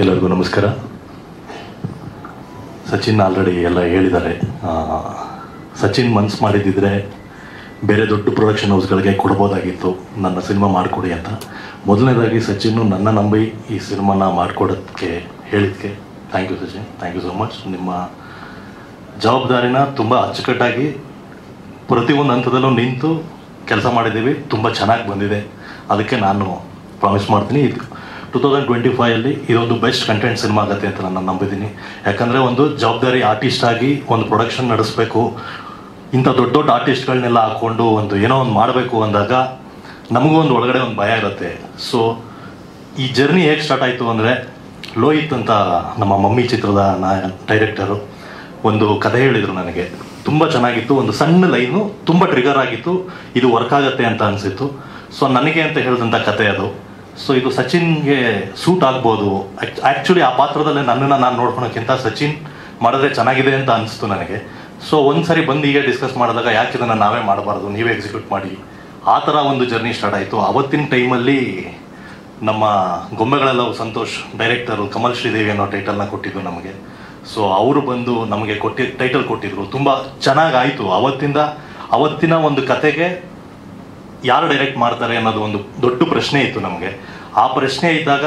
ಎಲ್ಲರಿಗೂ ನಮಸ್ಕಾರ. ಸಚಿನ್ ಆಲ್ರೆಡಿ ಎಲ್ಲ ಹೇಳಿದ್ದಾರೆ. ಸಚಿನ್ ಮನ್ಸು ಮಾಡಿದ್ದಿದ್ರೆ ಬೇರೆ ದೊಡ್ಡ ಪ್ರೊಡಕ್ಷನ್ ಹೌಸ್ಗಳಿಗೆ ಕೊಡ್ಬೋದಾಗಿತ್ತು ನನ್ನ ಸಿನಿಮಾ ಮಾಡಿಕೊಡಿ ಅಂತ. ಮೊದಲನೇದಾಗಿ ಸಚಿನ್ನು ನನ್ನ ನಂಬಿ ಈ ಸಿನಿಮಾನ ಮಾಡಿಕೊಡೋಕ್ಕೆ ಹೇಳಿದ್ದಕ್ಕೆ thank you Sachin, thank you so much. ನಿಮ್ಮ ಜವಾಬ್ದಾರಿನ ತುಂಬ ಅಚ್ಚುಕಟ್ಟಾಗಿ ಪ್ರತಿಯೊಂದು ಹಂತದಲ್ಲೂ ನಿಂತು ಕೆಲಸ ಮಾಡಿದ್ದೀವಿ. ತುಂಬ ಚೆನ್ನಾಗಿ ಬಂದಿದೆ. ಅದಕ್ಕೆ ನಾನು ಪ್ರಾಮಿಸ್ ಮಾಡ್ತೀನಿ 2025 ಇದೊಂದು ಬೆಸ್ಟ್ ಕಂಟೆಂಟ್ ಸಿನಿಮಾ ಆಗುತ್ತೆ ಅಂತ ನಾನು ನಂಬಿದ್ದೀನಿ. ಯಾಕಂದರೆ ಒಂದು ಜವಾಬ್ದಾರಿ ಆರ್ಟಿಸ್ಟ್ ಆಗಿ ಒಂದು ಪ್ರೊಡಕ್ಷನ್ ನಡೆಸಬೇಕು, ಇಂಥ ದೊಡ್ಡ ದೊಡ್ಡ ಆರ್ಟಿಸ್ಟ್ಗಳನ್ನೆಲ್ಲ ಹಾಕ್ಕೊಂಡು ಒಂದು ಏನೋ ಒಂದು ಮಾಡಬೇಕು ಅಂದಾಗ ನಮಗೂ ಒಂದು ಒಳಗಡೆ ಒಂದು ಭಯ ಇರುತ್ತೆ. ಸೊ ಈ ಜರ್ನಿ ಹೇಗೆ ಸ್ಟಾರ್ಟ್ ಆಯಿತು ಅಂದರೆ, ಲೋಹಿತ್ ಅಂತ ನಮ್ಮ ಮಮ್ಮಿ ಚಿತ್ರದ ಡೈರೆಕ್ಟರು ಒಂದು ಕಥೆ ಹೇಳಿದರು ನನಗೆ. ತುಂಬ ಚೆನ್ನಾಗಿತ್ತು, ಒಂದು ಸಣ್ಣ ಲೈನು ತುಂಬ ಟ್ರಿಗರ್ ಆಗಿತ್ತು, ಇದು ವರ್ಕ್ ಆಗುತ್ತೆ ಅಂತ ಅನಿಸಿತ್ತು. ಸೊ ನನಗೆ ಅಂತ ಹೇಳಿದಂಥ ಕತೆ ಅದು. ಸೊ ಇದು ಸಚಿನ್ಗೆ ಸೂಟ್ ಆಗ್ಬೋದು. ಆ್ಯಕ್ಚುಲಿ ಆ ಪಾತ್ರದಲ್ಲೇ ನನ್ನನ್ನು ನಾನು ನೋಡ್ಕೊಳೋಕ್ಕಿಂತ ಸಚಿನ್ ಮಾಡಿದ್ರೆ ಚೆನ್ನಾಗಿದೆ ಅಂತ ಅನಿಸ್ತು ನನಗೆ. ಸೊ ಒಂದು ಸರಿ ಬಂದು ಈಗ ಡಿಸ್ಕಸ್ ಮಾಡಿದಾಗ ಯಾಕೆ ಇದನ್ನು ನಾವೇ ಮಾಡಬಾರ್ದು, ನೀವೇ ಎಕ್ಸಿಕ್ಯೂಟ್ ಮಾಡಿ, ಆ ಥರ ಒಂದು ಜರ್ನಿ ಸ್ಟಾರ್ಟ್ ಆಯಿತು. ಅವತ್ತಿನ ಟೈಮಲ್ಲಿ ನಮ್ಮ ಗೊಂಬೆಗಳೆಲ್ಲ ಸಂತೋಷ್ ಡೈರೆಕ್ಟರು ಕಮಲ್ ಶ್ರೀದೇವಿ ಅನ್ನೋ ಟೈಟಲ್ನ ಕೊಟ್ಟಿದ್ದು ನಮಗೆ. ಸೊ ಅವರು ಬಂದು ನಮಗೆ ಟೈಟಲ್ ಕೊಟ್ಟಿದ್ರು. ತುಂಬ ಚೆನ್ನಾಗಾಯಿತು. ಅವತ್ತಿನ ಒಂದು ಕತೆಗೆ ಯಾರು ಡೈರೆಕ್ಟ್ ಮಾಡ್ತಾರೆ ಅನ್ನೋದು ಒಂದು ದೊಡ್ಡ ಪ್ರಶ್ನೆ ಇತ್ತು ನಮಗೆ. ಆ ಪ್ರಶ್ನೆ ಇದ್ದಾಗ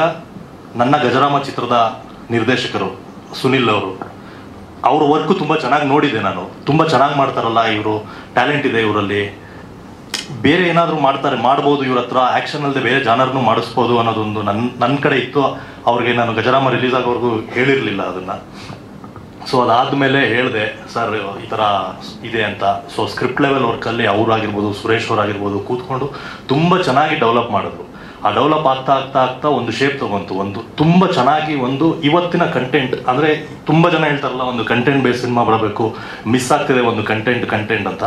ನನ್ನ ಗಜರಾಮ ಚಿತ್ರದ ನಿರ್ದೇಶಕರು ಸುನಿಲ್ ಅವ್ರ ವರ್ಕು ತುಂಬ ಚೆನ್ನಾಗಿ ನೋಡಿದೆ ನಾನು. ತುಂಬ ಚೆನ್ನಾಗಿ ಮಾಡ್ತಾರಲ್ಲ ಇವರು, ಟ್ಯಾಲೆಂಟ್ ಇದೆ ಇವರಲ್ಲಿ, ಬೇರೆ ಏನಾದರೂ ಮಾಡ್ಬೋದು ಇವ್ರ ಹತ್ರ, ಆ್ಯಕ್ಷನ್ ಅಲ್ಲದೆ ಬೇರೆ ಜಾನರ್ನು ಮಾಡಿಸ್ಬೋದು ಅನ್ನೋದೊಂದು ನನ್ನ ಕಡೆ ಇತ್ತು. ಅವ್ರಿಗೆ ನಾನು ಗಜರಾಮ ರಿಲೀಸ್ ಆಗೋವರೆಗೂ ಹೇಳಿರಲಿಲ್ಲ ಅದನ್ನು. ಸೊ ಅದಾದಮೇಲೆ ಹೇಳಿದೆ, ಸರ್ ಈ ಥರ ಇದೆ ಅಂತ. ಸೊ ಸ್ಕ್ರಿಪ್ಟ್ ಲೆವೆಲ್ ವರ್ಕಲ್ಲಿ ಅವರಾಗಿರ್ಬೋದು, ಸುರೇಶ್ ಅವರಾಗಿರ್ಬೋದು ಕೂತ್ಕೊಂಡು ತುಂಬ ಚೆನ್ನಾಗಿ ಡೆವಲಪ್ ಮಾಡಿದ್ರು. ಆ ಡೆವಲಪ್ ಆಗ್ತಾ ಒಂದು ಶೇಪ್ ತೊಗೊಂತು. ಒಂದು ತುಂಬ ಚೆನ್ನಾಗಿ ಒಂದು ಇವತ್ತಿನ ಕಂಟೆಂಟ್ ಅಂದರೆ ತುಂಬ ಜನ ಹೇಳ್ತಾರಲ್ಲ ಒಂದು ಕಂಟೆಂಟ್ ಬೇಸ್ ಸಿನಿಮಾ ಬರಬೇಕು, ಮಿಸ್ ಆಗ್ತಿದೆ ಒಂದು ಕಂಟೆಂಟ್ ಅಂತ.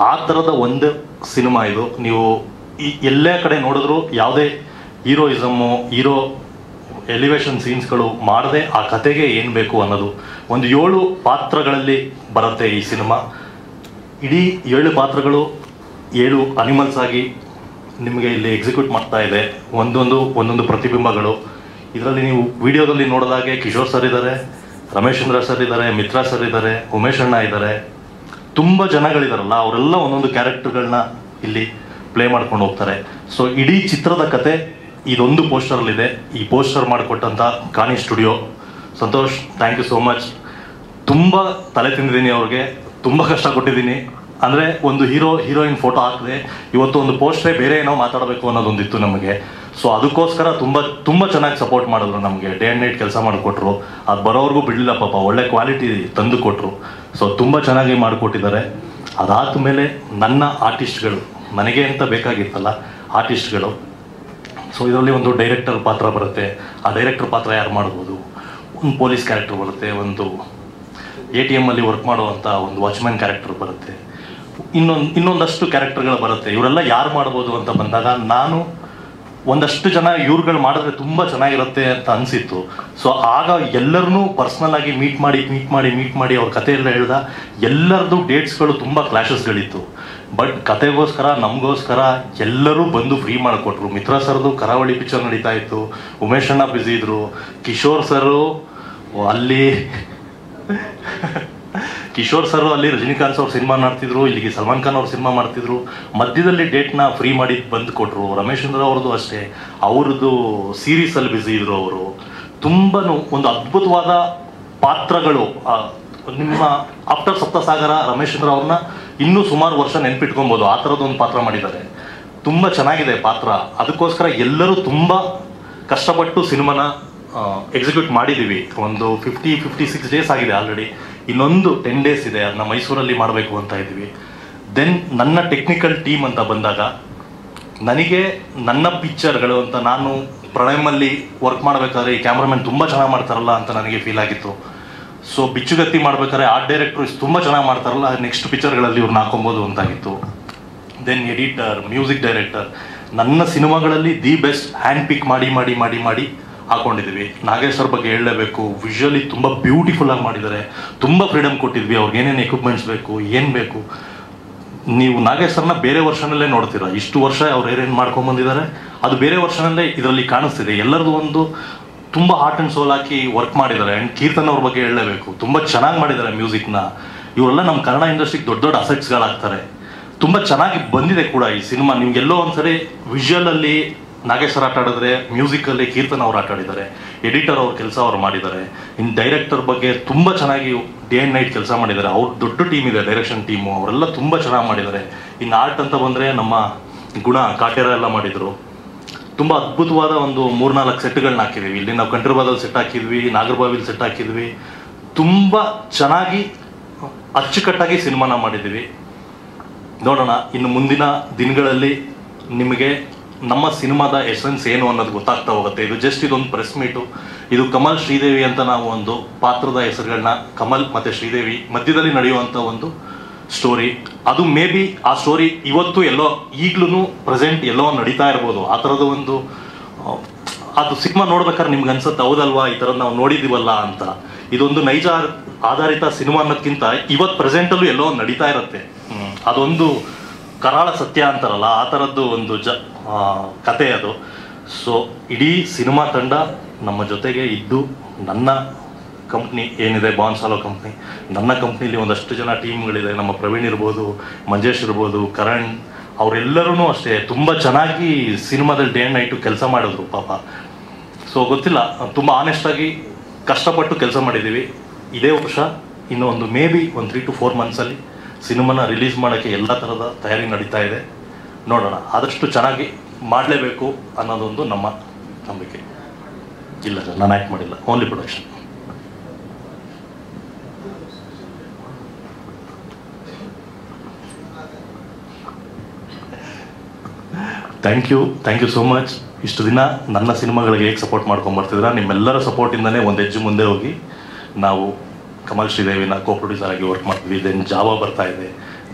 ಆ ಥರದ ಒಂದು ಸಿನಿಮಾ ಇದು. ನೀವು ಎಲ್ಲೇ ಕಡೆ ನೋಡಿದ್ರು ಯಾವುದೇ ಹೀರೋಯಿಸಮ್ಮು, ಎಲಿವೇಶನ್ ಸೀನ್ಸ್ಗಳು ಮಾಡದೆ ಆ ಕತೆಗೆ ಏನು ಬೇಕು ಅನ್ನೋದು ಒಂದು 7 ಪಾತ್ರಗಳಲ್ಲಿ ಬರುತ್ತೆ ಈ ಸಿನಿಮಾ. ಇಡೀ 7 ಪಾತ್ರಗಳು 7 ಅನಿಮಲ್ಸ್ ಆಗಿ ನಿಮಗೆ ಇಲ್ಲಿ ಎಕ್ಸಿಕ್ಯೂಟ್ ಮಾಡ್ತಾ ಇದೆ. ಒಂದೊಂದು ಪ್ರತಿಬಿಂಬಗಳು. ಇದರಲ್ಲಿ ನೀವು ವಿಡಿಯೋದಲ್ಲಿ ನೋಡಿದಾಗೆ ಕಿಶೋರ್ ಸರ್ ಇದ್ದಾರೆ, ರಮೇಶೇಂದ್ರ ಸರ್ ಇದ್ದಾರೆ, ಮಿತ್ರಾ ಸರ್ ಇದ್ದಾರೆ, ಉಮೇಶ್ ಅಣ್ಣ ಇದ್ದಾರೆ, ತುಂಬ ಜನಗಳಿದಾರಲ್ಲ ಅವರೆಲ್ಲ ಒಂದೊಂದು ಕ್ಯಾರೆಕ್ಟರ್ಗಳನ್ನ ಇಲ್ಲಿ ಪ್ಲೇ ಮಾಡ್ಕೊಂಡು ಹೋಗ್ತಾರೆ. ಸೊ ಇಡೀ ಚಿತ್ರದ ಕತೆ ಇದೊಂದು ಪೋಸ್ಟರಲ್ಲಿದೆ. ಈ ಪೋಸ್ಟರ್ ಮಾಡಿಕೊಟ್ಟಂಥ Kaani studio Santosh, thank you so much. ತುಂಬ ತಲೆ ತಿಂದಿದ್ದೀನಿ ಅವ್ರಿಗೆ, ತುಂಬ ಕಷ್ಟ ಕೊಟ್ಟಿದ್ದೀನಿ. ಅಂದರೆ ಒಂದು ಹೀರೋಯಿನ್ ಫೋಟೋ ಹಾಕಿದೆ, ಇವತ್ತು ಒಂದು ಪೋಸ್ಟ್ರೇ ಬೇರೆ ಏನೋ ಮಾತಾಡಬೇಕು ಅನ್ನೋದೊಂದಿತ್ತು ನಮಗೆ. ಸೊ ಅದಕ್ಕೋಸ್ಕರ ತುಂಬ ಚೆನ್ನಾಗಿ ಸಪೋರ್ಟ್ ಮಾಡಿದ್ರು ನಮಗೆ. ಡೇ ಆ್ಯಂಡ್ ನೈಟ್ ಕೆಲಸ ಮಾಡಿಕೊಟ್ರು. ಅದು ಬರೋವ್ರಿಗೂ ಬಿಡಲಿಲ್ಲ ಪಾಪ, ಒಳ್ಳೆ ಕ್ವಾಲಿಟಿ ತಂದು ಕೊಟ್ಟರು. ಸೊ ತುಂಬ ಚೆನ್ನಾಗಿ ಮಾಡಿಕೊಟ್ಟಿದ್ದಾರೆ. ಅದಾದಮೇಲೆ ನನ್ನ ಆರ್ಟಿಸ್ಟ್ಗಳು, ನನಗೆ ಅಂತ ಬೇಕಾಗಿತ್ತಲ್ಲ ಆರ್ಟಿಸ್ಟ್ಗಳು. ಸೊ ಇದರಲ್ಲಿ ಒಂದು ಡೈರೆಕ್ಟರ್ ಪಾತ್ರ ಬರುತ್ತೆ. ಆ ಡೈರೆಕ್ಟರ್ ಪಾತ್ರ ಯಾರು ಮಾಡ್ಬೋದು? ಒಂದು ಪೊಲೀಸ್ ಕ್ಯಾರೆಕ್ಟರ್ ಬರುತ್ತೆ, ಒಂದು ATM ಅಲ್ಲಿ ವರ್ಕ್ ಮಾಡುವಂಥ ಒಂದು ವಾಚ್ಮ್ಯಾನ್ ಕ್ಯಾರೆಕ್ಟರ್ ಬರುತ್ತೆ, ಇನ್ನೊಂದಷ್ಟು ಕ್ಯಾರೆಕ್ಟರ್ಗಳು ಬರುತ್ತೆ. ಇವರೆಲ್ಲ ಯಾರು ಮಾಡ್ಬೋದು ಅಂತ ಬಂದಾಗ ನಾನು ಒಂದಷ್ಟು ಜನ ಇವ್ರುಗಳು ಮಾಡಿದ್ರೆ ತುಂಬ ಚೆನ್ನಾಗಿರುತ್ತೆ ಅಂತ ಅನಿಸಿತ್ತು. ಸೊ ಆಗ ಎಲ್ಲರನ್ನೂ ಪರ್ಸ್ನಲ್ ಆಗಿ ಮೀಟ್ ಮಾಡಿ ಅವ್ರ ಕಥೆಯೆಲ್ಲ ಹೇಳ್ದ. ಎಲ್ಲರದ್ದು ಡೇಟ್ಸ್ಗಳು ತುಂಬ ಕ್ಲಾಶಸ್ಗಳಿತ್ತು. ಬಟ್ ಕತೆಗೋಸ್ಕರ ನಮಗೋಸ್ಕರ ಎಲ್ಲರೂ ಬಂದು ಫ್ರೀ ಮಾಡಿಕೊಟ್ರು. ಮಿತ್ರಾ ಸರ್ದು ಕರಾವಳಿ ಪಿಕ್ಚರ್ ನಡೀತಾ ಇತ್ತು, ಉಮೇಶ್ ಅಣ್ಣ ಬ್ಯುಸಿ ಇದ್ರು, ಕಿಶೋರ್ ಸರ್ ಅಲ್ಲಿ ರಜನಿಕಾಂತ್ ಅವ್ರ ಸಿನಿಮಾ ಮಾಡ್ತಿದ್ರು, ಇಲ್ಲಿಗೆ ಸಲ್ಮಾನ್ ಖಾನ್ ಅವ್ರ ಸಿನಿಮಾ ಮಾಡ್ತಿದ್ರು. ಮಧ್ಯದಲ್ಲಿ ಡೇಟ್ನ ಫ್ರೀ ಮಾಡಿ ಬಂದು ಕೊಟ್ಟರು. ರಮೇಶೇಂದ್ರ ಅವ್ರದ್ದು ಅಷ್ಟೇ, ಅವ್ರದ್ದು ಸೀರೀಸಲ್ಲಿ ಬ್ಯುಸಿ ಇದ್ರು ಅವರು. ತುಂಬ ಒಂದು ಅದ್ಭುತವಾದ ಪಾತ್ರಗಳು. ನಿಮ್ಮ ಆಫ್ಟರ್ ಸಪ್ತಸಾಗರ ರಮೇಶೇಂದ್ರ ಅವ್ರನ್ನ ಇನ್ನೂ ಸುಮಾರು ವರ್ಷ ನೆನ್ಪಿಟ್ಕೊಬೋದು, ಆ ಥರದ್ದೊಂದು ಪಾತ್ರ ಮಾಡಿದ್ದಾರೆ. ತುಂಬ ಚೆನ್ನಾಗಿದೆ ಪಾತ್ರ. ಅದಕ್ಕೋಸ್ಕರ ಎಲ್ಲರೂ ತುಂಬ ಕಷ್ಟಪಟ್ಟು ಸಿನಿಮಾನ ಎಕ್ಸಿಕ್ಯೂಟ್ ಮಾಡಿದ್ದೀವಿ. ಒಂದು 56 ಡೇಸ್ ಆಗಿದೆ ಆಲ್ರೆಡಿ. ಇನ್ನೊಂದು 10 ಡೇಸ್ ಇದೆ, ಅದನ್ನ ಮೈಸೂರಲ್ಲಿ ಮಾಡಬೇಕು ಅಂತ ಇದ್ದೀವಿ. ದೆನ್ ನನ್ನ ಟೆಕ್ನಿಕಲ್ ಟೀಮ್ ಅಂತ ಬಂದಾಗ ನನಗೆ ನನ್ನ ಪಿಕ್ಚರ್ಗಳು ಅಂತ ನಾನು ಪ್ರಣಯಮಲ್ಲಿ ವರ್ಕ್ ಮಾಡಬೇಕಾದ್ರೆ ಈ ಕ್ಯಾಮ್ರಾಮನ್ ತುಂಬ ಚೆನ್ನಾಗಿ ಮಾಡ್ತಾರಲ್ಲ ಅಂತ ನನಗೆ ಫೀಲ್ ಆಗಿತ್ತು. ಸೊ ಬಿಚ್ಚುಗತ್ತಿ ಮಾಡ್ಬೇಕಾದ್ರೆ ಆರ್ಟ್ ಡೈರೆಕ್ಟ್ರು ತುಂಬ ಚೆನ್ನಾಗಿ ಮಾಡ್ತಾರಲ್ಲ, ನೆಕ್ಸ್ಟ್ ಪಿಕ್ಚರ್ಗಳಲ್ಲಿ ಇವ್ರನ್ನ ಹಾಕೊಬೋದು ಅಂತಾಗಿತ್ತು. ದೆನ್ ಎಡಿಟರ್, ಮ್ಯೂಸಿಕ್ ಡೈರೆಕ್ಟರ್, ನನ್ನ ಸಿನಿಮಾಗಳಲ್ಲಿ ದಿ ಬೆಸ್ಟ್ ಹ್ಯಾಂಡ್ ಪಿಕ್ ಮಾಡಿ ಹಾಕೊಂಡಿದ್ದೀವಿ. ನಾಗೇಶ್ ಅವ್ರ ಬಗ್ಗೆ ಹೇಳಲೇಬೇಕು. ವಿಜುವಲಿ ತುಂಬ ಬ್ಯೂಟಿಫುಲ್ಲಾಗಿ ಮಾಡಿದ್ದಾರೆ. ತುಂಬ ಫ್ರೀಡಮ್ ಕೊಟ್ಟಿದ್ವಿ ಅವ್ರಿಗೆ, ಏನೇನು ಎಕ್ವಿಪ್ಮೆಂಟ್ಸ್ ಬೇಕು, ಏನು ಬೇಕು. ನೀವು ನಾಗೇಶ್ ಸರ್ನ ಬೇರೆ ವರ್ಷನಲ್ಲೇ ನೋಡ್ತೀರಾ. ಇಷ್ಟು ವರ್ಷ ಅವ್ರು ಏನೇನು ಮಾಡ್ಕೊಂಡ್ಬಂದಿದ್ದಾರೆ ಅದು ಬೇರೆ ವರ್ಷನಲ್ಲೇ ಇದರಲ್ಲಿ ಕಾಣಿಸ್ತಿದೆ. ಎಲ್ಲರದು ಒಂದು ತುಂಬ ಹಾರ್ಟ್ ಆ್ಯಂಡ್ ಸೋಲ್ ಹಾಕಿ ವರ್ಕ್ ಮಾಡಿದ್ದಾರೆ. ಆ್ಯಂಡ್ ಕೀರ್ತನ್ ಅವ್ರ ಬಗ್ಗೆ ಹೇಳಲೇಬೇಕು, ತುಂಬ ಚೆನ್ನಾಗಿ ಮಾಡಿದ್ದಾರೆ ಮ್ಯೂಸಿಕ್ನ. ಇವರೆಲ್ಲ ನಮ್ಮ ಕನ್ನಡ ಇಂಡಸ್ಟ್ರಿಗೆ ದೊಡ್ಡ ದೊಡ್ಡ ಅಸೆಟ್ಸ್ಗಳಾಗ್ತಾರೆ. ತುಂಬ ಚೆನ್ನಾಗಿ ಬಂದಿದೆ ಕೂಡ ಈ ಸಿನಿಮಾ. ನಿಮ್ಗೆಲ್ಲೋ ಒಂದ್ಸರಿ ವಿಜುವಲಲ್ಲಿ ನಾಗೇಶ್ ಸರ್ ಆಟ ಆಡಿದ್ರೆ, ಮ್ಯೂಸಿಕಲ್ಲಿ ಕೀರ್ತನ್ ಅವ್ರು ಆಟ ಆಡಿದ್ದಾರೆ, ಎಡಿಟರ್ ಅವ್ರ ಕೆಲಸ ಅವ್ರು ಮಾಡಿದ್ದಾರೆ. ಇನ್ನು ಡೈರೆಕ್ಟರ್ ಬಗ್ಗೆ ತುಂಬ ಚೆನ್ನಾಗಿ ಡೇ ಆ್ಯಂಡ್ ನೈಟ್ ಕೆಲಸ ಮಾಡಿದ್ದಾರೆ. ಅವ್ರ ದೊಡ್ಡ ಟೀಮ್ ಇದೆ, ಡೈರೆಕ್ಷನ್ ಟೀಮು, ಅವರೆಲ್ಲ ತುಂಬ ಚೆನ್ನಾಗಿ ಮಾಡಿದ್ದಾರೆ. ಇನ್ನು ಆರ್ಟ್ ಅಂತ ಬಂದರೆ ನಮ್ಮ ಗುಣ ಕಾಟೇರ ಎಲ್ಲ ಮಾಡಿದರು. ತುಂಬ ಅದ್ಭುತವಾದ ಒಂದು 3-4 ಸೆಟ್ಗಳನ್ನ ಹಾಕಿದ್ವಿ. ಇಲ್ಲಿ ನಾವು ಕಂಟ್ರಿಬಾದಲ್ಲಿ ಸೆಟ್ ಹಾಕಿದ್ವಿ, ನಾಗರಬಾವಿಲಿ ಸೆಟ್ ಹಾಕಿದ್ವಿ. ತುಂಬ ಚೆನ್ನಾಗಿ ಅಚ್ಚುಕಟ್ಟಾಗಿ ಸಿನಿಮಾನ ಮಾಡಿದ್ದೀವಿ. ನೋಡೋಣ, ಇನ್ನು ಮುಂದಿನ ದಿನಗಳಲ್ಲಿ ನಿಮಗೆ ನಮ್ಮ ಸಿನಿಮಾದ ಎಸೆನ್ಸ್ ಏನು ಅನ್ನೋದು ಗೊತ್ತಾಗ್ತಾ ಹೋಗುತ್ತೆ. ಇದು ಜಸ್ಟ್ ಇದೊಂದು ಪ್ರೆಸ್ ಮೀಟು. ಇದು ಕಮಲ್ ಶ್ರೀದೇವಿ ಅಂತ ನಾವು ಒಂದು ಪಾತ್ರದ ಹೆಸರುಗಳನ್ನ, ಕಮಲ್ ಮತ್ತು ಶ್ರೀದೇವಿ ಮಧ್ಯದಲ್ಲಿ ನಡೆಯುವಂಥ ಒಂದು ಸ್ಟೋರಿ. ಅದು ಮೇ ಬಿ ಆ ಸ್ಟೋರಿ ಇವತ್ತು ಎಲ್ಲೋ ಈಗಲೂ ಪ್ರೆಸೆಂಟ್ ಎಲ್ಲೋ ನಡೀತಾ ಇರ್ಬೋದು. ಆ ಥರದ ಒಂದು ಅದು ಸಿನಿಮಾ ನೋಡ್ಬೇಕಾದ್ರೆ ನಿಮ್ಗೆ ಅನ್ಸುತ್ತೆ, ಹೌದಲ್ವಾ ಈ ಥರದ್ದು ನಾವು ನೋಡಿದ್ದೀವಲ್ಲ ಅಂತ. ಇದೊಂದು ನೈಜ ಆಧಾರಿತ ಸಿನಿಮಾ ಅನ್ನೋದಕ್ಕಿಂತ ಇವತ್ತು ಪ್ರೆಸೆಂಟಲ್ಲೂ ಎಲ್ಲೋ ನಡೀತಾ ಇರುತ್ತೆ. ಅದೊಂದು ಕರಾಳ ಸತ್ಯ ಅಂತಾರಲ್ಲ, ಆ ಥರದ್ದು ಒಂದು ಕತೆ ಅದು. ಸೊ ಇಡೀ ಸಿನಿಮಾ ತಂಡ ನಮ್ಮ ಜೊತೆಗೆ ಇದ್ದು, ನನ್ನ ಕಂಪ್ನಿ ಏನಿದೆ ಬಾನ್ಸಾಲೋ ಕಂಪ್ನಿ, ನನ್ನ ಕಂಪ್ನಿಲಿ ಒಂದಷ್ಟು ಜನ ಟೀಮ್ಗಳಿದೆ. ನಮ್ಮ ಪ್ರವೀಣ್ ಇರ್ಬೋದು, ಮಂಜೇಶ್ ಇರ್ಬೋದು, ಕರಣ್, ಅವರೆಲ್ಲರೂ ಅಷ್ಟೇ ತುಂಬ ಚೆನ್ನಾಗಿ ಸಿನಿಮಾದಲ್ಲಿ ಡೇ ಆ್ಯಂಡ್ ನೈಟು ಕೆಲಸ ಮಾಡಿದ್ರು ಪಾಪ. ಸೊ ಗೊತ್ತಿಲ್ಲ, ತುಂಬ ಆನೆಸ್ಟಾಗಿ ಕಷ್ಟಪಟ್ಟು ಕೆಲಸ ಮಾಡಿದ್ದೀವಿ. ಇದೇ ವರ್ಷ ಇನ್ನು ಒಂದು ಮೇ ಬಿ ಒಂದು 3 to 4 ಮಂತ್ಸಲ್ಲಿ ಸಿನಿಮಾನ ರಿಲೀಸ್ ಮಾಡೋಕ್ಕೆ ಎಲ್ಲ ಥರದ ತಯಾರಿ ನಡೀತಾ ಇದೆ. ನೋಡೋಣ, ಆದಷ್ಟು ಚೆನ್ನಾಗಿ ಮಾಡಲೇಬೇಕು ಅನ್ನೋದೊಂದು ನಮ್ಮ ನಂಬಿಕೆ. ಇಲ್ಲ ಸರ್, ನಾನು ಆ್ಯಕ್ಟ್ ಮಾಡಿಲ್ಲ, only production. Thank you so much. ಇಷ್ಟು ದಿನ ನನ್ನ ಸಿನಿಮಾಗಳಿಗೆ ಹೇಗೆ ಸಪೋರ್ಟ್ ಮಾಡ್ಕೊಂಬರ್ತಿದ್ರ, ನಿಮ್ಮೆಲ್ಲರ ಸಪೋರ್ಟಿಂದನೇ ಒಂದು ಹೆಜ್ಜೆ ಮುಂದೆ ಹೋಗಿ ನಾವು ಕಮಲ್ ಶ್ರೀದೇವಿನ ಕೋ ಪ್ರೊಡ್ಯೂಸರ್ ಆಗಿ ವರ್ಕ್ ಮಾಡ್ತೀವಿ. ದೆನ್ ಜಾವ ಬರ್ತಾ ಇದೆ,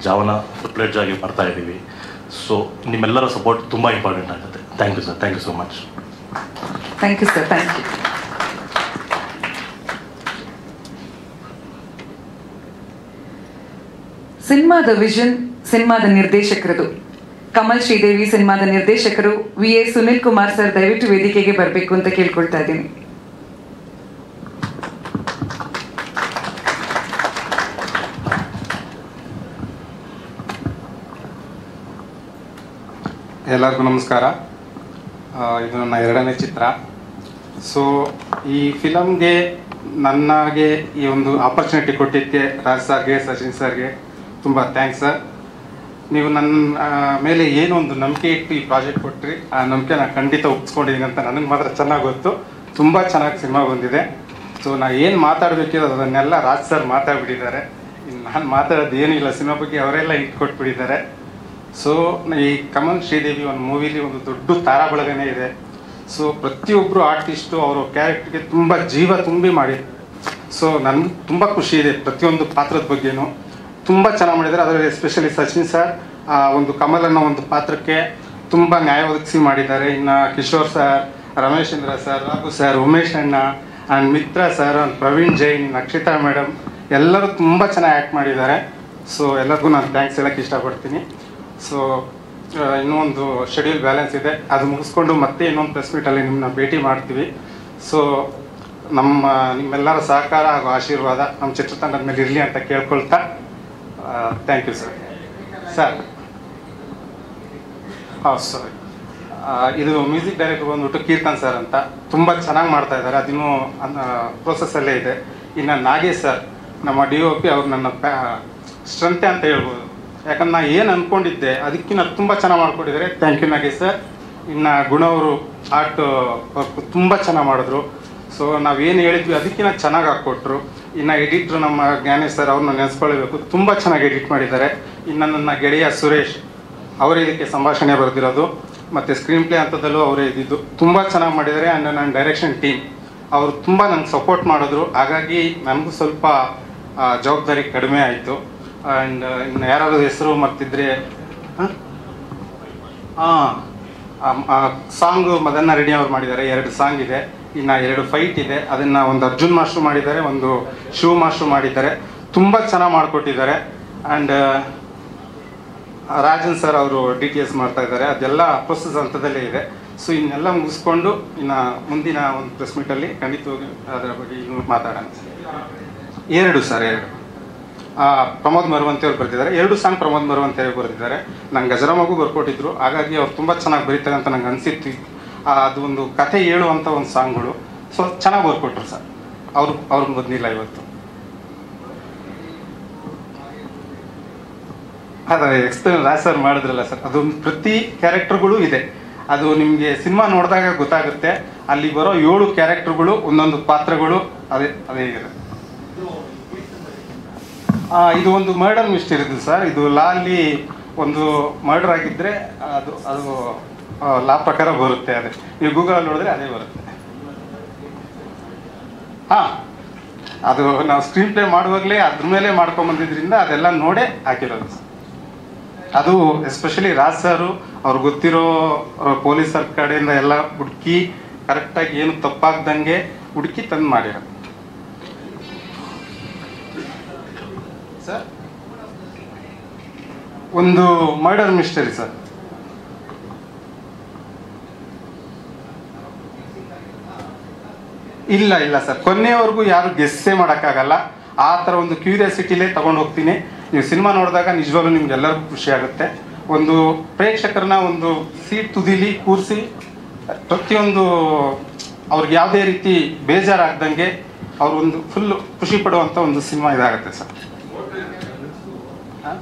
ಜಾವನ ಫುಲ್ ಪ್ಲೇಜ್ ಆಗಿ ಮಾಡ್ತಾ ಇದ್ದೀವಿ. ಸೊ ನಿಮ್ಮೆಲ್ಲರ ಸಪೋರ್ಟ್ ತುಂಬ ಇಂಪಾರ್ಟೆಂಟ್ ಆಗುತ್ತೆ. Thank you sir, thank you so much. Thank you sir, thank you. ಸಿನಿಮಾದ ವಿಷನ್ ಸಿನಿಮಾದ ನಿರ್ದೇಶಕರದು. ಕಮಲ್ ಶ್ರೀದೇವಿ ಸಿನಿಮಾದ ನಿರ್ದೇಶಕರು VA ಸುನಿಲ್ ಕುಮಾರ್ ಸರ್ ದಯವಿಟ್ಟು ವೇದಿಕೆಗೆ ಬರಬೇಕು ಅಂತ ಕೇಳ್ಕೊಳ್ತಾ ಇದ್ದೀನಿ. ಎಲ್ಲರಿಗೂ ನಮಸ್ಕಾರ. ಇದು ನನ್ನ 2ನೇ ಚಿತ್ರ. ಸೊ ಈ ಫಿಲಮ್ಗೆ ನನಗೆ ಈ ಒಂದು ಆಪರ್ಚುನಿಟಿ ಕೊಟ್ಟಿದ್ದಕ್ಕೆ ರಾಜ್ ಸರ್ಗೆ, ಸಚಿನ್ ಸರ್ಗೆ ತುಂಬ ಥ್ಯಾಂಕ್ಸ್ ಸರ್. ನೀವು ನನ್ನ ಮೇಲೆ ಏನೋ ಒಂದು ನಂಬಿಕೆ ಇಟ್ಟು ಈ ಪ್ರಾಜೆಕ್ಟ್ ಕೊಟ್ಟ್ರಿ. ಆ ನಂಬಿಕೆ ನಾನು ಖಂಡಿತ ಒಪ್ಪಿಸ್ಕೊಂಡಿದ್ದೀನಿ ಅಂತ ನನಗೆ ಮಾತ್ರ ಚೆನ್ನಾಗಿ ಗೊತ್ತು. ತುಂಬ ಚೆನ್ನಾಗಿ ಸಿನಿಮಾ ಬಂದಿದೆ. ಸೊ ನಾನು ಏನು ಮಾತಾಡಬೇಕಿರೋ ಅದನ್ನೆಲ್ಲ ರಾಜ್ ಸರ್ ಮಾತಾಡ್ಬಿಟ್ಟಿದ್ದಾರೆ. ಇನ್ನು ನಾನು ಮಾತಾಡೋದು ಏನೂ ಇಲ್ಲ, ಸಿನಿಮಾ ಬಗ್ಗೆ ಅವರೆಲ್ಲ ಇಟ್ಕೊಟ್ಬಿಟ್ಟಿದ್ದಾರೆ. ಸೊ ಈ ಕಮಲ್ ಶ್ರೀದೇವಿ ಒಂದು ಮೂವಿಲಿ ಒಂದು ದೊಡ್ಡ ತಾರಾ ಬಳಗನೇ ಇದೆ. ಸೊ ಪ್ರತಿಯೊಬ್ಬರು ಆರ್ಟಿಸ್ಟು ಅವರು ಕ್ಯಾರೆಕ್ಟರ್ಗೆ ತುಂಬ ಜೀವ ತುಂಬಿ ಮಾಡಿ. ಸೊ ನನಗೆ ತುಂಬ ಖುಷಿ ಇದೆ ಪ್ರತಿಯೊಂದು ಪಾತ್ರದ ಬಗ್ಗೆನೂ ತುಂಬ ಚೆನ್ನಾಗಿ ಮಾಡಿದ್ದಾರೆ. ಅದರಲ್ಲಿ ಎಸ್ಪೆಷಲಿ ಸಚಿನ್ ಸರ್ ಒಂದು ಕಮಲ್ ಅನ್ನೋ ಒಂದು ಪಾತ್ರಕ್ಕೆ ತುಂಬ ನ್ಯಾಯ ಒದಗಿಸಿ ಮಾಡಿದ್ದಾರೆ. ಇನ್ನು Kishore sir, Rameshendra sir, Raghu sir, Umesh ಅಣ್ಣ and Mitra sir, Praveen Jain, Nakshita madam ಎಲ್ಲರೂ ತುಂಬ ಚೆನ್ನಾಗಿ ಆ್ಯಕ್ಟ್ ಮಾಡಿದ್ದಾರೆ. ಸೊ ಎಲ್ಲರಿಗೂ ನಾನು ಥ್ಯಾಂಕ್ಸ್ ಹೇಳೋಕ್ಕೆ ಇಷ್ಟಪಡ್ತೀನಿ. ಸೊ ಇನ್ನೂ ಒಂದು ಶೆಡ್ಯೂಲ್ ಬ್ಯಾಲೆನ್ಸ್ ಇದೆ, ಅದು ಮುಗಿಸ್ಕೊಂಡು ಮತ್ತೆ ಇನ್ನೊಂದು ಪ್ರೆಸ್ ಮೀಟಲ್ಲಿ ನಿಮ್ಮನ್ನ ಭೇಟಿ ಮಾಡ್ತೀವಿ. ಸೊ ನಿಮ್ಮೆಲ್ಲರ ಸಹಕಾರ ಹಾಗೂ ಆಶೀರ್ವಾದ ನಮ್ಮ ಚಿತ್ರತಂಡದ ಮೇಲೆ ಇರಲಿ ಅಂತ ಕೇಳ್ಕೊಳ್ತಾ ಥ್ಯಾಂಕ್ ಯು ಸರ್. ಸರ್ ಹೌದು ಸರ್, ಇದು ಮ್ಯೂಸಿಕ್ ಡೈರೆಕ್ಟರ್ ಬಂದ್ಬಿಟ್ಟು ಕೀರ್ತನ್ ಸರ್ ಅಂತ ತುಂಬ ಚೆನ್ನಾಗಿ ಮಾಡ್ತಾ ಇದ್ದಾರೆ. ಅದಿನ್ನೂ ಪ್ರೋಸೆಸ್ಸಲ್ಲೇ ಇದೆ. ಇನ್ನು ನಾಗೇಶ್ ಸರ್ ನಮ್ಮ DOP ಅವ್ರು ನನ್ನ ಸ್ಟ್ರೆಂತೆ ಅಂತ ಹೇಳ್ಬೋದು. ಯಾಕಂದ್ರೆ ನಾನು ಏನು ಅಂದ್ಕೊಂಡಿದ್ದೆ ಅದಕ್ಕಿಂತ ತುಂಬ ಚೆನ್ನಾಗಿ ಮಾಡ್ಕೊಂಡಿದ್ದಾರೆ. Thank you Nagesh sir. ಇನ್ನು ಗುಣ ಅವರು ಆರ್ಟ್ ವರ್ಕ್ ತುಂಬ ಚೆನ್ನಾಗಿ ಮಾಡಿದ್ರು. ಸೊ ನಾವೇನು ಹೇಳಿದ್ವಿ ಅದಕ್ಕಿಂತ ಚೆನ್ನಾಗಿ ಹಾಕ್ಕೊಟ್ರು. ಇನ್ನು ಎಡಿಟ್ರು ನಮ್ಮ ಜ್ಞಾನೇಶ್ ಸರ್, ಅವ್ರನ್ನ ನೆನೆಸ್ಕೊಳ್ಬೇಕು, ತುಂಬ ಚೆನ್ನಾಗಿ ಎಡಿಟ್ ಮಾಡಿದ್ದಾರೆ. ಇನ್ನು ನನ್ನ ಗೆಳೆಯ ಸುರೇಶ್ ಅವರೇ ಇದಕ್ಕೆ ಸಂಭಾಷಣೆ ಬರೆದಿರೋದು, ಮತ್ತು ಸ್ಕ್ರೀನ್ ಪ್ಲೇ ಹಂತದಲ್ಲೂ ಅವರೇ ಇದ್ದಿದ್ದು ತುಂಬ ಚೆನ್ನಾಗಿ ಮಾಡಿದ್ದಾರೆ. ಆ್ಯಂಡ್ ನನ್ನ ಡೈರೆಕ್ಷನ್ ಟೀಮ್ ಅವರು ತುಂಬ ನನಗೆ ಸಪೋರ್ಟ್ ಮಾಡಿದ್ರು. ಹಾಗಾಗಿ ನನಗೂ ಸ್ವಲ್ಪ ಜವಾಬ್ದಾರಿ ಕಡಿಮೆ ಆಯಿತು. ಆ್ಯಂಡ್ ಇನ್ನು ಯಾರಾದರೂ ಹೆಸರು ಮರ್ತಿದ್ರೆ ಸಾಂಗು ಮದನ್ನ ರೆಡ್ಡಿ ಅವ್ರು ಮಾಡಿದ್ದಾರೆ. 2 ಸಾಂಗ್ ಇದೆ, ಇನ್ನು 2 ಫೈಟ್ ಇದೆ. ಅದನ್ನು ಒಂದು ಅರ್ಜುನ್ ಮಾಸ್ಟ್ರು ಮಾಡಿದ್ದಾರೆ, ಒಂದು ಶಿವ ಮಾಸ್ಟ್ರು ಮಾಡಿದ್ದಾರೆ. ತುಂಬ ಚೆನ್ನಾಗಿ ಮಾಡಿಕೊಟ್ಟಿದ್ದಾರೆ. ಆ್ಯಂಡ್ ರಾಜನ್ ಸರ್ ಅವರು DTS ಮಾಡ್ತಾ ಇದ್ದಾರೆ. ಅದೆಲ್ಲ ಪ್ರೊಸೆಸ್ ಹಂತದಲ್ಲೇ ಇದೆ. ಸೊ ಇನ್ನೆಲ್ಲ ಮುಗಿಸ್ಕೊಂಡು ಇನ್ನು ಮುಂದಿನ ಒಂದು ಪ್ರೆಸ್ ಮೀಟಲ್ಲಿ ಖಂಡಿತವಾಗಿ ಅದರ ಬಗ್ಗೆ ಇನ್ನೂ ಮಾತಾಡೋಣ. 2 ಸರ್ 2 ಪ್ರಮೋದ್ ಮರುವಂತೆ ಅವ್ರು ಬರೆದಿದ್ದಾರೆ. 2 ಸಾಂಗ್ ಪ್ರಮೋದ್ ಮರುವಂತೆ ಅವ್ರು ಬರೆದಿದ್ದಾರೆ. ನಂಗೆ ಗಜರಾಮಗೂ ಬರ್ಕೊಟ್ಟಿದ್ರು, ಹಾಗಾಗಿ ಅವ್ರು ತುಂಬ ಚೆನ್ನಾಗಿ ಬರೀತಾರೆ ಅಂತ ನಂಗೆ ಅನಿಸಿತ್ತು. ಅದು ಒಂದು ಕಥೆ ಹೇಳುವಂಥ ಒಂದು ಸಾಂಗ್ಗಳು, ಸೊ ಚೆನ್ನಾಗಿ ಬರ್ಕೊಟ್ರು ಸರ್. ಅವ್ರಿಗೆ ಬಂದಿಲ್ಲ ಇವತ್ತು. ಅದೇ ಎಕ್ಸ್ಪ್ಲೇನ್ ಸರ್ ಮಾಡಿದ್ರಲ್ಲ ಸರ್, ಅದೊಂದು ಪ್ರತಿ ಕ್ಯಾರೆಕ್ಟರ್ಗಳು ಇದೆ. ಅದು ನಿಮಗೆ ಸಿನಿಮಾ ನೋಡಿದಾಗ ಗೊತ್ತಾಗುತ್ತೆ. ಅಲ್ಲಿ ಬರೋ 7 ಕ್ಯಾರೆಕ್ಟರ್ಗಳು, ಒಂದೊಂದು ಪಾತ್ರಗಳು ಅದೇ ಇರುತ್ತೆ. ಇದು ಒಂದು ಮರ್ಡರ್ ಮಿಸ್ಟರಿ ಇದೆ ಸರ್. ಇದು ಲಾ ಅಲ್ಲಿ ಒಂದು ಮರ್ಡರ್ ಆಗಿದ್ರೆ ಅದು ಲಾ ಪ್ರಕಾರ ಬರುತ್ತೆ. ಅದೇ ನೀವು ಗೂಗಲಲ್ಲಿ ನೋಡಿದ್ರೆ ಅದೇ ಬರುತ್ತೆ. ಅದು ನಾವು ಸ್ಕ್ರೀನ್ ಪ್ಲೇ ಮಾಡುವಾಗಲೇ ಅದ್ರ ಮೇಲೆ ಮಾಡ್ಕೊಂಬಂದಿದ್ರಿಂದ ಅದೆಲ್ಲ ನೋಡೇ ಹಾಕಿರೋದು ಸರ್. ಅದು ಎಸ್ಪೆಷಲಿ ರಾಜ್ ಸರು ಅವ್ರಿಗೆ ಗೊತ್ತಿರೋ ಪೊಲೀಸರ ಕಡೆಯಿಂದ ಎಲ್ಲ ಹುಡುಕಿ ಕರೆಕ್ಟಾಗಿ ಏನು ತಪ್ಪಾಗ್ದಂಗೆ ಹುಡುಕಿ ತಂದು ಮಾಡಿರೋದು ಸರ್. ಒಂದು ಮರ್ಡರ್ ಮಿಸ್ಟರಿ ಸರ್. ಇಲ್ಲ ಸರ್, ಕೊನೆಯವರೆಗೂ ಯಾರು ಗೆಸ್ಸೇ ಮಾಡೋಕ್ಕಾಗಲ್ಲ. ಆ ಥರ ಒಂದು ಕ್ಯೂರಿಯಾಸಿಟಿಲೇ ತಗೊಂಡು ಹೋಗ್ತೀನಿ. ನೀವು ಸಿನಿಮಾ ನೋಡಿದಾಗ ನಿಜವಾಗ್ಲೂ ನಿಮ್ಗೆಲ್ಲರಿಗೂ ಖುಷಿ ಆಗುತ್ತೆ. ಒಂದು ಪ್ರೇಕ್ಷಕರನ್ನ ಒಂದು ಸೀಟ್ ತುದಿಲಿ ಕೂರಿಸಿ ಪ್ರತಿಯೊಂದು ಅವ್ರಿಗೆ ಯಾವುದೇ ರೀತಿ ಬೇಜಾರಾಗ್ದಂಗೆ ಅವ್ರು ಒಂದು ಫುಲ್ ಖುಷಿ ಪಡುವಂಥ ಒಂದು ಸಿನಿಮಾ ಇದಾಗುತ್ತೆ ಸರ್.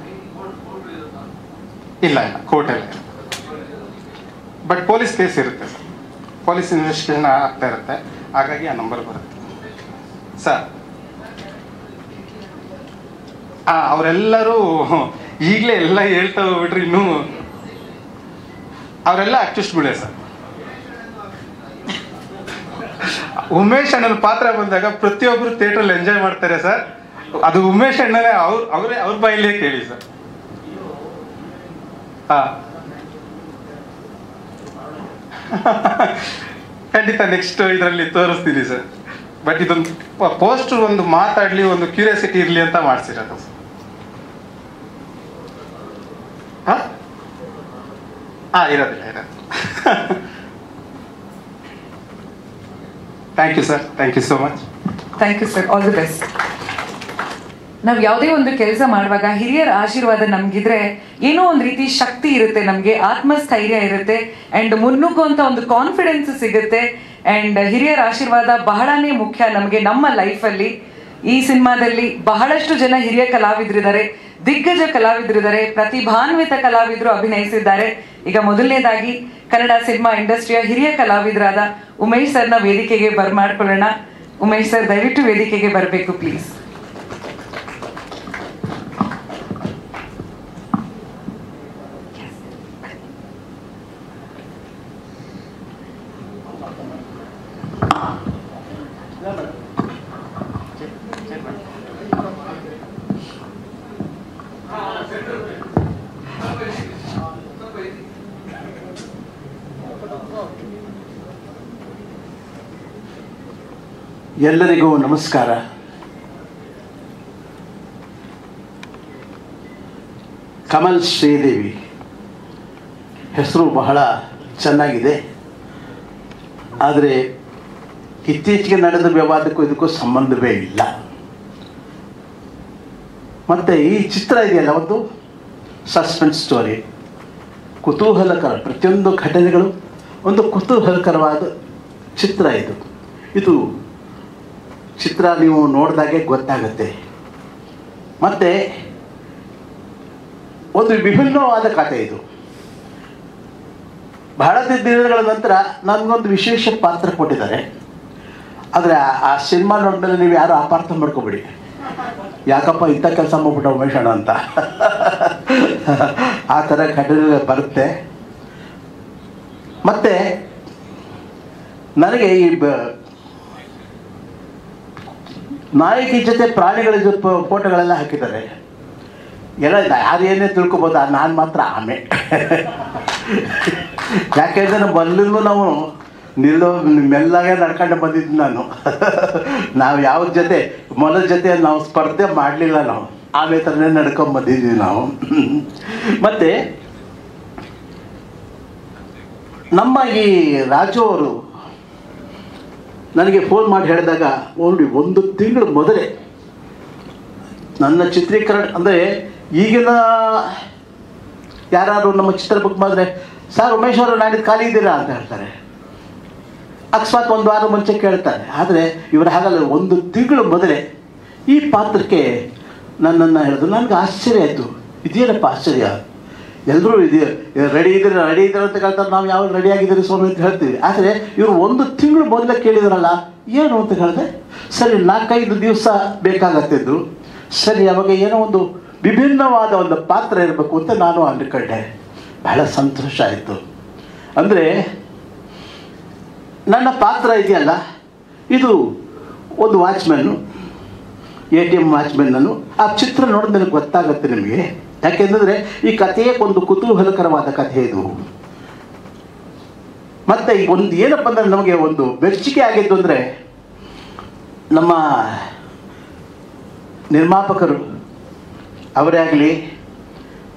ಇಲ್ಲ ಕೋರ್ಟಲ್ಲಿ, ಬಟ್ ಪೊಲೀಸ್ ಕೇಸ್ ಇರುತ್ತೆ ಸರ್. ಪೊಲೀಸ್ ಇನ್ವೆಸ್ಟಿಗೇಷನ್ ಆಗ್ತಾ ಇರುತ್ತೆ, ಹಾಗಾಗಿ ಆ ನಂಬರ್ ಬರುತ್ತೆ ಸರ್. ಅವರೆಲ್ಲರೂ ಈಗಲೇ ಎಲ್ಲ ಹೇಳ್ತಾ ಹೋಗ್ಬಿಟ್ರಿ. ಇನ್ನೂ ಅವರೆಲ್ಲ ಆರ್ಟಿಸ್ಟ್ಗಳೇ ಸರ್. ಉಮೇಶ್ ಅಣ್ಣನ ಪಾತ್ರ ಬಂದಾಗ ಪ್ರತಿಯೊಬ್ಬರು ಥಿಯೇಟ್ರಲ್ಲಿ ಎಂಜಾಯ್ ಮಾಡ್ತಾರೆ ಸರ್. ಅದು ಉಮೇಶ್ ಅಣ್ಣನೇ ಅವ್ರ ಬಾಯಲ್ಲೇ ಕೇಳಿ ಸರ್. ಖಂಡಿತ ನೆಕ್ಸ್ಟ್ ಇದರಲ್ಲಿ ತೋರಿಸ್ತೀನಿ ಸರ್. ಬಟ್ ಇದೊಂದು ಪೋಸ್ಟರ್ ಒಂದು ಮಾತಾಡ್ಲಿ, ಒಂದು ಕ್ಯೂರಿಯಾಸಿಟಿ ಇರಲಿ ಅಂತ ಮಾಡಿಸಿರೋದು ಸರ್. ಇರೋದಿಲ್ಲ. Thank you sir, thank you so much. Thank you sir, all the best. ನಾವು ಯಾವುದೇ ಒಂದು ಕೆಲಸ ಮಾಡುವಾಗ ಹಿರಿಯರ ಆಶೀರ್ವಾದ ನಮ್ಗಿದ್ರೆ ಏನೋ ಒಂದು ರೀತಿ ಶಕ್ತಿ ಇರುತ್ತೆ, ನಮಗೆ ಆತ್ಮಸ್ಥೈರ್ಯ ಇರುತ್ತೆ, ಅಂಡ್ ಮುನ್ನುಗ್ಗುವಂತ ಒಂದು ಕಾನ್ಫಿಡೆನ್ಸ್ ಸಿಗುತ್ತೆ. ಅಂಡ್ ಹಿರಿಯರ ಆಶೀರ್ವಾದ ಬಹಳನೇ ಮುಖ್ಯ ನಮಗೆ ನಮ್ಮ ಲೈಫಲ್ಲಿ. ಈ ಸಿನಿಮಾದಲ್ಲಿ ಬಹಳಷ್ಟು ಜನ ಹಿರಿಯ ಕಲಾವಿದರಿದ್ದಾರೆ, ದಿಗ್ಗಜ ಕಲಾವಿದರಿದ್ದಾರೆ, ಪ್ರತಿಭಾನ್ವಿತ ಕಲಾವಿದರು ಅಭಿನಯಿಸಿದ್ದಾರೆ. ಈಗ ಮೊದಲನೇದಾಗಿ ಕನ್ನಡ ಸಿನಿಮಾ ಇಂಡಸ್ಟ್ರಿಯ ಹಿರಿಯ ಕಲಾವಿದರಾದ ಉಮೇಶ್ ಸರ್ನ ವೇದಿಕೆಗೆ ಬರ್ಮಾಡ್ಕೊಳ್ಳೋಣ. ಉಮೇಶ್ ಸರ್ ದಯವಿಟ್ಟು ವೇದಿಕೆಗೆ ಬರಬೇಕು ಪ್ಲೀಸ್. ಎಲ್ಲರಿಗೂ ನಮಸ್ಕಾರ. ಕಮಲ್ ಶ್ರೀದೇವಿ ಹೆಸರು ಬಹಳ ಚೆನ್ನಾಗಿದೆ, ಆದರೆ ಇತ್ತೀಚೆಗೆ ನಡೆದ ವಿವಾದಕ್ಕೂ ಇದಕ್ಕೂ ಸಂಬಂಧವೇ ಇಲ್ಲ. ಮತ್ತು ಈ ಚಿತ್ರ ಇದೆಯಲ್ಲ, ಒಂದು ಸಸ್ಪೆನ್ಸ್ ಸ್ಟೋರಿ, ಕುತೂಹಲಕರ, ಪ್ರತಿಯೊಂದು ಘಟನೆಗಳು ಒಂದು ಕುತೂಹಲಕರವಾದ ಚಿತ್ರ. ಇದು ಚಿತ್ರ ನೀವು ನೋಡಿದಾಗೆ ಗೊತ್ತಾಗುತ್ತೆ. ಮತ್ತು ಒಂದು ವಿಭಿನ್ನವಾದ ಕಥೆ ಇದು. ಬಹಳ ದಿನಗಳ ನಂತರ ನನಗೊಂದು ವಿಶೇಷ ಪಾತ್ರ ಕೊಟ್ಟಿದ್ದಾರೆ. ಆದರೆ ಆ ಸಿನಿಮಾ ನೋಡಿದ್ಮೇಲೆ ನೀವು ಯಾರು ಅಪಾರ್ಥ ಮಾಡ್ಕೊಬೇಡಿ, ಯಾಕಪ್ಪ ಇಂಥ ಕೆಲಸ ಮಾಡ್ಬಿಟ್ಟ ಉಮೇಶಣ್ಣ ಅಂತ. ಆ ಥರ ಘಟನೆ ಬರುತ್ತೆ. ಮತ್ತು ನನಗೆ ಈ ನಾಯಕಿ ಜೊತೆ ಪ್ರಾಣಿಗಳ ಫೋಟೋಗಳೆಲ್ಲ ಹಾಕಿದ್ದಾರೆ. ಎಲ್ಲ ಯಾರು ಏನೇ ತಿಳ್ಕೊಬೋದು, ನಾನು ಮಾತ್ರ ಆಮೆ. ಯಾಕೆಂದರೆ ಮೊದಲಿಂದ ನಾವು ಮೆಲ್ಲಗೆ ನಡ್ಕೊಂಡು ಬಂದಿದ್ದು ನಾನು. ನಾವು ಯಾವ ಜೊತೆ ಮೊಲದ ಜೊತೆ ನಾವು ಸ್ಪರ್ಧೆ ಮಾಡಲಿಲ್ಲ, ನಾವು ಆಮೆ ಥರನೇ ನಡ್ಕೊಂಬಂದಿದ್ದೀವಿ ನಾವು. ಮತ್ತು ನಮ್ಮ ಈ ರಾಜು ಅವರು ನನಗೆ ಫೋನ್ ಮಾಡಿ ಹೇಳಿದಾಗ ನೋಡಿ 1 ತಿಂಗಳು ಮೊದಲೇ ನನ್ನ ಚಿತ್ರೀಕರಣ ಅಂದರೆ ಈಗಿನ ಯಾರು ನಮ್ಮ ಚಿತ್ರ ಬುಕ್ ಮಾಡಿದ್ರೆ ಸರ್ ಉಮೇಶ್ ಅವರು ನಾಡಿದ್ದು ಖಾಲಿ ಇದ್ದೀರಾ ಅಂತ ಹೇಳ್ತಾರೆ. ಅಕಸ್ಮಾತ್ 1 ವಾರ ಮುಂಚೆ ಕೇಳ್ತಾರೆ. ಆದರೆ ಇವರು ಹಾಗಲ್ಲ, 1 ತಿಂಗಳು ಮೊದಲೇ ಈ ಪಾತ್ರಕ್ಕೆ ನನ್ನನ್ನು ಹೇಳಿದ್ರು. ನನಗೆ ಆಶ್ಚರ್ಯ ಆಯಿತು, ಇದೇನಪ್ಪ ಆಶ್ಚರ್ಯ, ಎಲ್ಲರೂ ರೆಡಿ ಇದ್ದೀರಿ ಅಂತ ಕೇಳ್ತಾರೆ. ನಾವು ಯಾವಾಗ ರೆಡಿ ಆಗಿದ್ದೀರಿ ಸ್ವಾಮಿ ಅಂತ ಹೇಳ್ತೀವಿ. ಆದರೆ ಇವರು 1 ತಿಂಗಳು ಮೊದಲೇ ಕೇಳಿದ್ರಲ್ಲ, ಏನು ಅಂತ ಹೇಳಿದೆ. ಸರಿ 4-5 ದಿವಸ ಬೇಕಾಗತ್ತಿದ್ದು, ಸರಿ ಅವಾಗ ಏನೋ ಒಂದು ವಿಭಿನ್ನವಾದ ಒಂದು ಪಾತ್ರ ಇರಬೇಕು ಅಂತ ನಾನು ಅಂದುಕೊಂಡೆ. ಬಹಳ ಸಂತೋಷ ಆಯಿತು. ಅಂದರೆ ನನ್ನ ಪಾತ್ರ ಇದೆಯಲ್ಲ, ಇದು ಒಂದು ವಾಚ್ಮ್ಯಾನು, ATM ವಾಚ್ಮ್ಯಾನನ್ನು. ಆ ಚಿತ್ರ ನೋಡಿದ ನನಗೆ ಗೊತ್ತಾಗುತ್ತೆ ನಿಮಗೆ. ಯಾಕೆಂದರೆ ಈ ಕಥೆಯೇ ಒಂದು ಕುತೂಹಲಕರವಾದ ಕಥೆ ಇದು. ಮತ್ತು ಒಂದು ಏನಪ್ಪ ಅಂದರೆ ನಮಗೆ ಒಂದು ಮೆಚ್ಚುಗೆ ಆಗಿದ್ದು ಅಂದರೆ ನಮ್ಮ ನಿರ್ಮಾಪಕರು ಅವರೇ ಆಗಲಿ,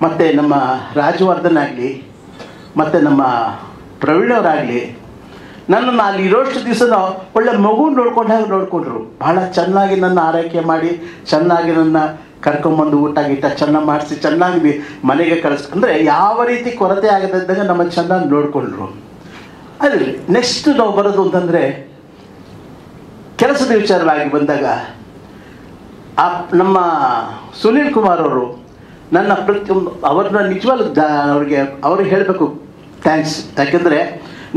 ಮತ್ತು ನಮ್ಮ ರಾಜವರ್ಧನ್ ಆಗಲಿ, ಮತ್ತು ನಮ್ಮ ಪ್ರವೀಣ್ ಅವರಾಗಲಿ ನನ್ನನ್ನು ಅಲ್ಲಿ ಇರೋಷ್ಟು ದಿವಸ ಒಳ್ಳೆ ಮಗು ನೋಡ್ಕೊಂಡ್ರು. ಬಹಳ ಚೆನ್ನಾಗಿ ನನ್ನ ಆರೈಕೆ ಮಾಡಿ, ಚೆನ್ನಾಗಿ ನನ್ನ ಕರ್ಕೊಂಬಂದು ಊಟ ಗೀಟ ಚೆನ್ನಾಗಿ ಮಾಡಿಸಿ, ಚೆನ್ನಾಗಿ ಮನೆಗೆ ಅಂದರೆ ಯಾವ ರೀತಿ ಕೊರತೆ ಆಗದಿದ್ದಾಗ ನಮ್ಮ ಚೆನ್ನಾಗಿ ನೋಡಿಕೊಂಡ್ರು. ಅದೇ ನೆಕ್ಸ್ಟ್ ನಾವು ಬರೋದು ಅಂತಂದರೆ ಕೆಲಸದ ವಿಚಾರವಾಗಿ ಬಂದಾಗ ನಮ್ಮ ಸುನೀಲ್ ಕುಮಾರ್ ಅವರು ನನ್ನ ಪ್ರತಿಯೊಂದು ಅವ್ರನ್ನ ನಿಜವಾಗ್ಲೂ ಅವ್ರಿಗೆ ಹೇಳಬೇಕು ಥ್ಯಾಂಕ್ಸ್. ಯಾಕೆಂದರೆ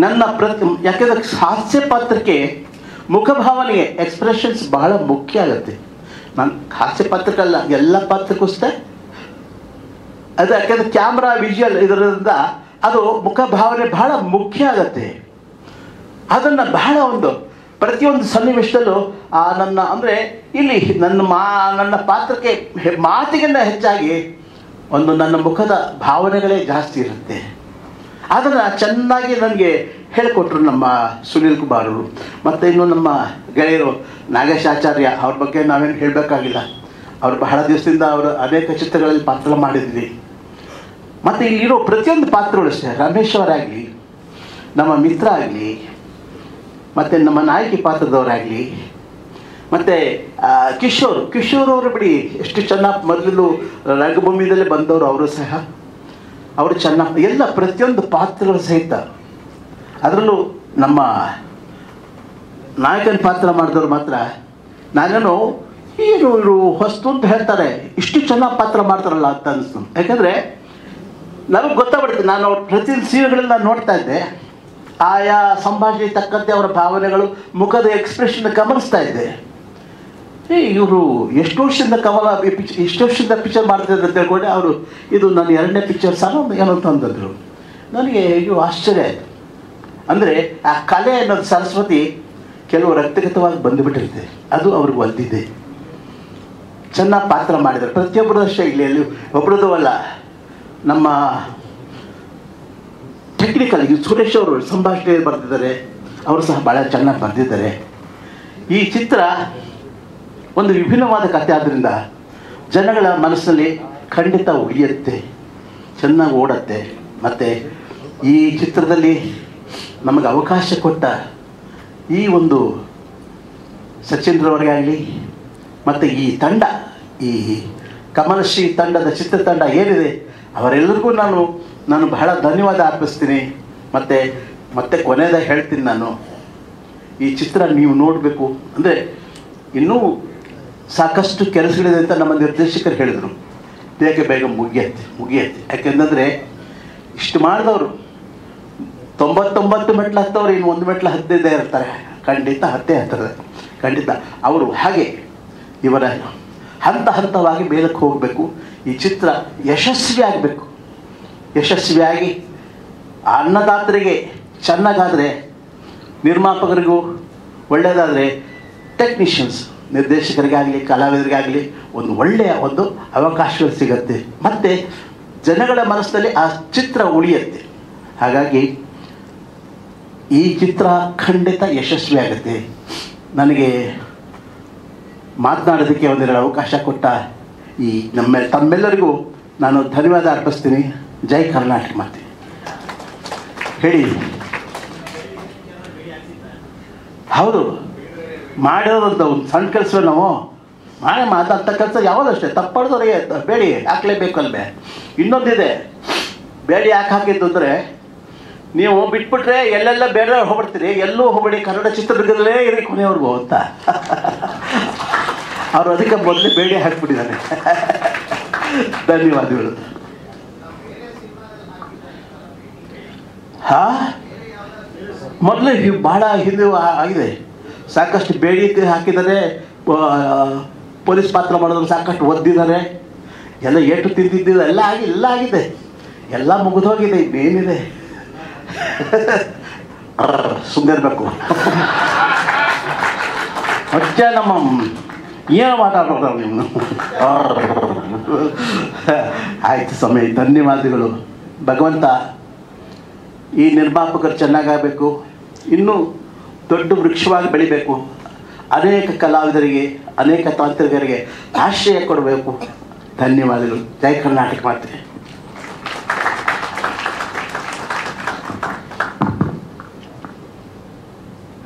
ನನ್ನ ಯಾಕೆಂದರೆ ಹಾಸ್ಯ ಪಾತ್ರಕ್ಕೆ ಮುಖಭಾವನೆಗೆ ಎಕ್ಸ್ಪ್ರೆಷನ್ಸ್ ಬಹಳ ಮುಖ್ಯ ಆಗುತ್ತೆ. ನಾನು ಹಾಸ್ಯ ಪಾತ್ರಕ್ಕಲ್ಲ, ಎಲ್ಲ ಪಾತ್ರಕ್ಕೂ ಅಷ್ಟೇ ಅದು. ಯಾಕೆಂದರೆ ಕ್ಯಾಮ್ರಾ ವಿಜುವಲ್ ಇದರಿಂದ ಅದು ಮುಖಭಾವನೆ ಬಹಳ ಮುಖ್ಯ ಆಗುತ್ತೆ. ಅದನ್ನು ಬಹಳ ಪ್ರತಿಯೊಂದು ಸನ್ನಿವೇಶದಲ್ಲೂ ಅಂದರೆ ಇಲ್ಲಿ ನನ್ನ ಪಾತ್ರಕ್ಕೆ ಮಾತಿಗಿಂತ ಹೆಚ್ಚಾಗಿ ನನ್ನ ಮುಖದ ಭಾವನೆಗಳೇ ಜಾಸ್ತಿ ಇರುತ್ತೆ. ಅದನ್ನು ಚೆನ್ನಾಗಿ ನನಗೆ ಹೇಳಿಕೊಟ್ರು ನಮ್ಮ ಸುನೀಲ್ ಕುಮಾರ್ ಅವರು. ಮತ್ತು ಇನ್ನು ನಮ್ಮ ಗೆಳೆಯರು ನಾಗೇಶ್ ಆಚಾರ್ಯ, ಅವ್ರ ಬಗ್ಗೆ ನಾವೇನು ಹೇಳಬೇಕಾಗಿಲ್ಲ. ಅವರು ಬಹಳ ದಿವಸದಿಂದ ಅವರು ಅನೇಕ ಚಿತ್ರಗಳಲ್ಲಿ ಪಾತ್ರ ಮಾಡಿದ್ವಿ. ಮತ್ತು ಇಲ್ಲಿರೋ ಪ್ರತಿಯೊಂದು ಪಾತ್ರಗಳು ಅಷ್ಟೇ, ರಮೇಶ್ ಅವರಾಗಲಿ, ನಮ್ಮ ಮಿತ್ರ ಆಗಲಿ, ಮತ್ತು ನಮ್ಮ ನಾಯಕಿ ಪಾತ್ರದವರಾಗಲಿ, ಮತ್ತು ಕಿಶೋರ್ ಅವರು ಬಿಡಿ ಎಷ್ಟು ಚೆನ್ನಾಗಿ ಮೊದಲು ರಂಗಭೂಮಿಯಲ್ಲೇ ಬಂದವರು. ಅವರು ಸಹ ಅವರು ಚೆನ್ನಾಗಿ ಎಲ್ಲ ಪ್ರತಿಯೊಂದು ಪಾತ್ರಗಳು ಸಹಿತ. ಅದರಲ್ಲೂ ನಮ್ಮ ನಾಯಕನ ಪಾತ್ರ ಮಾಡಿದವರು ಮಾತ್ರ ನಾನೇನು ಏನು ಇವರು ಹೊಸ್ತು ಅಂತ ಹೇಳ್ತಾರೆ, ಇಷ್ಟು ಚೆನ್ನಾಗಿ ಪಾತ್ರ ಮಾಡ್ತಾರಲ್ಲ ಅಂತ ಅನಿಸ್ತು. ಯಾಕಂದರೆ ನನಗೆ ಗೊತ್ತಾಗ್ಬಿಡುತ್ತೆ, ನಾನು ಅವ್ರ ಪ್ರತಿಯೊಂದು ಸೀರೆಗಳಲ್ಲಿ ನಾನು ನೋಡ್ತಾ ಇದ್ದೆ. ಆಯಾ ಸಂಭಾಷಣೆ ತಕ್ಕಂತೆ ಅವರ ಭಾವನೆಗಳು, ಮುಖದ ಎಕ್ಸ್ಪ್ರೆಷನ್ ಗಮನಿಸ್ತಾ ಇದ್ದೆ. ಇವರು ಎಷ್ಟು ವರ್ಷದಿಂದ ಪಿಕ್ಚರ್ ಮಾಡ್ತಿದ್ರು ಅಂತ ಹೇಳ್ಕೊಂಡೆ. ಅವರು ಇದು ನನ್ನ 2ನೇ ಪಿಕ್ಚರ್ ಸಹ ಏನೋ ಅಂತಂದರು. ನನಗೆ ಇದು ಆಶ್ಚರ್ಯ ಆಯಿತು. ಅಂದರೆ ಆ ಕಲೆ ಅನ್ನೋದು ಸರಸ್ವತಿ ಕೆಲವು ರಕ್ತಗತವಾಗಿ ಬಂದುಬಿಟ್ಟಿರುತ್ತೆ, ಅದು ಅವ್ರಿಗೆ ಒಲ್ದಿದೆ. ಚೆನ್ನಾಗಿ ಪಾತ್ರ ಮಾಡಿದ್ದಾರೆ ಪ್ರತಿಯೊಬ್ಬರ ಶೈಲಿಯಲ್ಲಿ. ಒಬ್ಬರದ್ದು ಅಲ್ಲ, ನಮ್ಮ ಟೆಕ್ನಿಕಲ್ ಸುರೇಶ್ ಅವರು ಸಂಭಾಷಣೆ ಬರೆದಿದ್ದಾರೆ, ಅವರು ಸಹ ಭಾಳ ಚೆನ್ನಾಗಿ ಬರೆದಿದ್ದಾರೆ. ಈ ಚಿತ್ರ ಒಂದು ವಿಭಿನ್ನವಾದ ಕಥೆ ಆದ್ದರಿಂದ ಜನಗಳ ಮನಸ್ಸಿನಲ್ಲಿ ಖಂಡಿತ ಉಳಿಯುತ್ತೆ, ಚೆನ್ನಾಗಿ ಓಡುತ್ತೆ. ಮತ್ತು ಈ ಚಿತ್ರದಲ್ಲಿ ನಮಗೆ ಅವಕಾಶ ಕೊಟ್ಟ ಈ ಒಂದು ಸಚಿನ್ರವರಿಗಾಗಲಿ, ಮತ್ತು ಈ ತಂಡ, ಈ ಕಮಲಶ್ರೀ ತಂಡದ ಚಿತ್ರತಂಡ ಏನಿದೆ ಅವರೆಲ್ಲರಿಗೂ ನಾನು ಬಹಳ ಧನ್ಯವಾದ ಅರ್ಪಿಸ್ತೀನಿ. ಮತ್ತೆ ಕೊನೆಯದಾಗಿ ಹೇಳ್ತೀನಿ, ನಾನು ಈ ಚಿತ್ರ ನೀವು ನೋಡಬೇಕು. ಅಂದರೆ ಇನ್ನೂ ಸಾಕಷ್ಟು ಕೆಲಸಗಳಿದೆ ಅಂತ ನಮ್ಮ ನಿರ್ದೇಶಕರು ಹೇಳಿದರು. ಬೇಗ ಮುಗಿಯತ್ತೆ. ಯಾಕೆಂದರೆ ಇಷ್ಟು ಮಾಡಿದವರು 99 ಮೆಟ್ಲು ಹತ್ತವ್ರು, ಇನ್ನು 1 ಮೆಟ್ಲು ಹತ್ತಿದ್ದೇ ಇರ್ತಾರೆ. ಖಂಡಿತ ಹತ್ತದ ಖಂಡಿತ. ಅವರು ಹಾಗೆ ಇವರ ಹಂತವಾಗಿ ಮೇಲಕ್ಕೆ ಹೋಗಬೇಕು. ಈ ಚಿತ್ರ ಯಶಸ್ವಿಯಾಗಿ ಅನ್ನದಾತರಿಗೆ ಚೆನ್ನಾಗಾದರೆ, ನಿರ್ಮಾಪಕರಿಗೂ ಒಳ್ಳೆಯದಾದರೆ, ಟೆಕ್ನಿಷಿಯನ್ಸ್ ನಿರ್ದೇಶಕರಿಗಾಗಲಿ ಕಲಾವಿದರಿಗಾಗಲಿ ಒಂದು ಒಳ್ಳೆಯ ಅವಕಾಶಗಳು ಸಿಗುತ್ತೆ. ಮತ್ತು ಜನಗಳ ಮನಸ್ಸಿನಲ್ಲಿ ಆ ಚಿತ್ರ ಉಳಿಯುತ್ತೆ. ಹಾಗಾಗಿ ಈ ಚಿತ್ರ ಖಂಡಿತ ಯಶಸ್ವಿಯಾಗುತ್ತೆ. ನನಗೆ ಮಾತನಾಡೋದಕ್ಕೆ ಒಂದೆರಡು ಅವಕಾಶ ಕೊಟ್ಟ ಈ ತಮ್ಮೆಲ್ಲರಿಗೂ ನಾನು ಧನ್ಯವಾದ ಅರ್ಪಿಸ್ತೀನಿ. ಜೈ ಕರ್ನಾಟಕ ಮಾತೆ ಹೇಳಿ. ಹೌದು, ಮಾಡಿರೋದಂತ ಒಂದು ಸಣ್ಣ ಕೆಲಸ ನಾವು ಮಾಡಿ ಮಾತಾಡ್ತ ಕೆಲಸ ಯಾವುದು ಅಷ್ಟೇ ತಪ್ಪಾಡ್ದವ್ರಿಗೆ ಬೇಡಿ ಹಾಕ್ಲೇಬೇಕು ಅಲ್ವೇ. ಇನ್ನೊಂದಿದೆ, ಬೇಡಿ ಯಾಕೆ ಹಾಕಿದ್ದು ಅಂದರೆ, ನೀವು ಬಿಟ್ಬಿಟ್ರೆ ಎಲ್ಲೆಲ್ಲ ಬೇಡ ಹೋಗ್ಬಿಡ್ತೀರಿ, ಎಲ್ಲೂ ಹೋಗ್ಬೇಡಿ, ಕನ್ನಡ ಚಿತ್ರದುರ್ಗದಲ್ಲೇ ಇರಿ ಕೊನೆಯವ್ರಿಗೂ ಅಂತ ಅವರು ಅದಕ್ಕೆ ಮೊದಲೇ ಬೇಡಿ ಹಾಕ್ಬಿಟ್ಟಿದ್ದಾರೆ. ಧನ್ಯವಾದಗಳು. ಮೊದಲೇ ಭಾಳ ಹಿಂದೆ ಆಗಿದೆ, ಸಾಕಷ್ಟು ಬೇಡಿ ಹಾಕಿದ್ದಾರೆ, ಪೊಲೀಸ್ ಪಾತ್ರ ಮಾಡೋದು ಸಾಕಷ್ಟು ಒದ್ದಿದ್ದಾರೆ, ಎಲ್ಲ ಏಟು ತಿಂದಿದ್ದಿದೆ, ಎಲ್ಲ ಆಗಿದೆ, ಎಲ್ಲ ಮುಗಿದೋಗಿದೆ. ಇನ್ನೇನಿದೆ, ಸುಮ್ಮನೆ ಇರಬೇಕು. ಮತ್ತೆ ನಮ್ಮ ಏನು ಮಾತಾಡೋದು ನೀವು? ಆಯ್ತು ಸ್ವಾಮಿ, ಧನ್ಯವಾದಗಳು. ಭಗವಂತ ಈ ನಿರ್ಮಾಪಕರು ಚೆನ್ನಾಗಬೇಕು, ಇನ್ನೂ ದೊಡ್ಡ ವೃಕ್ಷವಾಗಿ ಬೆಳಿಬೇಕು, ಅನೇಕ ಕಲಾವಿದರಿಗೆ ಅನೇಕ ತಾಂತ್ರಿಕರಿಗೆ ಆಶ್ರಯ ಕೊಡಬೇಕು. ಧನ್ಯವಾದಗಳು. ಜೈ ಕರ್ನಾಟಕ ಮಾತೆ.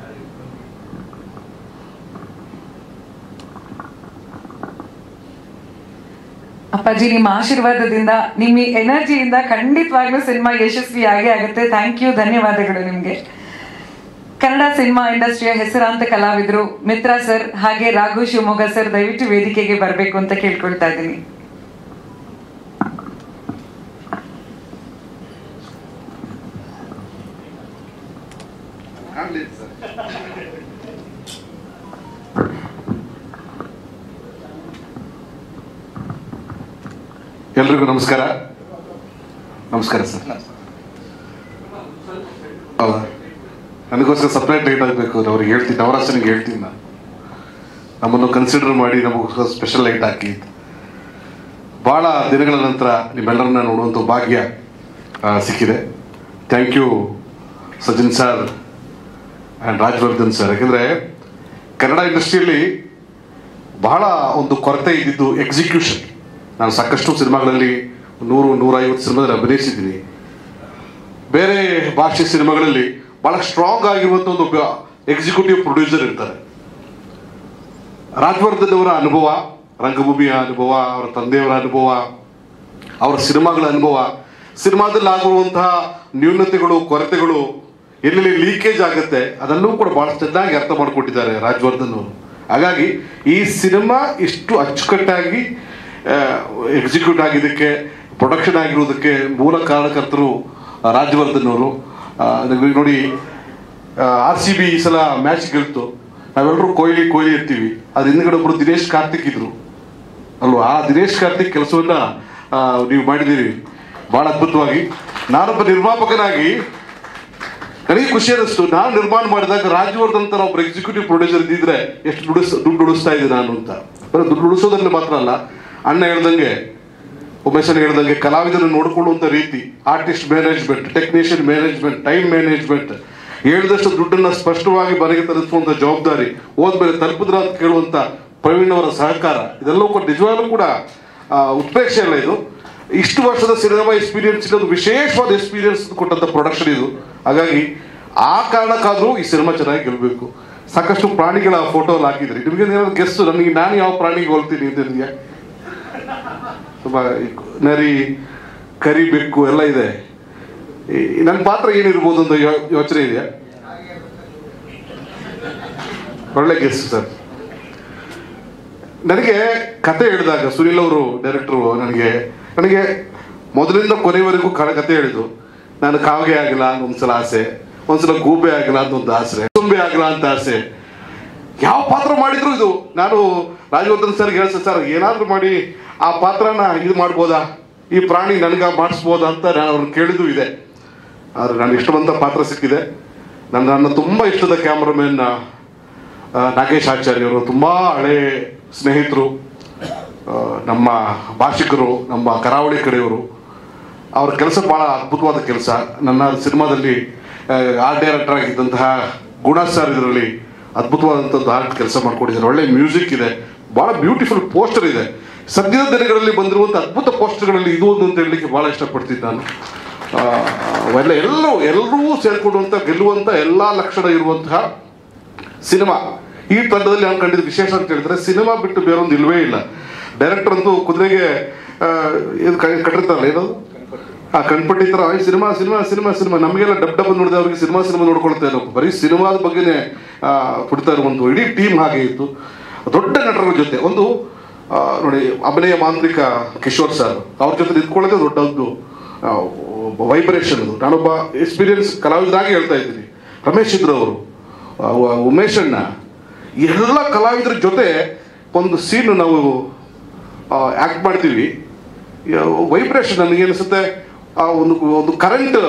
ಅಪ್ಪಾಜಿ, ನಿಮ್ಮ ಆಶೀರ್ವಾದದಿಂದ, ನಿಮ್ಮ ಎನರ್ಜಿಯಿಂದ ಖಂಡಿತವಾಗ್ಲೂ ಸಿನಿಮಾ ಯಶಸ್ವಿ ಆಗೇ ಆಗುತ್ತೆ. ಥ್ಯಾಂಕ್ ಯು, ಧನ್ಯವಾದಗಳು ನಿಮಗೆ. ಕನ್ನಡ ಸಿನಿಮಾ ಇಂಡಸ್ಟ್ರಿಯ ಹೆಸರಾಂತ ಕಲಾವಿದರು ಮಿತ್ರ ಸರ್ ಹಾಗೆ ರಾಘು ಶಿವಮೊಗ್ಗ ಸರ್ ದಯವಿಟ್ಟು ವೇದಿಕೆಗೆ ಬರಬೇಕು ಅಂತ ಕೇಳ್ಕೊಳ್ತಾ ಇದ್ದೀನಿ. ಎಲ್ರಿಗೂ ನಮಸ್ಕಾರ. ನಮಸ್ಕಾರ ಸರ್. ನನಗೋಸ್ಕರ ಸಪ್ರೇಟ್ ಲೈಟ್ ಆಗಬೇಕು, ಅವ್ರಿಗೆ ಹೇಳ್ತೀನಿ, ನವರಾಸನಿಗೆ ಹೇಳ್ತೀನಿ, ನಾನು ನಮ್ಮನ್ನು ಕನ್ಸಿಡರ್ ಮಾಡಿ ನಮಗೋಸ್ಕರ ಸ್ಪೆಷಲ್ ಲೈಟ್ ಹಾಕಿ. ಭಾಳ ದಿನಗಳ ನಂತರ ನಿಮ್ಮೆಲ್ಲರನ್ನ ನೋಡುವಂಥ ಭಾಗ್ಯ ಸಿಕ್ಕಿದೆ. Thank you Sachin sir and Rajavardhan sir. ಯಾಕೆಂದರೆ ಕನ್ನಡ ಇಂಡಸ್ಟ್ರಿಯಲ್ಲಿ ಬಹಳ ಒಂದು ಕೊರತೆ ಇದ್ದಿದ್ದು ಎಕ್ಸಿಕ್ಯೂಷನ್. ನಾನು ಸಾಕಷ್ಟು ಸಿನಿಮಾಗಳಲ್ಲಿ 100-150 ಸಿನಿಮಾದಲ್ಲಿ ಅಭಿನಯಿಸಿದ್ದೀನಿ. ಬೇರೆ ಭಾಷೆ ಸಿನಿಮಾಗಳಲ್ಲಿ ಭಾಳ ಸ್ಟ್ರಾಂಗ್ ಆಗಿರುವಂಥ ಒಂದು ಎಕ್ಸಿಕ್ಯೂಟಿವ್ ಪ್ರೊಡ್ಯೂಸರ್ ಇರ್ತಾರೆ. ರಾಜವರ್ಧನ್ ಅವರ ಅನುಭವ, ರಂಗಭೂಮಿಯ ಅನುಭವ, ಅವರ ತಂದೆಯವರ ಅನುಭವ, ಅವರ ಸಿನಿಮಾಗಳ ಅನುಭವ, ಸಿನಿಮಾದಲ್ಲಿ ಆಗಿರುವಂತಹ ನ್ಯೂನತೆಗಳು, ಕೊರತೆಗಳು, ಎಲ್ಲೆಲ್ಲಿ ಲೀಕೇಜ್ ಆಗುತ್ತೆ ಅದೆಲ್ಲವೂ ಕೂಡ ಭಾಳ ಚೆನ್ನಾಗಿ ಅರ್ಥ ಮಾಡಿಕೊಟ್ಟಿದ್ದಾರೆ ರಾಜವರ್ಧನ್ ಅವರು. ಹಾಗಾಗಿ ಈ ಸಿನಿಮಾ ಇಷ್ಟು ಅಚ್ಚುಕಟ್ಟಾಗಿ ಎಕ್ಸಿಕ್ಯೂಟ್ ಆಗಿದ್ದಕ್ಕೆ, ಪ್ರೊಡಕ್ಷನ್ ಆಗಿರೋದಕ್ಕೆ ಮೂಲ ಕಾರಣಕರ್ತರು ರಾಜವರ್ಧನ್ ಅವರು. ನೋಡಿ, RCB ಈ ಸಲ ಮ್ಯಾಚ್ ಗೆಲ್ತು, ನಾವೆಲ್ಲರೂ ಕೊಹ್ಲಿ ಇರ್ತೀವಿ, ಅದ್ರ ಹಿಂದ್ಗಡೆ ಒಬ್ಬರು ದಿನೇಶ್ ಕಾರ್ತಿಕ್ ಇದ್ರು ಅಲ್ವಾ. ಆ ದಿನೇಶ್ ಕಾರ್ತಿಕ್ ಕೆಲಸವನ್ನ ನೀವು ಮಾಡಿದ್ದೀರಿ ಭಾಳ ಅದ್ಭುತವಾಗಿ. ನಾನೊಬ್ಬ ನಿರ್ಮಾಪಕನಾಗಿ ನನಗೆ ಖುಷಿ ಅನ್ನಿಸ್ತು, ನಾನು ನಿರ್ಮಾಣ ಮಾಡಿದಾಗ ರಾಜವರ್ಧನ್ ತರ ಒಬ್ಬರು ಎಕ್ಸಿಕ್ಯೂಟಿವ್ ಪ್ರೊಡ್ಯೂಸರ್ ಇದ್ದಿದ್ರೆ ಎಷ್ಟು ದುಡ್ಡು ಉಳಿಸ್ತಾ ಇದ್ದೆ ನಾನು ಅಂತ. ಬರೀ ದುಡ್ಡು ಉಳಿಸೋದ್ರಲ್ಲಿ ಮಾತ್ರ ಅಲ್ಲ, ಅಣ್ಣ ಹೇಳ್ದಂಗೆ, ಉಮೇಶನ್ ಹೇಳ್ದಂಗೆ ಕಲಾವಿದರನ್ನು ನೋಡಿಕೊಳ್ಳುವಂಥ ರೀತಿ, artist management, technician management, time management, ಹೇಳಿದಷ್ಟು ದುಡ್ಡನ್ನು ಸ್ಪಷ್ಟವಾಗಿ ಮನೆಗೆ ತಲುಪಿಸುವಂಥ ಜವಾಬ್ದಾರಿ, ಹೋದ್ಮೇಲೆ ತಲುಪಿದ್ರ ಅಂತ ಕೇಳುವಂಥ ಪ್ರವೀಣ್ ಅವರ ಸಹಕಾರ, ಇದೆಲ್ಲವೂ ಕೂಡ ನಿಜವಾಗ್ಲೂ ಕೂಡ ಉತ್ಪ್ರೇಕ್ಷೆ ಅಲ್ಲ. ಇದು ಇಷ್ಟು ವರ್ಷದ ಸಿನಿಮಾ ಎಕ್ಸ್ಪೀರಿಯನ್ಸ್ ಒಂದು ವಿಶೇಷವಾದ ಎಕ್ಸ್ಪೀರಿಯನ್ಸ್ ಕೊಟ್ಟಂಥ ಪ್ರೊಡಕ್ಷನ್ ಇದು. ಹಾಗಾಗಿ ಆ ಕಾರಣಕ್ಕಾದರೂ ಈ ಸಿನಿಮಾ ಚೆನ್ನಾಗಿ ಗೆಲ್ಲಬೇಕು. ಸಾಕಷ್ಟು ಪ್ರಾಣಿಗಳ ಫೋಟೋ ಅಲ್ಲಿ ಹಾಕಿದ್ರಿ. ನಿಮಗೆ ಏನಾದ್ರು ಗೆಸ್ಟ್, ನನಗೆ ನಾನು ಯಾವ ಪ್ರಾಣಿಗೆ ಹೋಗ್ತೀನಿ ಇದೆಯಾ? ತುಂಬ ನರಿ, ಕರಿ, ಬೆಕ್ಕು ಎಲ್ಲ ಇದೆ. ನನ್ನ ಪಾತ್ರ ಏನಿರ್ಬೋದು ಅಂತ ಯೋಚನೆ ಇದೆಯಾ? ಒಳ್ಳೆ ಗೆಸ್ಟ್ ಸರ್. ನನಗೆ ಕತೆ ಹೇಳಿದಾಗ ಸುನಿಲ್ ಅವರು ಡೈರೆಕ್ಟ್ರು ನನಗೆ ಮೊದಲಿಂದ ಕೊನೆವರೆಗೂ ಕತೆ ಹೇಳಿದ್ರು. ನಾನು ಕಾವಿಗೆ ಆಗಿಲ್ಲ ಅಂತ ಒಂದ್ಸಲ ಆಸೆ, ಒಂದ್ಸಲ ಗೂಬೆ ಆಗಿಲ್ಲ ಅಂತ ಒಂದು ಆಸೆ, ತುಂಬೆ ಆಗಿಲ್ಲ ಅಂತ ಆಸೆ. ಯಾವ ಪಾತ್ರ ಮಾಡಿದ್ರು ಇದು ನಾನು ರಾಜವರ್ಧನ್ ಸರ್ಗೆ ಹೇಳ್ಸ, ಸರ್ ಏನಾದರೂ ಮಾಡಿ ಆ ಪಾತ್ರನ ಇದು ಮಾಡ್ಬೋದಾ, ಈ ಪ್ರಾಣಿ ನನಗೆ ಮಾಡಿಸ್ಬೋದಾ ಅಂತ ನಾನು ಅವ್ರನ್ನ ಕೇಳಿದ್ದು ಇದೆ. ಆದರೆ ನಾನು ಇಷ್ಟವಂತ ಪಾತ್ರ ಸಿಕ್ಕಿದೆ. ನನ್ನ ತುಂಬ ಇಷ್ಟದ ಕ್ಯಾಮ್ರಾಮನ್ ನಾಗೇಶ್ ಆಚಾರ್ಯವರು, ತುಂಬ ಹಳೆ ಸ್ನೇಹಿತರು, ನಮ್ಮ ಭಾಷಿಕರು, ನಮ್ಮ ಕರಾವಳಿ ಕಡೆಯವರು. ಅವ್ರ ಕೆಲಸ ಭಾಳ ಅದ್ಭುತವಾದ ಕೆಲಸ. ನನ್ನ ಸಿನಿಮಾದಲ್ಲಿ ಆರ್ಟ್ ಡೈರೆಕ್ಟರ್ ಆಗಿದ್ದಂತಹ ಗುಣ ಸರ್ ಇದರಲ್ಲಿ ಅದ್ಭುತವಾದಂಥದ್ದು ಆರ್ಟ್ ಕೆಲಸ ಮಾಡ್ಕೊಂಡಿದ್ದಾರೆ. ಒಳ್ಳೆ ಮ್ಯೂಸಿಕ್ ಇದೆ, ಭಾಳ ಬ್ಯೂಟಿಫುಲ್ ಪೋಸ್ಟರ್ ಇದೆ. ಸದ್ಯದ ದಿನಗಳಲ್ಲಿ ಬಂದಿರುವಂಥ ಅದ್ಭುತ ಪೋಸ್ಟರ್ಗಳಲ್ಲಿ ಇದು ಒಂದು ಅಂತ ಹೇಳಲಿಕ್ಕೆ ಭಾಳ ಇಷ್ಟಪಡ್ತೀನಿ ನಾನು. ಎಲ್ಲರೂ ಸೇರಿಕೊಳ್ಳುವಂಥ, ಗೆಲ್ಲುವಂಥ ಎಲ್ಲ ಲಕ್ಷಣ ಇರುವಂತಹ ಸಿನಿಮಾ ಈ ತಂಡದಲ್ಲಿ ನಾನು ಕಂಡಿದ್ದು ವಿಶೇಷ ಅಂತ ಹೇಳಿದ್ರೆ ಸಿನಿಮಾ ಬಿಟ್ಟು ಬೇರೊಂದು ಇಲ್ವೇ ಇಲ್ಲ. ಡೈರೆಕ್ಟರ್ ಅಂತೂ ಕುದುರೆಗೆ ಇದು ಕಟ್ಟಿರ್ತಾರಲ್ಲ ಏನದು ಕಣ್ಪಟ್ಟಿ ಥರ ಸಿನಿಮಾ ಸಿನಿಮಾ ಸಿನಿಮಾ ಸಿನಿಮಾ ನಮಗೆಲ್ಲ ಡಬ್ ನೋಡಿದೆ, ಅವ್ರಿಗೆ ಸಿನಿಮಾ ನೋಡ್ಕೊಳ್ತಾ ಇರೋ ಬರೀ ಸಿನಿಮಾದ ಬಗ್ಗೆನೇ ಬಿಡ್ತಾ ಇರುವಂಥ ಇಡೀ ಟೀಮ್ ಹಾಗೆ ಇತ್ತು. ದೊಡ್ಡ ನಟರ ಜೊತೆ ಒಂದು ನೋಡಿ ಅಭಿನಯ ಮಾಂತ್ರಿಕ ಕಿಶೋರ್ ಸರ್ ಅವ್ರ ಜೊತೆ ನಿಂತ್ಕೊಳ್ಳೋದೇ ದೊಡ್ಡದ್ದು ವೈಬ್ರೇಷನ್. ನಾನೊಬ್ಬ ಎಕ್ಸ್ಪೀರಿಯನ್ಸ್ ಕಲಾವಿದರಾಗಿ ಹೇಳ್ತಾ ಇದ್ದೀನಿ. ರಮೇಶ್ ಇದ್ರು ಅವರು, ಉಮೇಶ್ ಅಣ್ಣ, ಎಲ್ಲ ಕಲಾವಿದರ ಜೊತೆ ಒಂದು ಸೀನ್ ನಾವು ಆ್ಯಕ್ಟ್ ಮಾಡ್ತೀವಿ. ವೈಬ್ರೇಷನ್ ನನಗೇನಿಸುತ್ತೆ ಒಂದು ಕರೆಂಟ್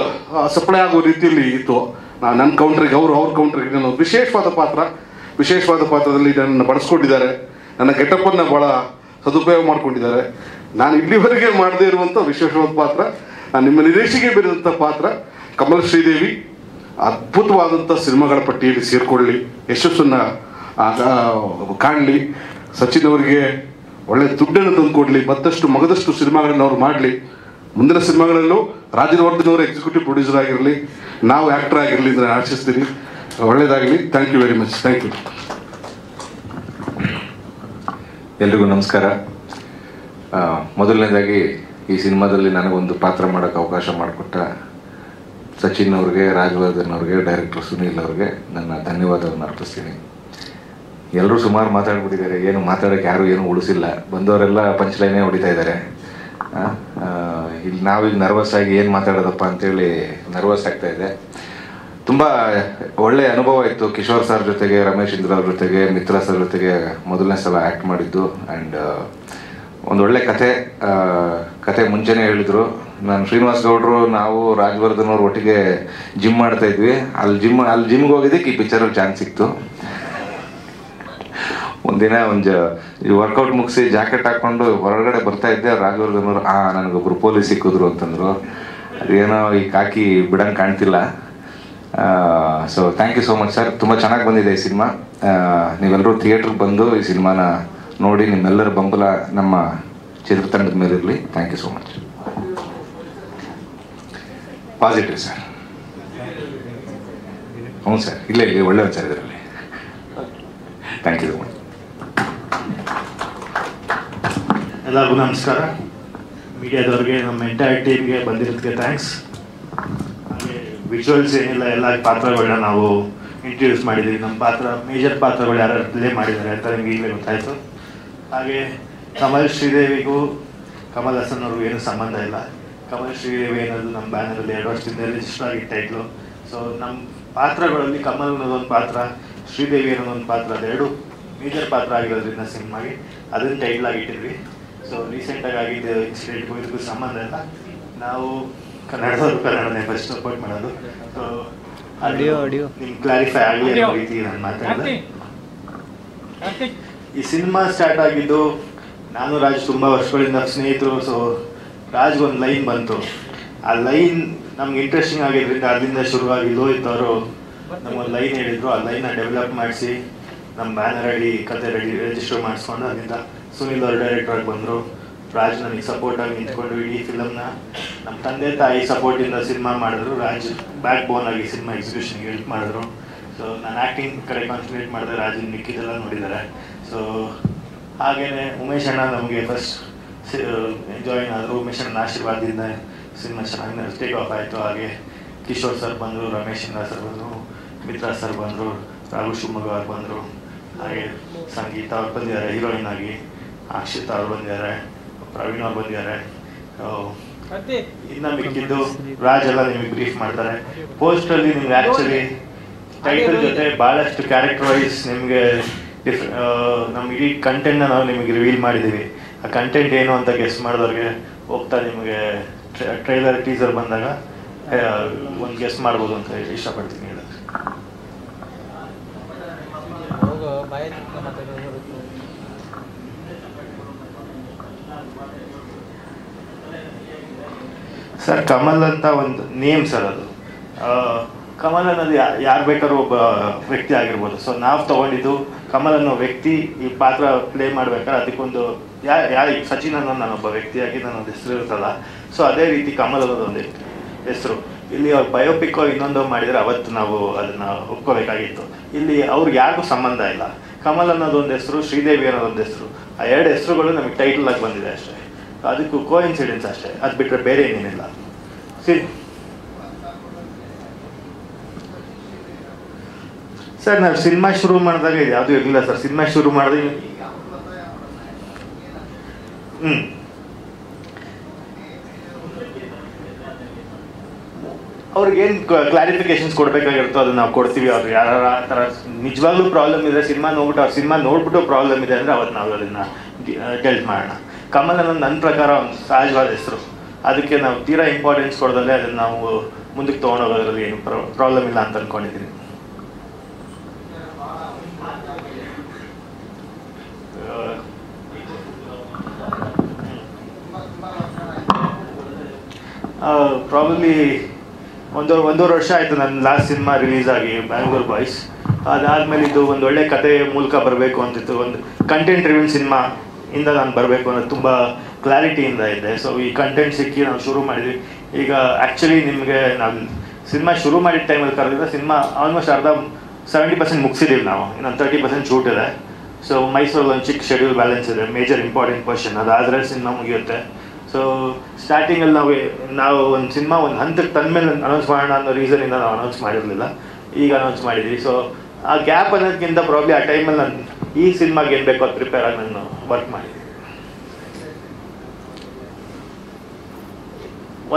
ಸಪ್ಲೈ ಆಗೋ ರೀತಿಯಲ್ಲಿ ಇತ್ತು. ನನ್ನ ಕೌಂಟ್ರಿಗೆ ಅವ್ರ ಕೌಂಟ್ರಿಗೆ ನಾನು ವಿಶೇಷವಾದ ಪಾತ್ರದಲ್ಲಿ ನನ್ನ ಬಳಸ್ಕೊಂಡಿದ್ದಾರೆ. ನನ್ನ ಗೆಟಪ್ಪನ್ನು ಭಾಳ ಸದುಪಯೋಗ ಮಾಡ್ಕೊಂಡಿದ್ದಾರೆ. ನಾನು ಇಲ್ಲಿವರೆಗೆ ಮಾಡದೇ ಇರುವಂಥ ವಿಶೇಷವಾದ ಪಾತ್ರ, ನಿಮ್ಮ ನಿರೀಕ್ಷೆಗೆ ಬೇರೆದಂಥ ಪಾತ್ರ. ಕಮಲ್ ಶ್ರೀದೇವಿ ಅದ್ಭುತವಾದಂಥ ಸಿನಿಮಾಗಳ ಪಟ್ಟಿಯಲ್ಲಿ ಸೇರಿಕೊಳ್ಳಿ, ಯಶಸ್ಸನ್ನು ಕಾಣಲಿ. ಸಚಿನ್ ಅವರಿಗೆ ಒಳ್ಳೆ ದುಡ್ಡನ್ನು ತಂದುಕೊಡ್ಲಿ, ಮತ್ತಷ್ಟು ಮಗದಷ್ಟು ಸಿನಿಮಾಗಳನ್ನು ಅವ್ರು ಮಾಡಲಿ. ಮುಂದಿನ ಸಿನಿಮಾಗಳಲ್ಲೂ ರಾಜವರ್ಧನ್ ಅವರು ಎಕ್ಸಿಕ್ಯೂಟಿವ್ ಪ್ರೊಡ್ಯೂಸರ್ ಆಗಿರಲಿ, ನಾವು ಆ್ಯಕ್ಟರ್ ಆಗಿರಲಿ ಅಂತ ಆಶಿಸ್ತೀನಿ. ಒಳ್ಳೆಯದಾಗಲಿ. Thank you very much. Thank you. ಎಲ್ರಿಗೂ ನಮಸ್ಕಾರ. ಮೊದಲನೇದಾಗಿ ಈ ಸಿನಿಮಾದಲ್ಲಿ ನನಗೊಂದು ಪಾತ್ರ ಮಾಡೋಕ್ಕೆ ಅವಕಾಶ ಮಾಡಿಕೊಟ್ಟ ಸಚಿನ್ ಅವ್ರಿಗೆ, ರಾಜವರ್ಧನ್ ಅವ್ರಿಗೆ, ಡೈರೆಕ್ಟರ್ ಸುನೀಲ್ ಅವ್ರಿಗೆ ನನ್ನ ಧನ್ಯವಾದವನ್ನು ಅರ್ಪಿಸ್ತೀನಿ. ಎಲ್ಲರೂ ಸುಮಾರು ಮಾತಾಡ್ಬಿಟ್ಟಿದ್ದಾರೆ, ಏನು ಮಾತಾಡೋಕ್ಕೆ ಯಾರು ಏನು ಉಳಿಸಿಲ್ಲ. ಬಂದವರೆಲ್ಲ ಪಂಚ್ಲೈನೇ ಹೊಡಿತಾ ಇದ್ದಾರೆ. ಇಲ್ಲಿ ನಾವೀಗ ನರ್ವಸ್ ಆಗಿ ಏನು ಮಾತಾಡೋದಪ್ಪ ಅಂತೇಳಿ ನರ್ವಸ್ ಆಗ್ತಾ ಇದೆ. ತುಂಬ ಒಳ್ಳೆಯ ಅನುಭವ ಇತ್ತು. ಕಿಶೋರ್ ಸರ್ ಜೊತೆಗೆ, ರಮೇಶ್ ಇಂದ್ರ ಅವ್ರ ಜೊತೆಗೆ, ಮಿತ್ರ ಸರ್ ಜೊತೆಗೆ ಮೊದಲನೇ ಸಲ ಆ್ಯಕ್ಟ್ ಮಾಡಿದ್ದು. ಆ್ಯಂಡ್ ಒಂದೊಳ್ಳೆ ಕತೆ ಮುಂಚೆನೇ ಹೇಳಿದರು. ನಾನು ಶ್ರೀನಿವಾಸ್ ಗೌಡರು, ನಾವು ರಾಜವರ್ಧನ್ ಅವ್ರು ಒಟ್ಟಿಗೆ ಜಿಮ್ ಮಾಡ್ತಾ ಇದ್ವಿ. ಅಲ್ಲಿ ಜಿಮ್ಗೆ ಹೋಗಿದ್ದಕ್ಕೆ ಈ ಪಿಕ್ಚರಲ್ಲಿ ಚಾನ್ಸ್ ಸಿಕ್ತು. ಒಂದಿನ ಈ ವರ್ಕೌಟ್ ಮುಗಿಸಿ ಜಾಕೆಟ್ ಹಾಕ್ಕೊಂಡು ಹೊರಗಡೆ ಬರ್ತಾ ಇದ್ದೆ. ರಾಜವರ್ಧನ್ ಅವರು ನನಗೊಬ್ರು ಪೊಲೀಸ್ ಸಿಕ್ಕಿದ್ರು ಅಂತಂದರು. ಅದೇನೋ ಈ ಕಾಕಿ ಬಿಡಂಗೆ ಕಾಣ್ತಿಲ್ಲ. So thank you so much sir. ತುಂಬ ಚೆನ್ನಾಗಿ ಬಂದಿದೆ ಈ ಸಿನಿಮಾ. ನೀವೆಲ್ಲರೂ ಥಿಯೇಟ್ರಿಗೆ ಬಂದು ಈ ಸಿನಿಮಾನ ನೋಡಿ, ನಿಮ್ಮೆಲ್ಲರ ಬೆಂಬಲ ನಮ್ಮ ಚಿತ್ರತಂಡದ ಮೇಲೆ ಇರಲಿ. Thank you so much. Positive sir. ಹ್ಞೂ ಸರ್, ಇಲ್ಲಿ ಒಳ್ಳೆಯ ಸರ್ ಇದರಲ್ಲಿ. Thank you so much. ಎಲ್ಲರಿಗೂ ನಮಸ್ಕಾರ. ಮೀಡಿಯಾದವ್ರಿಗೆ, ನಮ್ಮ ಎಂಟೈರ್ ಟೀಮ್ಗೆ ಬಂದಿರೋದಕ್ಕೆ ಥ್ಯಾಂಕ್ಸ್. ಹಾಗೆ ವಿಜುವಲ್ಸ್ ಏನಿಲ್ಲ, ಎಲ್ಲ ಪಾತ್ರಗಳನ್ನ ನಾವು ಇಂಟ್ರೊಡ್ಯೂಸ್ ಮಾಡಿದ್ದೀವಿ. ನಮ್ಮ ಮೇಜರ್ ಪಾತ್ರಗಳು ಯಾರು ಪ್ಲೇ ಮಾಡಿದ್ದಾರೆ ಅಂತ ನಿಮ್ಗೆ ಈಗಲೇ ಗೊತ್ತಾಯಿತು. ಹಾಗೆ ಕಮಲ್ ಶ್ರೀದೇವಿಗೂ ಕಮಲ್ ಹಾಸನ್ ಅವ್ರಿಗೂ ಏನೂ ಸಂಬಂಧ ಇಲ್ಲ. ಕಮಲ್ ಶ್ರೀದೇವಿ ಅನ್ನೋದು ನಮ್ಮ ಬ್ಯಾನರಲ್ಲಿ 2 ವರ್ಷದಿಂದ ರಿಜಿಸ್ಟರ್ ಆಗಿತ್ತು ಟೈಟ್ಲು. ಸೊ ನಮ್ಮ ಪಾತ್ರಗಳಲ್ಲಿ ಕಮಲ್ ಅನ್ನೋದೊಂದು ಪಾತ್ರ, ಶ್ರೀದೇವಿ ಅನ್ನೋದೊಂದು ಪಾತ್ರ, ಅದೆರಡು ಮೇಜರ್ ಪಾತ್ರ ಆಗಿರೋದ್ರಿಂದ ಸಿನಿಮಾಗೆ ಅದನ್ನು ಟೈಟ್ಲ್ ಆಗಿಟ್ಟಿದ್ವಿ. ಸೊ ರೀಸೆಂಟಾಗಿ ಆಗಿದ್ದು ಇನ್ಸಿಡೆಂಟ್ಗೂ ಇದಕ್ಕೂ ಸಂಬಂಧ ಇಲ್ಲ. ನಾವು ಕನ್ನಡನೇ ಫಸ್ಟ್ ಸಪೋರ್ಟ್ ಮಾಡೋದು. ಸೊ ನಿಮ್ಗೆ ಕ್ಲಾರಿಫೈ ಆಗಲಿ ಅನ್ನೋ ರೀತಿ ನಾನು ಮಾತಾಡಿದೆ. ಈ ಸಿನಿಮಾ ಸ್ಟಾರ್ಟ್ ಆಗಿದ್ದು, ನಾನು ರಾಜ್ ತುಂಬ ವರ್ಷಗಳಿಂದ ಸ್ನೇಹಿತರು. ಸೊ ರಾಜ್ಗೆ ಒಂದು ಲೈನ್ ಬಂತು. ಆ ಲೈನ್ ನಮ್ಗೆ ಇಂಟ್ರೆಸ್ಟಿಂಗ್ ಆಗಿದ್ದರಿಂದ ಅಲ್ಲಿಂದ ಶುರುವಾಗಿ ಲೋಹಿತ್ ಅವರು ನಮಗೊಂದು ಲೈನ್ ಹೇಳಿದ್ರು. ಆ ಲೈನ್ನ ಡೆವಲಪ್ ಮಾಡಿಸಿ ನಮ್ಮ ಬ್ಯಾನರ್ ರೆಡಿ, ಕತೆ ರೆಡಿ, ರಿಜಿಸ್ಟರ್ ಮಾಡಿಸ್ಕೊಂಡು ಅಲ್ಲಿಂದ ಸುನೀಲ್ ಅವರು ಡೈರೆಕ್ಟರಾಗಿ ಬಂದರು. ರಾಜ್ ನನಗೆ ಸಪೋರ್ಟಾಗಿ ನಿಂತ್ಕೊಂಡು ಇಡೀ ಫಿಲಮ್ನ ನಮ್ಮ ತಂದೆ ತಾಯಿ ಸಪೋರ್ಟಿಂದ ಸಿನಿಮಾ ಮಾಡಿದ್ರು. ರಾಜ್ ಬ್ಯಾಕ್ ಬೋನ್ ಆಗಿ ಸಿನಿಮಾ ಎಕ್ಸಿಕ್ಯೂಷನ್ಗೆ ಹೆಲ್ಪ್ ಮಾಡಿದ್ರು. ಸೊ ನಾನು ಆ್ಯಕ್ಟಿಂಗ್ ಕಡೆ ಕಾನ್ಸಂಟ್ರೇಟ್ ಮಾಡಿದೆ, ರಾಜನ್ ಮಿಕ್ಕಿದೆಲ್ಲ ನೋಡಿದ್ದಾರೆ. ಸೊ ಹಾಗೆಯೇ ಉಮೇಶ್ ಅಣ್ಣ ನಮಗೆ ಫಸ್ಟ್ ಜಾಯಿನ್ ಆದರು. ಉಮೇಶ್ ಅಣ್ಣನ ಆಶೀರ್ವಾದದಿಂದ ಸಿನಿಮಾ ಚೆನ್ನಾಗಿ ಟೇಕ್ ಆಫ್ ಆಯಿತು. ಹಾಗೆ ಕಿಶೋರ್ ಸರ್ ಬಂದರು, ರಮೇಶ್ ಇಂದ್ರ ಸರ್ ಬಂದರು, ಮಿತ್ರ ಸರ್ ಬಂದರು, ರಾಘು ಶಿವಮೊಗ್ಗ ಅವ್ರು ಬಂದರು. ಹಾಗೆ ಸಂಗೀತ ಅವ್ರು ಬಂದಿದ್ದಾರೆ ಹೀರೋಯಿನ್ ಆಗಿ, ಅಕ್ಷಿತಾ ಅವ್ರು ಬಂದಿದ್ದಾರೆ, ಪ್ರವೀಣ್ ಅವ್ರು ಬಂದಿದ್ದಾರೆ. ಇನ್ನು ಮಿಕ್ಕಿದ್ದು ರಾಜ್ ಎಲ್ಲ ನಿಮಗೆ ಬ್ರೀಫ್ ಮಾಡ್ತಾರೆ. ಪೋಸ್ಟಲ್ಲಿ ನಿಮ್ಗೆ ಆ್ಯಕ್ಚುಲಿ ಟೈಟಲ್ ಜೊತೆ ಭಾಳಷ್ಟು ಕ್ಯಾರೆಕ್ಟರ್ ವೈಸ್ ನಿಮಗೆ ನಮ್ಮ ಇಡೀ ಕಂಟೆಂಟ್ನ ನಾವು ನಿಮಗೆ ರಿವೀಲ್ ಮಾಡಿದ್ದೀವಿ. ಆ ಕಂಟೆಂಟ್ ಏನು ಅಂತ ಗೆಸ್ ಮಾಡಿದವ್ರಿಗೆ ಹೋಗ್ತಾ ನಿಮಗೆ ಟ್ರೈಲರ್ ಟೀಸರ್ ಬಂದಾಗ ಒಂದು ಗೆಸ್ ಮಾಡ್ಬೋದು ಅಂತ ಇಷ್ಟಪಡ್ತೀನಿ ಹೇಳೋದು. ಸರ್, ಕಮಲ್ ಅಂತ ಒಂದು ನೇಮ್ ಸರ್. ಅದು ಕಮಲ್ ಅನ್ನೋದು ಯಾರು ಬೇಕಾದ್ರೂ ಒಬ್ಬ ವ್ಯಕ್ತಿ ಆಗಿರ್ಬೋದು. ಸೊ ನಾವು ತೊಗೊಂಡಿದ್ದು ಕಮಲ್ ಅನ್ನೋ ವ್ಯಕ್ತಿ ಈ ಪಾತ್ರ ಪ್ಲೇ ಮಾಡ್ಬೇಕಾದ್ರೆ ಅದಕ್ಕೊಂದು ಸಚಿನ್ ಅನ್ನೋ ನಾನೊಬ್ಬ ವ್ಯಕ್ತಿಯಾಗಿ ನನ್ನೊಂದು ಹೆಸರು ಇರ್ತಲ್ಲ. ಸೊ ಅದೇ ರೀತಿ ಕಮಲ್ ಅನ್ನೋದೊಂದು ಹೆಸರು. ಇಲ್ಲಿ ಅವ್ರು ಬಯೋಪಿಕ್ಕೋ ಇನ್ನೊಂದು ಮಾಡಿದರೆ ಅವತ್ತು ನಾವು ಅದನ್ನು ಒಪ್ಕೋಬೇಕಾಗಿತ್ತು. ಇಲ್ಲಿ ಅವ್ರಿಗೆ ಯಾರಿಗೂ ಸಂಬಂಧ ಇಲ್ಲ. ಕಮಲ್ ಅನ್ನೋದೊಂದು ಹೆಸರು, ಶ್ರೀದೇವಿ ಅನ್ನೋದೊಂದು ಹೆಸರು, ಆ ಎರಡು ಹೆಸರುಗಳು ನಮಗೆ ಟೈಟಲ್ ಆಗಿ ಬಂದಿದೆ ಅಷ್ಟೇ. ಅದಕ್ಕೂ ಕೋಇನ್ಸಿಡೆನ್ಸ್ ಅಷ್ಟೇ, ಅದು ಬಿಟ್ಟರೆ ಬೇರೆ ಏನೇನಿಲ್ಲ. ಸರ್ ನಾವು ಸಿನಿಮಾ ಶುರು ಮಾಡಿದಾಗ ಇದು ಯಾವುದೂ ಇರಲಿಲ್ಲ ಸರ್. ಸಿನಿಮಾ ಶುರು ಮಾಡಿದಾಗ ಅವ್ರಿಗೇನು ಕ್ಲಾರಿಫಿಕೇಶನ್ಸ್ ಕೊಡಬೇಕಾಗಿರುತ್ತೋ ಅದನ್ನ ನಾವು ಕೊಡ್ತೀವಿ. ಅವ್ರು ಯಾರು ಆ ಥರ ನಿಜವಾಗ್ಲೂ ಪ್ರಾಬ್ಲಮ್ ಇದೆ, ಸಿನಿಮಾ ನೋಡ್ಬಿಟ್ಟು ಅವ್ರು ಸಿನಿಮಾ ನೋಡ್ಬಿಟ್ಟು ಪ್ರಾಬ್ಲಮ್ ಇದೆ ಅಂದರೆ ಅವತ್ತು ನಾವು ಅದನ್ನು ಡೆಲ್ಟ್ ಮಾಡೋಣ. ಕಮಲ್ ಅನ್ನೋದು ನನ್ನ ಪ್ರಕಾರ ಒಂದು ಸಹಜವಾದ ಹೆಸರು, ಅದಕ್ಕೆ ನಾವು ತೀರಾ ಇಂಪಾರ್ಟೆನ್ಸ್ ಕೊಡೋದಲ್ಲೇ ಅದನ್ನು ನಾವು ಮುಂದಕ್ಕೆ ತೊಗೊಂಡೋಗೋದ್ರಲ್ಲಿ ಏನು ಪ್ರಾಬ್ಲಮ್ ಇಲ್ಲ ಅಂತ ಅಂದ್ಕೊಂಡಿದ್ದೀನಿ. ಪ್ರಾಬಬ್ಲಿ ಒಂದೂವರೆ ವರ್ಷ ಆಯಿತು ನನ್ನ ಲಾಸ್ಟ್ ಸಿನಿಮಾ ರಿಲೀಸ್ ಆಗಿ, ಬ್ಯಾಂಗ್ಳೂರ್ ಬಾಯ್ಸ್. ಅದಾದಮೇಲೆ ಇದು ಒಂದು ಒಳ್ಳೆ ಕತೆ ಮೂಲಕ ಬರಬೇಕು ಅಂತಿತ್ತು, ಒಂದು ಕಂಟೆಂಟ್ ರಿವ್ಯೂ ಸಿನಿಮಾ ಇಂದ ನಾನು ಬರಬೇಕು ಅನ್ನೋದು ತುಂಬ ಕ್ಲಾರಿಟಿಯಿಂದ ಇದೆ. ಸೊ ಈ ಕಂಟೆಂಟ್ ಸಿಕ್ಕಿ ನಾವು ಶುರು ಮಾಡಿದ್ವಿ. ಈಗ ಆ್ಯಕ್ಚುಲಿ ನಿಮಗೆ ನಾವು ಸಿನಿಮಾ ಶುರು ಮಾಡಿದ ಟೈಮಲ್ಲಿ ಕರೆದಿದ್ರೆ ಸಿನಿಮಾ ಆಲ್ಮೋಸ್ಟ್ 70% ಮುಗಿಸಿದ್ದೀವಿ ನಾವು, ಇನ್ನೊಂದು 30% ಶೂಟ್ ಇದೆ. ಸೊ ಮೈಸೂರಲ್ಲಿ ಒಂದು ಚಿಕ್ಕ ಶೆಡ್ಯೂಲ್ ಬ್ಯಾಲೆನ್ಸ್ ಇದೆ, ಮೇಜರ್ ಇಂಪಾರ್ಟೆಂಟ್ ಪೋರ್ಷನ್, ಅದಾದರೆ ಸಿನಿಮಾ ಮುಗಿಯುತ್ತೆ. ಸೊ ಸ್ಟಾರ್ಟಿಂಗಲ್ಲಿ ನಾವು ಒಂದು ಸಿನಿಮಾ ಒಂದು ಹಂತಕ್ಕೆ ತಂದಮೇಲೆ ಅನೌನ್ಸ್ ಮಾಡೋಣ ಅನ್ನೋ ರೀಸನಿಂದ ನಾವು ಅನೌನ್ಸ್ ಮಾಡಿರಲಿಲ್ಲ, ಈಗ ಅನೌನ್ಸ್ ಮಾಡಿದ್ವಿ. ಸೊ ಆ ಗ್ಯಾಪ್ ಅನ್ನೋದಕ್ಕಿಂತ ಪ್ರಾಬ್ಲಿ ಆ ಟೈಮಲ್ಲಿ ನಾನು ಈ ಸಿನಿಮಾಗೆ ಏನು ಬೇಕೋ ಅದು ಪ್ರಿಪೇರ್ ಆಗಿ ನಾನು ವರ್ಕ್ ಮಾಡಿದ್ದೀನಿ.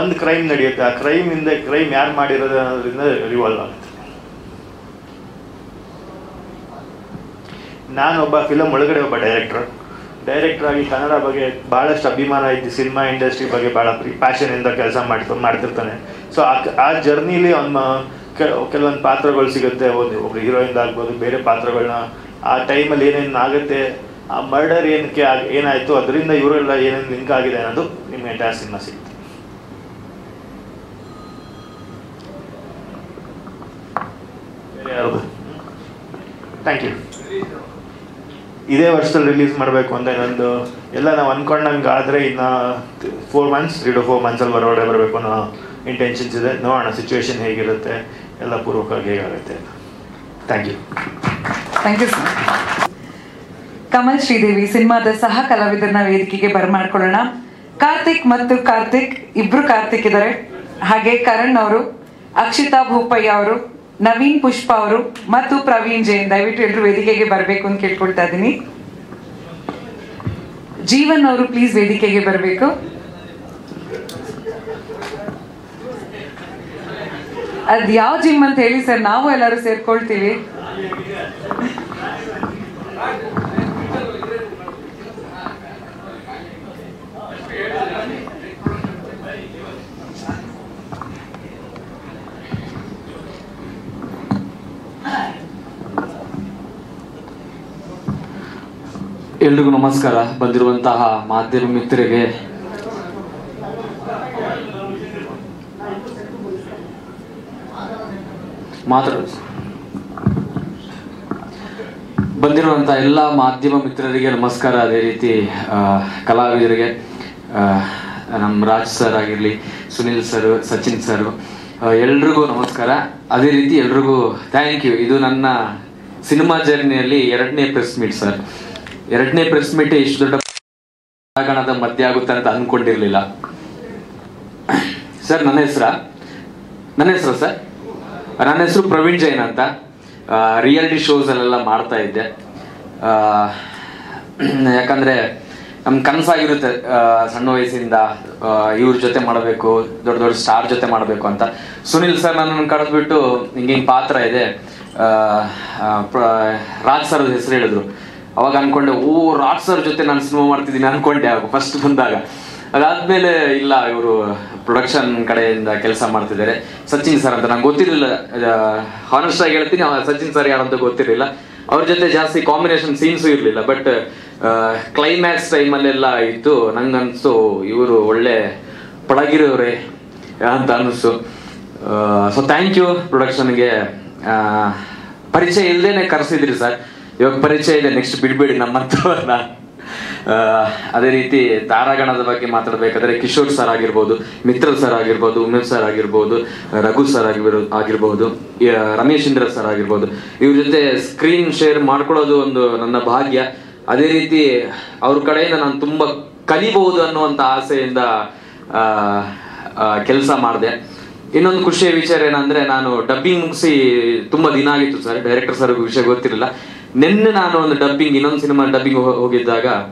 ಒಂದು ಕ್ರೈಮ್ ನಡೆಯುತ್ತೆ, ಆ ಕ್ರೈಮ್ ಯಾರು ಮಾಡಿರೋದು ಅನ್ನೋದ್ರಿಂದ ರಿವಾಲ್ವ್ ಆಗುತ್ತೆ. ನಾನೊಬ್ಬ ಫಿಲಮ್ ಒಳಗಡೆ ಒಬ್ಬ ಡೈರೆಕ್ಟರ್ ಆಗಿ ಕನ್ನಡ ಬಗ್ಗೆ ಭಾಳಷ್ಟು ಅಭಿಮಾನ ಇದ್ದು, ಸಿನಿಮಾ ಇಂಡಸ್ಟ್ರಿ ಬಗ್ಗೆ ಭಾಳ ಪ್ಯಾಷನಿಂದ ಕೆಲಸ ಮಾಡ್ತಿರ್ತಾನೆ. ಸೊ ಆ ಜರ್ನಿಲಿ ಅವನ ಕೆಲವೊಂದು ಪಾತ್ರಗಳು ಸಿಗುತ್ತೆ, ಒಬ್ರು ಹೀರೋಯಿನ್ ಆಗ್ಬೋದು, ಬೇರೆ ಪಾತ್ರಗಳನ್ನ ಆ ಟೈಮಲ್ಲಿ ಏನೇನು ಆಗುತ್ತೆ, ಆ ಮರ್ಡರ್ ಏನಾಯಿತು, ಅದರಿಂದ ಇವರೆಲ್ಲ ಏನೇನು ಲಿಂಕ್ ಆಗಿದೆ ಅನ್ನೋದು ನಿಮ್ಗೆ ಎಂಟೈರ್ ಸಿನಿಮಾ ಸಿಗುತ್ತೆ. Thank you. ಇದೇ ವರ್ಷದಲ್ಲಿ ರಿಲೀಸ್ ಮಾಡಬೇಕು ಅಂತ ಇನ್ನೊಂದು ಎಲ್ಲ ನಾವು ಅಂದ್ಕೊಂಡಂಗೆ ಆದರೆ ಇನ್ನು 3 to 4 ಮಂತ್ಸಲ್ಲಿ ಹೊರಗಡೆ ಬರಬೇಕು ಅನ್ನೋ ಇಂಟೆನ್ಷನ್ಸ್ ಇದೆ. ನೋಡೋಣ ಸಿಚುವೇಶನ್ ಹೇಗಿರುತ್ತೆ, ಎಲ್ಲ ಪೂರ್ವಕವಾಗಿ ಹೇಗಾಗುತ್ತೆ. Thank you. Thank you sir. Kamal Sridevi ಸಿನಿಮಾದ ಸಹ ಕಲಾವಿದರನ್ನ ವೇದಿಕೆಗೆ ಬರಮಾಡ್ಕೊಳ್ಳೋಣ. ಕಾರ್ತಿಕ್ ಮತ್ತು ಕಾರ್ತಿಕ್ ಇಬ್ರು ಕಾರ್ತಿಕ್ ಇದ್ದಾರೆ, ಹಾಗೆ ಕರಣ್ ಅವರು, ಅಕ್ಷಿತಾ ಭೂಪಯ್ಯ ಅವರು, ನವೀನ್ ಪುಷ್ಪ ಅವರು ಮತ್ತು ಪ್ರವೀಣ್ ಜೈನ್. ದಯವಿಟ್ಟು ಎಲ್ಲರೂ ವೇದಿಕೆಗೆ ಬರಬೇಕು ಅಂತ ಕೇಳ್ಕೊಳ್ತಾ ಇದ್ದೀನಿ. ಜೀವನ್ ಅವರು ಪ್ಲೀಸ್ ವೇದಿಕೆಗೆ ಬರಬೇಕು. ಅದ್ ಯಾವ ಜಿಮ್ ಅಂತ ಹೇಳಿ ಸರ್, ನಾವು ಎಲ್ಲರೂ ಸೇರ್ಕೊಳ್ತೀವಿ. ಎಲ್ರಿಗೂ ನಮಸ್ಕಾರ. ಬಂದಿರುವಂತಹ ಮಾಧ್ಯಮ ಮಿತ್ರರಿಗೆ ಬಂದಿರುವಂತಹ ಎಲ್ಲ ಮಾಧ್ಯಮ ಮಿತ್ರರಿಗೆ ನಮಸ್ಕಾರ. ಅದೇ ರೀತಿ ಕಲಾವಿದರಿಗೆ, ನಮ್ಮ ರಾಜ್ ಸರ್ ಆಗಿರಲಿ, ಸುನಿಲ್ ಸರ್, ಸಚಿನ್ ಸರ್, ಎಲ್ರಿಗೂ ನಮಸ್ಕಾರ. ಅದೇ ರೀತಿ ಎಲ್ರಿಗೂ ಥ್ಯಾಂಕ್ ಯು. ಇದು ನನ್ನ ಸಿನಿಮಾ ಜರ್ನಿಯಲ್ಲಿ 2ನೇ ಪ್ರೆಸ್ ಮೀಟ್ ಸರ್. 2ನೇ ಪ್ರೆಸ್ ಮೀಟ್ ಇಷ್ಟು ದೊಡ್ಡ ಪ್ರಾಂಗಣದ ಮಧ್ಯೆ ಆಗುತ್ತೆ ಅಂತ ಅಂದ್ಕೊಂಡಿರ್ಲಿಲ್ಲ ಸರ್. ನನ್ನ ಹೆಸರು ಸರ್, ನನ್ನ ಹೆಸರು ಪ್ರವೀಣ್ ಜೈನ್ ಅಂತ. ರಿಯಾಲಿಟಿ ಶೋಸ್ ಅಲ್ಲೆಲ್ಲ ಮಾಡ್ತಾ ಇದ್ದೆ. ಯಾಕಂದ್ರೆ ನಮ್ ಕನಸಾಗಿರುತ್ತೆ ಸಣ್ಣ ವಯಸ್ಸಿಂದ ಇವ್ರ ಜೊತೆ ಮಾಡಬೇಕು, ದೊಡ್ಡ ದೊಡ್ಡ ಸ್ಟಾರ್ ಜೊತೆ ಮಾಡಬೇಕು ಅಂತ. ಸುನಿಲ್ ಸರ್ ನನ್ನನ್ನು ಕರೆದ್ಬಿಟ್ಟು ಹಿಂಗೆ ಪಾತ್ರ ಇದೆ, ರಾಜ್ ಸರ್ ಹೆಸರು ಹೇಳಿದ್ರು. ಅವಾಗ ಅನ್ಕೊಂಡೆ, ರಾಜ್ ಸರ್ ಜೊತೆ ನಾನು ಸಿನಿಮಾ ಮಾಡ್ತಿದ್ದೀನಿ ಅನ್ಕೊಂಡೆ ಅವಾಗ ಫಸ್ಟ್ ಬಂದಾಗ. ಅದಾದ್ಮೇಲೆ ಇಲ್ಲ, ಇವರು ಪ್ರೊಡಕ್ಷನ್ ಕಡೆಯಿಂದ ಕೆಲಸ ಮಾಡ್ತಿದ್ದಾರೆ. ಸಚಿನ್ ಸರ್ ಅಂತ ನಂಗೆ ಗೊತ್ತಿರಲಿಲ್ಲ, ಹಾನೆಸ್ಟ್ ಆಗಿ ಹೇಳ್ತೀನಿ, ಸಚಿನ್ ಸರ್ ಯಾರಂತ ಗೊತ್ತಿರಲಿಲ್ಲ. ಅವ್ರ ಜೊತೆ ಜಾಸ್ತಿ ಕಾಂಬಿನೇಷನ್ ಸೀನ್ಸು ಇರಲಿಲ್ಲ. ಬಟ್ ಕ್ಲೈಮ್ಯಾಕ್ಸ್ ಟೈಮಲ್ಲೆಲ್ಲ ಇತ್ತು. ನಂಗೆ ಅನಿಸ್ತು ಇವರು ಒಳ್ಳೆ ಪಳಗಿರೋರೆ ಅಂತ ಅನ್ನಿಸ್ತು. ಸೊ ಥ್ಯಾಂಕ್ ಯು ಪ್ರೊಡಕ್ಷನ್ಗೆ. ಪರಿಚಯ ಇಲ್ಲದೇನೆ ಕರೆಸಿದ್ರಿ ಸರ್, ಇವಾಗ ಪರಿಚಯ ಇದೆ, ನೆಕ್ಸ್ಟ್ ಬಿಡ್ಬೇಡಿ ನಮ್ಮಂಥವ್ರನ್ನ. ಅದೇ ರೀತಿ ತಾರಾಗಣದ ಬಗ್ಗೆ ಮಾತಾಡಬೇಕಾದ್ರೆ ಕಿಶೋರ್ ಸರ್ ಆಗಿರ್ಬೋದು, ಮಿತ್ರಲ್ ಸರ್ ಆಗಿರ್ಬೋದು, ಉಮೇಶ್ ಸರ್ ಆಗಿರ್ಬೋದು, ರಘು ಸರ್ ಆಗಿರ್ಬೋದು, ರಮೇಶ್ ಇಂದ್ರ ಸರ್ ಆಗಿರ್ಬೋದು, ಇವ್ರ ಜೊತೆ ಸ್ಕ್ರೀನ್ ಶೇರ್ ಮಾಡ್ಕೊಳ್ಳೋದು ಒಂದು ನನ್ನ ಭಾಗ್ಯ. ಅದೇ ರೀತಿ ಅವ್ರ ಕಡೆಯಿಂದ ನಾನು ತುಂಬಾ ಕಲಿಬಹುದು ಅನ್ನುವಂತ ಆಸೆಯಿಂದ ಕೆಲಸ ಮಾಡಿದೆ. ಇನ್ನೊಂದು ಖುಷಿಯ ವಿಚಾರ ಏನಂದ್ರೆ, ನಾನು ಡಬ್ಬಿಂಗ್ ಮುಗಿಸಿ ತುಂಬಾ ದಿನ ಆಗಿತ್ತು ಸರ್, ಡೈರೆಕ್ಟರ್ ಸರ್ ವಿಷಯ ಗೊತ್ತಿರಲಿಲ್ಲ. ನಿನ್ನೆ ನಾನು ಒಂದು ಇನ್ನೊಂದು ಸಿನಿಮಾ ಡಬ್ಬಿಂಗ್ ಹೋಗಿದ್ದಾಗ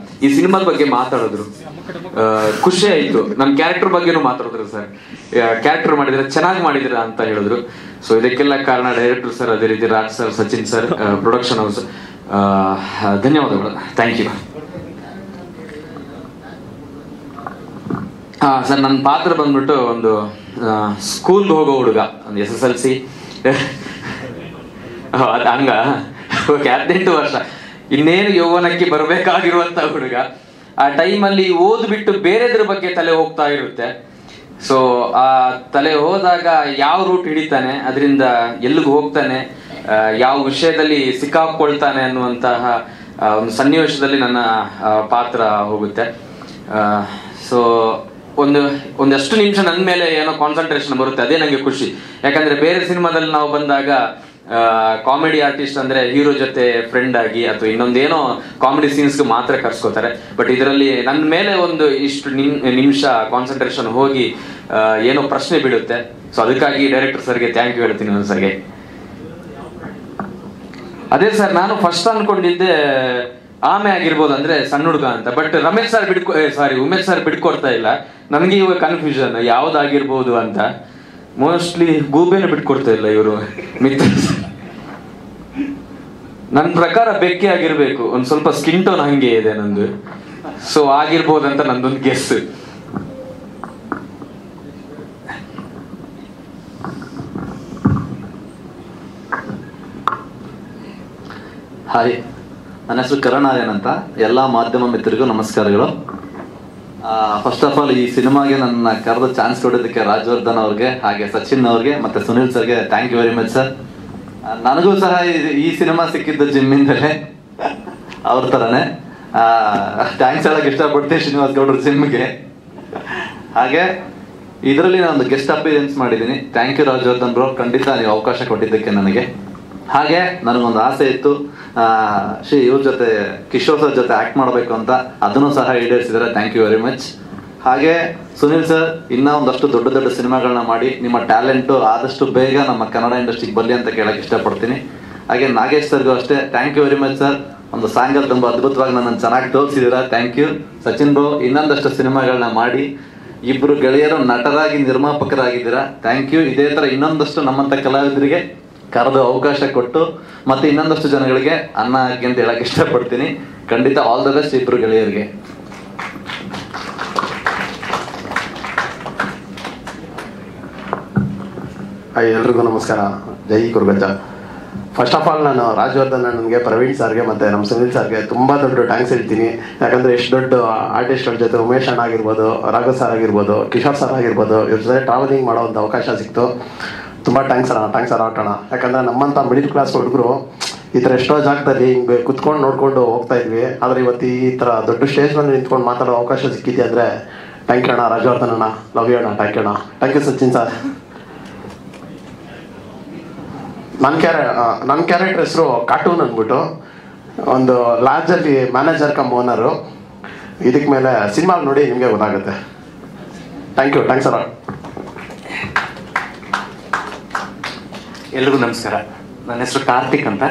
ಈ ಸಿನಿಮಾದ ಬಗ್ಗೆ ಮಾತಾಡಿದ್ರು, ಖುಷಿ ಆಯ್ತು. ನನ್ನ ಕ್ಯಾರೆಕ್ಟರ್ ಬಗ್ಗೆನೂ ಮಾತಾಡಿದ್ರು ಸರ್, ಕ್ಯಾರೆಕ್ಟರ್ ಮಾಡಿದ್ರೆ ಚೆನ್ನಾಗಿ ಮಾಡಿದ್ರ ಅಂತ ಹೇಳಿದ್ರು. ಸೊ ಇದಕ್ಕೆಲ್ಲ ಕಾರಣ ಡೈರೆಕ್ಟರ್ ಸರ್, ಅದೇ ರೀತಿ Raj sir, Sachin sir, production house, ಧನ್ಯವಾದಗಳು. Thank you. ಸರ್, ನನ್ನ ಪಾತ್ರ ಬಂದ್ಬಿಟ್ಟು ಒಂದು ಸ್ಕೂಲ್ಗೆ ಹೋಗೋ ಹುಡುಗ, ಒಂದು SSLC ಹಂಗ 18 ವರ್ಷ, ಇನ್ನೇನು ಯೌವನಕ್ಕೆ ಬರಬೇಕಾಗಿರುವಂತ ಹುಡುಗ. ಆ ಟೈಮಲ್ಲಿ ಓದ್ಬಿಟ್ಟು ಬೇರೆದ್ರ ಬಗ್ಗೆ ತಲೆ ಹೋಗ್ತಾ ಇರುತ್ತೆ. ಸೊ ಆ ತಲೆ ಹೋದಾಗ ಯಾವ ರೂಟ್ ಹಿಡಿತಾನೆ, ಅದರಿಂದ ಎಲ್ಲಿಗೆ ಹೋಗ್ತಾನೆ, ಯಾವ ವಿಷಯದಲ್ಲಿ ಸಿಕ್ಕಾಕೊಳ್ತಾನೆ ಅನ್ನುವಂತಹ ಒಂದು ನನ್ನ ಪಾತ್ರ ಹೋಗುತ್ತೆ. ಸೊ ಒಂದಷ್ಟು ನಿಮಿಷ ನನ್ನ ಮೇಲೆ ಏನೋ ಕಾನ್ಸಂಟ್ರೇಷನ್ ಬರುತ್ತೆ, ಅದೇ ನಂಗೆ ಖುಷಿ. ಯಾಕಂದ್ರೆ ಬೇರೆ ಸಿನಿಮಾದಲ್ಲಿ ನಾವು ಬಂದಾಗ ಕಾಮಿಡಿ ಆರ್ಟಿಸ್ಟ್ ಅಂದ್ರೆ ಹೀರೋ ಜೊತೆ ಫ್ರೆಂಡ್ ಆಗಿ ಅಥವಾ ಇನ್ನೊಂದೇನೋ ಕಾಮಿಡಿ ಸೀನ್ಸ್ಗೆ ಮಾತ್ರ ಕರ್ಸ್ಕೋತಾರೆ. ಬಟ್ ಇದರಲ್ಲಿ ನನ್ನ ಮೇಲೆ ಒಂದು ಇಷ್ಟು ನಿಮಿಷ ಕಾನ್ಸಂಟ್ರೇಷನ್ ಹೋಗಿ ಏನೋ ಪ್ರಶ್ನೆ ಬೀಳುತ್ತೆ. ಸೊ ಅದಕ್ಕಾಗಿ ಡೈರೆಕ್ಟರ್ ಸರ್ಗೆ ಥ್ಯಾಂಕ್ ಯು ಹೇಳ್ತೀನಿ ಒಂದ್ಸರ್ಗೆ. ಅದೇ ಸರ್, ನಾನು ಫಸ್ಟ್ ಅನ್ಕೊಂಡಿದ್ದೆ ಆಮೆ ಆಗಿರ್ಬೋದು, ಅಂದ್ರೆ ಸಣ್ಣ ಹುಡುಗ ಅಂತ. ಬಟ್ ಉಮೇಶ್ ಸರ್ ಬಿಟ್ಕೊಡ್ತಾ ಇಲ್ಲ. ನನಗೆ ಇವಾಗ ಕನ್ಫ್ಯೂಷನ್ ಯಾವ್ದಾಗಿರ್ಬೋದು ಅಂತ. ಮೋಸ್ಟ್ಲಿ ಗೂಬೆನ ಬಿಟ್ಕೊಡ್ತಾ ಇಲ್ಲ ಇವರು. ನನ್ನ ಪ್ರಕಾರ ಬೆಕ್ಕೆ ಆಗಿರ್ಬೇಕು, ಒಂದ್ ಸ್ವಲ್ಪ ಸ್ಕಿನ್ ಟೋನ್ ಹಂಗೆ ಇದೆ ನಂದು. ಸೊ ಆಗಿರ್ಬೋದಂತ ನಂದೊಂದು ಗೆಸ್. ಹಾಯ್, ನನ್ನ ಹೆಸರು ಕರಣ್ ಆರ್ಯನ್ ಅಂತ. ಎಲ್ಲ ಮಾಧ್ಯಮ ಮಿತ್ರರಿಗೂ ನಮಸ್ಕಾರಗಳು. ಫಸ್ಟ್ ಆಫ್ ಆಲ್ ಈ ಸಿನಿಮಾಗೆ ನನ್ನ ಕರೆದ ಚಾನ್ಸ್ ಕೊಡೋದಕ್ಕೆ ರಾಜವರ್ಧನ್ ಅವ್ರಿಗೆ, ಹಾಗೆ ಸಚಿನ್ ಅವ್ರಿಗೆ ಮತ್ತೆ ಸುನಿಲ್ ಸರ್ಗೆ thank you very much sir. ನನಗೂ ಸಹ ಈ ಸಿನಿಮಾ ಸಿಕ್ಕಿದ್ದು ಜಿಮ್ಮಿಂದಲೇ, ಅವ್ರ ಥರನೇ. ಥ್ಯಾಂಕ್ಸ್ ಹೇಳಕ್ಕೆ ಇಷ್ಟಪಡ್ತೀನಿ ಶ್ರೀನಿವಾಸ್ ಗೌಡ್ರ ಜಿಮ್ಗೆ. ಹಾಗೆ ಇದರಲ್ಲಿ ನಾನು ಒಂದು ಗೆಸ್ಟ್ ಅಪಿಯರೆನ್ಸ್ ಮಾಡಿದ್ದೀನಿ. ಥ್ಯಾಂಕ್ ಯು ರಾಜವರ್ಧನ್ ಬ್ರೋ, ಖಂಡಿತ ನೀವು ಅವಕಾಶ ಕೊಟ್ಟಿದ್ದಕ್ಕೆ ನನಗೆ. ಹಾಗೆ ನನಗೊಂದು ಆಸೆ ಇತ್ತು, ಇವ್ರ ಜೊತೆ ಕಿಶೋರ್ ಸರ್ ಜೊತೆ ಆಕ್ಟ್ ಮಾಡಬೇಕು ಅಂತ, ಅದನ್ನು ಸಹ ಈಡೇರಿಸಿದ್ದಾರೆ. Thank you very much. ಹಾಗೆ ಸುನಿಲ್ ಸರ್, ಇನ್ನೂ ಒಂದಷ್ಟು ದೊಡ್ಡ ದೊಡ್ಡ ಸಿನಿಮಾಗಳನ್ನ ಮಾಡಿ ನಿಮ್ಮ ಟ್ಯಾಲೆಂಟು ಆದಷ್ಟು ಬೇಗ ನಮ್ಮ ಕನ್ನಡ ಇಂಡಸ್ಟ್ರಿಗೆ ಬರಲಿ ಅಂತ ಕೇಳಕ್ಕೆ ಇಷ್ಟಪಡ್ತೀನಿ. ಹಾಗೆ ನಾಗೇಶ್ ಸರ್ಗೂ ಅಷ್ಟೇ thank you very much sir. ಒಂದು ಸಾಂಗಲ್ಲಿ ತುಂಬ ಅದ್ಭುತವಾಗಿ ನನ್ನನ್ನು ಚೆನ್ನಾಗಿ ತೋರಿಸಿದ್ದೀರಾ, ಥ್ಯಾಂಕ್ ಯು. ಸಚಿನ್ ಬ್ರೋ, ಇನ್ನೊಂದಷ್ಟು ಸಿನಿಮಾಗಳನ್ನ ಮಾಡಿ ಇಬ್ಬರು ಗೆಳೆಯರು ನಟರಾಗಿ ನಿರ್ಮಾಪಕರಾಗಿದ್ದೀರಾ, ಥ್ಯಾಂಕ್ ಯು. ಇದೇ ಥರ ಇನ್ನೊಂದಷ್ಟು ನಮ್ಮಂಥ ಕಲಾವಿದರಿಗೆ ಕರೆದು ಅವಕಾಶ ಕೊಟ್ಟು ಮತ್ತೆ ಇನ್ನೊಂದಷ್ಟು ಜನಗಳಿಗೆ ಅನ್ನ ಹಾಕಿ ಅಂತ ಹೇಳಕ್ ಇಷ್ಟಪಡ್ತೀನಿ. ಖಂಡಿತ ಆಲ್ ದ ಬೆಸ್ಟ್ ಇಬ್ರು ಗೆಳೆಯರಿಗೆ. ಎಲ್ರಿಗೂ ನಮಸ್ಕಾರ, ಜೈ ಗುರುಗಜ್ಜ. ಫಸ್ಟ್ ಆಫ್ ಆಲ್ ನಾನು ರಾಜವರ್ಧನ್ ಅಣ್ಣನಿಗೆ, ಪ್ರವೀಣ್ ಸರ್ಗೆ ಮತ್ತು ನಮ್ಮ ಸುನಿಲ್ ಸರ್ಗೆ ತುಂಬ ದೊಡ್ಡ ಥ್ಯಾಂಕ್ಸ್ ಹೇಳ್ತೀನಿ. ಯಾಕಂದರೆ ಎಷ್ಟು ದೊಡ್ಡ ಆರ್ಟಿಸ್ಟ್ಗಳ ಜೊತೆ ಉಮೇಶ್ ಅಣ್ಣ ಆಗಿರ್ಬೋದು, ರಾಘವ್ ಸರ್ ಆಗಿರ್ಬೋದು, ಕಿಶೋರ್ ಸರ್ ಆಗಿರ್ಬೋದು, ಇವ್ರ ಜೊತೆ ಟ್ರಾವೆಲಿಂಗ್ ಮಾಡೋವಂಥ ಅವಕಾಶ ಸಿಕ್ತು. ತುಂಬ ಥ್ಯಾಂಕ್ಸ್ ಅಣ್ಣ ಆಟೋಣ. ಯಾಕಂದರೆ ನಮ್ಮಂಥ ಮಿಡಿಲ್ ಕ್ಲಾಸ್ ಹುಡುಗರು ಈ ಥರ ಎಷ್ಟೋ ಜಾಗದಲ್ಲಿ ಹಿಂಗೆ ಕುತ್ಕೊಂಡು ನೋಡ್ಕೊಂಡು ಹೋಗ್ತಾ ಇದ್ವಿ. ಆದರೆ ಇವತ್ತು ಈ ಥರ ದೊಡ್ಡ ಸ್ಟೇಜ್ ಮೇಲೆ ನಿಂತ್ಕೊಂಡು ಮಾತಾಡೋ ಅವಕಾಶ ಸಿಕ್ಕಿದೆ ಅಂದರೆ ಥ್ಯಾಂಕ್ ಯು ಅಣ್ಣ. ರಾಜವರ್ಧನ್ ಅಣ್ಣ, ಲವ್ ಯು ಅಣ್ಣ. ಥ್ಯಾಂಕ್ ಯು ಅಣ್ಣ. Thank you Sachin sir. ನನ್ನ ಕ್ಯಾರೆಕ್ಟರ್ ಹೆಸರು ಕಾರ್ಟೂನ್ ಅಂದ್ಬಿಟ್ಟು, ಒಂದು ಲಾಡ್ಜಲ್ಲಿ ಮ್ಯಾನೇಜರ್ ಕಮ್ ಓನರು. ಇದಕ್ಕೆ ಮೇಲೆ ಸಿನಿಮಾ ನೋಡಿ ನಿಮಗೆ ಗೊತ್ತಾಗುತ್ತೆ. Thank you. ಥ್ಯಾಂಕ್ಸ್ ಅಲ್ಲ. ಎಲ್ರಿಗೂ ನಮಸ್ಕಾರ. ನನ್ನ ಹೆಸರು ಕಾರ್ತಿಕ್ ಅಂತ.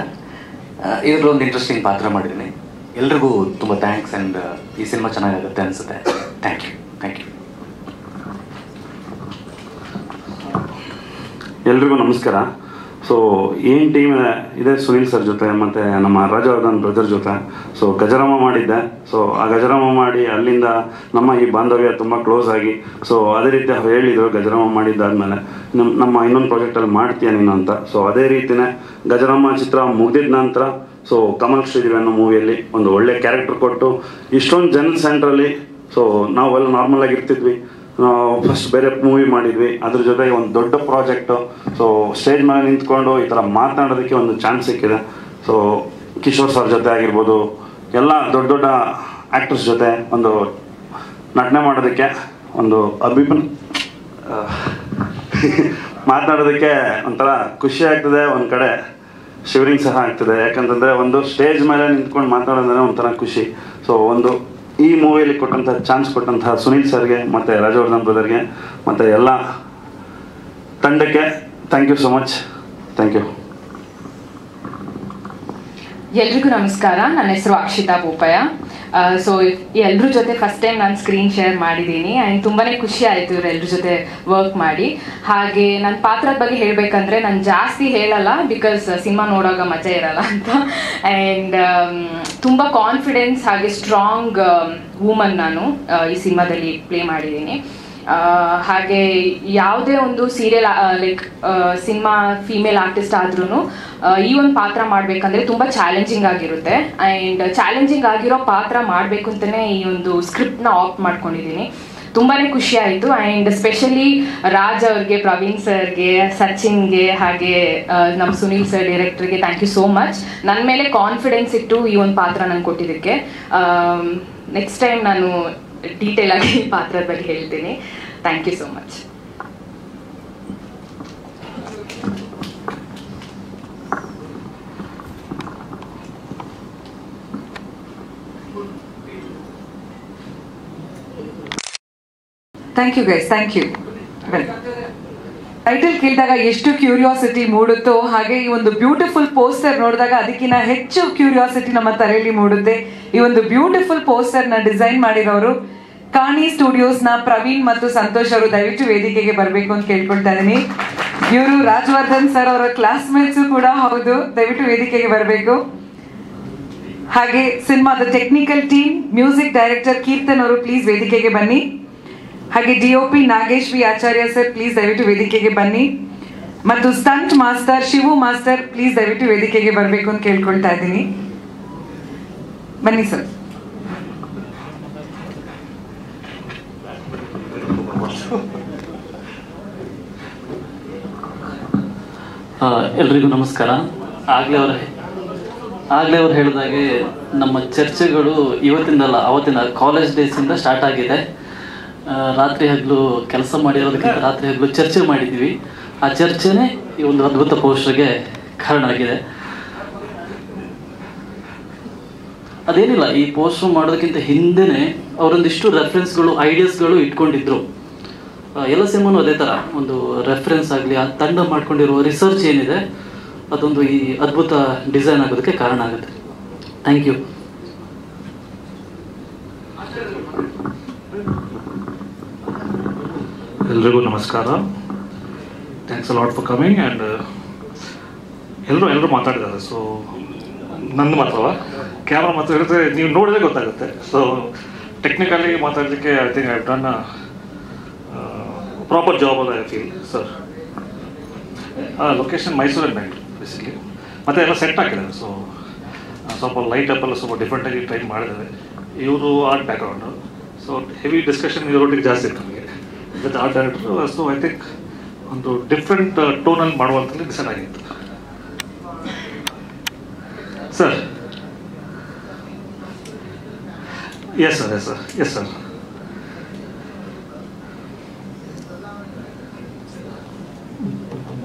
ಇದರಲ್ಲಿ ಒಂದು ಇಂಟ್ರೆಸ್ಟಿಂಗ್ ಪಾತ್ರ ಮಾಡಿದ್ದೀನಿ. ಎಲ್ರಿಗೂ ತುಂಬ ಥ್ಯಾಂಕ್ಸ್. ಆ್ಯಂಡ್ ಈ ಸಿನಿಮಾ ಚೆನ್ನಾಗಾಗುತ್ತೆ ಅನಿಸುತ್ತೆ. Thank you. Thank you. ಎಲ್ರಿಗೂ ನಮಸ್ಕಾರ. ಸೊ ಏನು ಟೀಮ್ ಇದೆ, ಸುನಿಲ್ ಸರ್ ಜೊತೆ ಮತ್ತು ನಮ್ಮ ರಾಜವರ್ಧನ್ ಬ್ರದರ್ ಜೊತೆ ಸೊ ಗಜರಾಮ ಮಾಡಿದ್ದೆ. ಸೊ ಆ ಗಜರಾಮ ಮಾಡಿ ಅಲ್ಲಿಂದ ನಮ್ಮ ಈ ಬಾಂಧವ್ಯ ತುಂಬ ಕ್ಲೋಸ್ ಆಗಿ, ಸೊ ಅದೇ ರೀತಿ ಅವ್ರು ಹೇಳಿದರು ಗಜರಾಮ ಮಾಡಿದ್ದಾದಮೇಲೆ ನಮ್ಮ ಇನ್ನೊಂದು ಪ್ರಾಜೆಕ್ಟಲ್ಲಿ ಮಾಡ್ತೀಯ ನೀನು ಅಂತ. ಸೊ ಅದೇ ರೀತಿಯೇ ಗಜರಾಮ ಚಿತ್ರ ಮುಗಿದಿದ ನಂತರ ಸೊ ಕಮಲ್ ಶ್ರೀದೇವಿ ಅನ್ನೋ ಮೂವಿಯಲ್ಲಿ ಒಂದು ಒಳ್ಳೆ ಕ್ಯಾರೆಕ್ಟರ್ ಕೊಟ್ಟು ಇಷ್ಟೊಂದು ಜನದ ಸೆಂಟ್ರಲ್ಲಿ ಸೊ ನಾವೆಲ್ಲ ನಾರ್ಮಲ್ ಆಗಿ ಇರ್ತಿದ್ವಿ. ನಾವು ಫಸ್ಟ್ ಬೇರೆ ಮೂವಿ ಮಾಡಿದ್ವಿ, ಅದ್ರ ಜೊತೆಗೆ ಒಂದು ದೊಡ್ಡ ಪ್ರಾಜೆಕ್ಟು. ಸೊ ಸ್ಟೇಜ್ ಮೇಲೆ ನಿಂತ್ಕೊಂಡು ಈ ಥರ ಮಾತನಾಡೋದಕ್ಕೆ ಒಂದು ಚಾನ್ಸ್ ಸಿಕ್ಕಿದೆ. ಸೊ ಕಿಶೋರ್ ಸರ್ ಜೊತೆ ಆಗಿರ್ಬೋದು, ಎಲ್ಲ ದೊಡ್ಡ ದೊಡ್ಡ ಆ್ಯಕ್ಟರ್ಸ್ ಜೊತೆ ಒಂದು ನಟನೆ ಮಾಡೋದಕ್ಕೆ ಒಂದು ಮಾತನಾಡೋದಕ್ಕೆ ಒಂಥರ ಖುಷಿ ಆಗ್ತದೆ, ಒಂದು ಕಡೆ ಶಿವರಿಂಗ್ ಸಹ ಆಗ್ತದೆ. ಯಾಕಂತಂದರೆ ಒಂದು ಸ್ಟೇಜ್ ಮೇಲೆ ನಿಂತ್ಕೊಂಡು ಮಾತಾಡೋದಂದ್ರೆ ಒಂಥರ ಖುಷಿ. ಸೊ ಒಂದು ಈ ಮೂವಿಯಲ್ಲಿ ಕೊಟ್ಟಂಥ ಚಾನ್ಸ್ ಕೊಟ್ಟಂತಹ ಸುನೀಲ್ ಸರ್ಗೆ ಮತ್ತು ರಾಜವರ್ಧನ್ ಬ್ರದರ್ಗೆ ಮತ್ತು ಎಲ್ಲ ತಂಡಕ್ಕೆ thank you so much. Thank you. ಎಲ್ರಿಗೂ ನಮಸ್ಕಾರ. ನನ್ನ ಹೆಸರು ಅಕ್ಷಿತಾ ಬೋಪಯ್ಯ. ಸೊ ಎಲ್ಲರ ಜೊತೆ ಫಸ್ಟ್ ಟೈಮ್ ನಾನು ಸ್ಕ್ರೀನ್ ಶೇರ್ ಮಾಡಿದ್ದೀನಿ ಆ್ಯಂಡ್ ತುಂಬಾ ಖುಷಿ ಆಯಿತು ಇವರೆಲ್ಲರ ಜೊತೆ ವರ್ಕ್ ಮಾಡಿ. ಹಾಗೆ ನನ್ನ ಪಾತ್ರದ ಬಗ್ಗೆ ಹೇಳಬೇಕಂದ್ರೆ ನಾನು ಜಾಸ್ತಿ ಹೇಳಲ್ಲ, ಬಿಕಾಸ್ ಸಿನಿಮಾ ನೋಡೋವಾಗ ಮಜಾ ಇರಲ್ಲ ಅಂತ. ಆ್ಯಂಡ್ ತುಂಬ ಕಾನ್ಫಿಡೆನ್ಸ್ ಹಾಗೆ ಸ್ಟ್ರಾಂಗ್ ವುಮನ್ ನಾನು ಈ ಸಿನಿಮಾದಲ್ಲಿ ಪ್ಲೇ ಮಾಡಿದ್ದೀನಿ. ಹಾಗೆ ಯಾವುದೇ ಒಂದು serial like cinema female artist ಆದ್ರೂ ಈ ಒಂದು ಪಾತ್ರ ಮಾಡಬೇಕಂದ್ರೆ ತುಂಬ ಚಾಲೆಂಜಿಂಗ್ ಆಗಿರುತ್ತೆ. ಆ್ಯಂಡ್ ಚಾಲೆಂಜಿಂಗ್ ಆಗಿರೋ ಪಾತ್ರ ಮಾಡಬೇಕು ಅಂತಲೇ ಈ ಒಂದು ಸ್ಕ್ರಿಪ್ಟ್ನ ಆಪ್ಟ್ ಮಾಡ್ಕೊಂಡಿದ್ದೀನಿ. ತುಂಬಾ ಖುಷಿ ಆಯಿತು. ಆ್ಯಂಡ್ ಸ್ಪೆಷಲಿ ರಾಜ್ ಅವ್ರಿಗೆ, ಪ್ರವೀಣ್ ಸರ್ಗೆ, ಸಚಿನ್ಗೆ ಹಾಗೆ ನಮ್ಮ ಸುನೀಲ್ ಸರ್ ಡೈರೆಕ್ಟರ್ಗೆ ಥ್ಯಾಂಕ್ ಯು ಸೋ ಮಚ್. ನನ್ನ ಮೇಲೆ ಕಾನ್ಫಿಡೆನ್ಸ್ ಇಟ್ಟು ಈ ಒಂದು ಪಾತ್ರ ನಂಗೆ ಕೊಟ್ಟಿದ್ದಕ್ಕೆ. ನೆಕ್ಸ್ಟ್ ಟೈಮ್ ನಾನು ಡೀಟೇಲ್ ಆಗಿ ಪಾತ್ರದ ಬಗ್ಗೆ ಹೇಳ್ತೀನಿ. Thank you so much. Thank you guys, thank you. Title ಕೇಳಿದಾಗ ಎಷ್ಟು ಕ್ಯೂರಿಯಾಸಿಟಿ ಮೂಡುತ್ತೋ ಹಾಗೆ ಈ ಒಂದು ಬ್ಯೂಟಿಫುಲ್ ಪೋಸ್ಟರ್ ನೋಡಿದಾಗ ಅದಕ್ಕಿಂತ ಹೆಚ್ಚು ಕ್ಯೂರಿಯಾಸಿಟಿ ನಮ್ಮ ತಲೆಯಲ್ಲಿ ಮೂಡುತ್ತೆ. ಈ ಒಂದು ಬ್ಯೂಟಿಫುಲ್ ಪೋಸ್ಟರ್ನ ಡಿಸೈನ್ ಮಾಡಿರೋರು ಕಾಣಿ ಸ್ಟುಡಿಯೋಸ್ನ ಪ್ರವೀಣ್ ಮತ್ತು ಸಂತೋಷ್ ಅವರು ದಯವಿಟ್ಟು ವೇದಿಕೆಗೆ ಬರಬೇಕು ಅಂತ ಕೇಳ್ಕೊಳ್ತಾ ಇದ್ದೀನಿ. ಇವರು ರಾಜವರ್ಧನ್ ಸರ್ ಅವರ ಕ್ಲಾಸ್ಮೇಟ್ಸು ಕೂಡ ಹೌದು, ದಯವಿಟ್ಟು ವೇದಿಕೆಗೆ ಬರಬೇಕು. ಹಾಗೆ ಸಿನಿಮಾದ technical team, music director Keerthan ಅವರು ಪ್ಲೀಸ್ ವೇದಿಕೆಗೆ ಬನ್ನಿ. ಹಾಗೆ DOP Nagesh V Acharya sir please ದಯವಿಟ್ಟು ವೇದಿಕೆಗೆ ಬನ್ನಿ. ಮತ್ತು stunt master Shivu master please ದಯವಿಟ್ಟು ವೇದಿಕೆಗೆ ಬರಬೇಕು ಅಂತ ಕೇಳ್ಕೊಳ್ತಾ ಇದ್ದೀನಿ. ಬನ್ನಿ ಸರ್. ಎಲ್ರಿಗೂ ನಮಸ್ಕಾರ. ಆಗಲೇ ಅವ್ರು ಹೇಳಿದಾಗೆ ನಮ್ಮ ಚರ್ಚೆಗಳು ಇವತ್ತಿಂದಲ್ಲ ಅವತ್ತಿನ ಕಾಲೇಜ್ ಡೇಸಿಂದ ಸ್ಟಾರ್ಟ್ ಆಗಿದೆ. ರಾತ್ರಿ ಹಗಲು ಕೆಲಸ ಮಾಡಿರೋದಕ್ಕಿಂತ ರಾತ್ರಿ ಹಗಲು ಚರ್ಚೆ ಮಾಡಿದ್ವಿ. ಆ ಚರ್ಚೆನೇ ಈ ಒಂದು ಅದ್ಭುತ ಪೋಸ್ಟರ್ಗೆ ಕಾರಣ ಆಗಿದೆ. ಅದೇನಿಲ್ಲ, ಈ ಪೋಸ್ಟರ್ ಮಾಡೋದಕ್ಕಿಂತ ಹಿಂದೆನೇ ಅವರೊಂದಿಷ್ಟು ರೆಫರೆನ್ಸ್ಗಳು, ಐಡಿಯಾಸ್ಗಳು ಇಟ್ಕೊಂಡಿದ್ರು. ಎಲ್ಲ ಸಿನಿಮಾನು ಅದೇ ಥರ ಒಂದು ರೆಫರೆನ್ಸ್ ಆಗಲಿ, ಆ ತಂಡ ಮಾಡ್ಕೊಂಡಿರೋ ರಿಸರ್ಚ್ ಏನಿದೆ ಅದೊಂದು ಈ ಅದ್ಭುತ ಡಿಸೈನ್ ಆಗೋದಕ್ಕೆ ಕಾರಣ ಆಗುತ್ತೆ. Thank you. ಎಲ್ರಿಗೂ ನಮಸ್ಕಾರ. Thanks a lot for coming. And ಎಲ್ಲರೂ ಮಾತಾಡಿದ್ದಾರೆ. ಸೊ ನಂದು ಮಾತ್ರವ ಕ್ಯಾಮ್ರಾ ಮಾತಾಡಿದ್ರೆ ನೀವು ನೋಡಿದ್ರೆ ಗೊತ್ತಾಗುತ್ತೆ. ಸೊ ಟೆಕ್ನಿಕಲಿ ಮಾತಾಡಲಿಕ್ಕೆ I think I done proper job ಅದ I feel sir. Location Mysuru and Bengaluru basically. ಮತ್ತು ಎಲ್ಲ ಸೆಟ್ ಹಾಕಿದ್ದಾರೆ. ಸೊ ಸ್ವಲ್ಪ ಲೈಟ್ ಅಪ್ ಎಲ್ಲ ಸ್ವಲ್ಪ ಡಿಫ್ರೆಂಟಾಗಿ ಟ್ರೈ ಮಾಡಿದ್ದಾರೆ. ಇವರು art background, so heavy discussion ಇವರೊಟ್ಟಿಗೆ ಜಾಸ್ತಿ ಇತ್ತು ನಮಗೆ with art director. So I think ಒಂದು ಡಿಫ್ರೆಂಟ್ ಟೋನಲ್ಲಿ ಮಾಡುವಂಥದ್ದು ಡಿಸೈಡ್ ಆಗಿತ್ತು sir. Yes sir, yes sir, yes sir.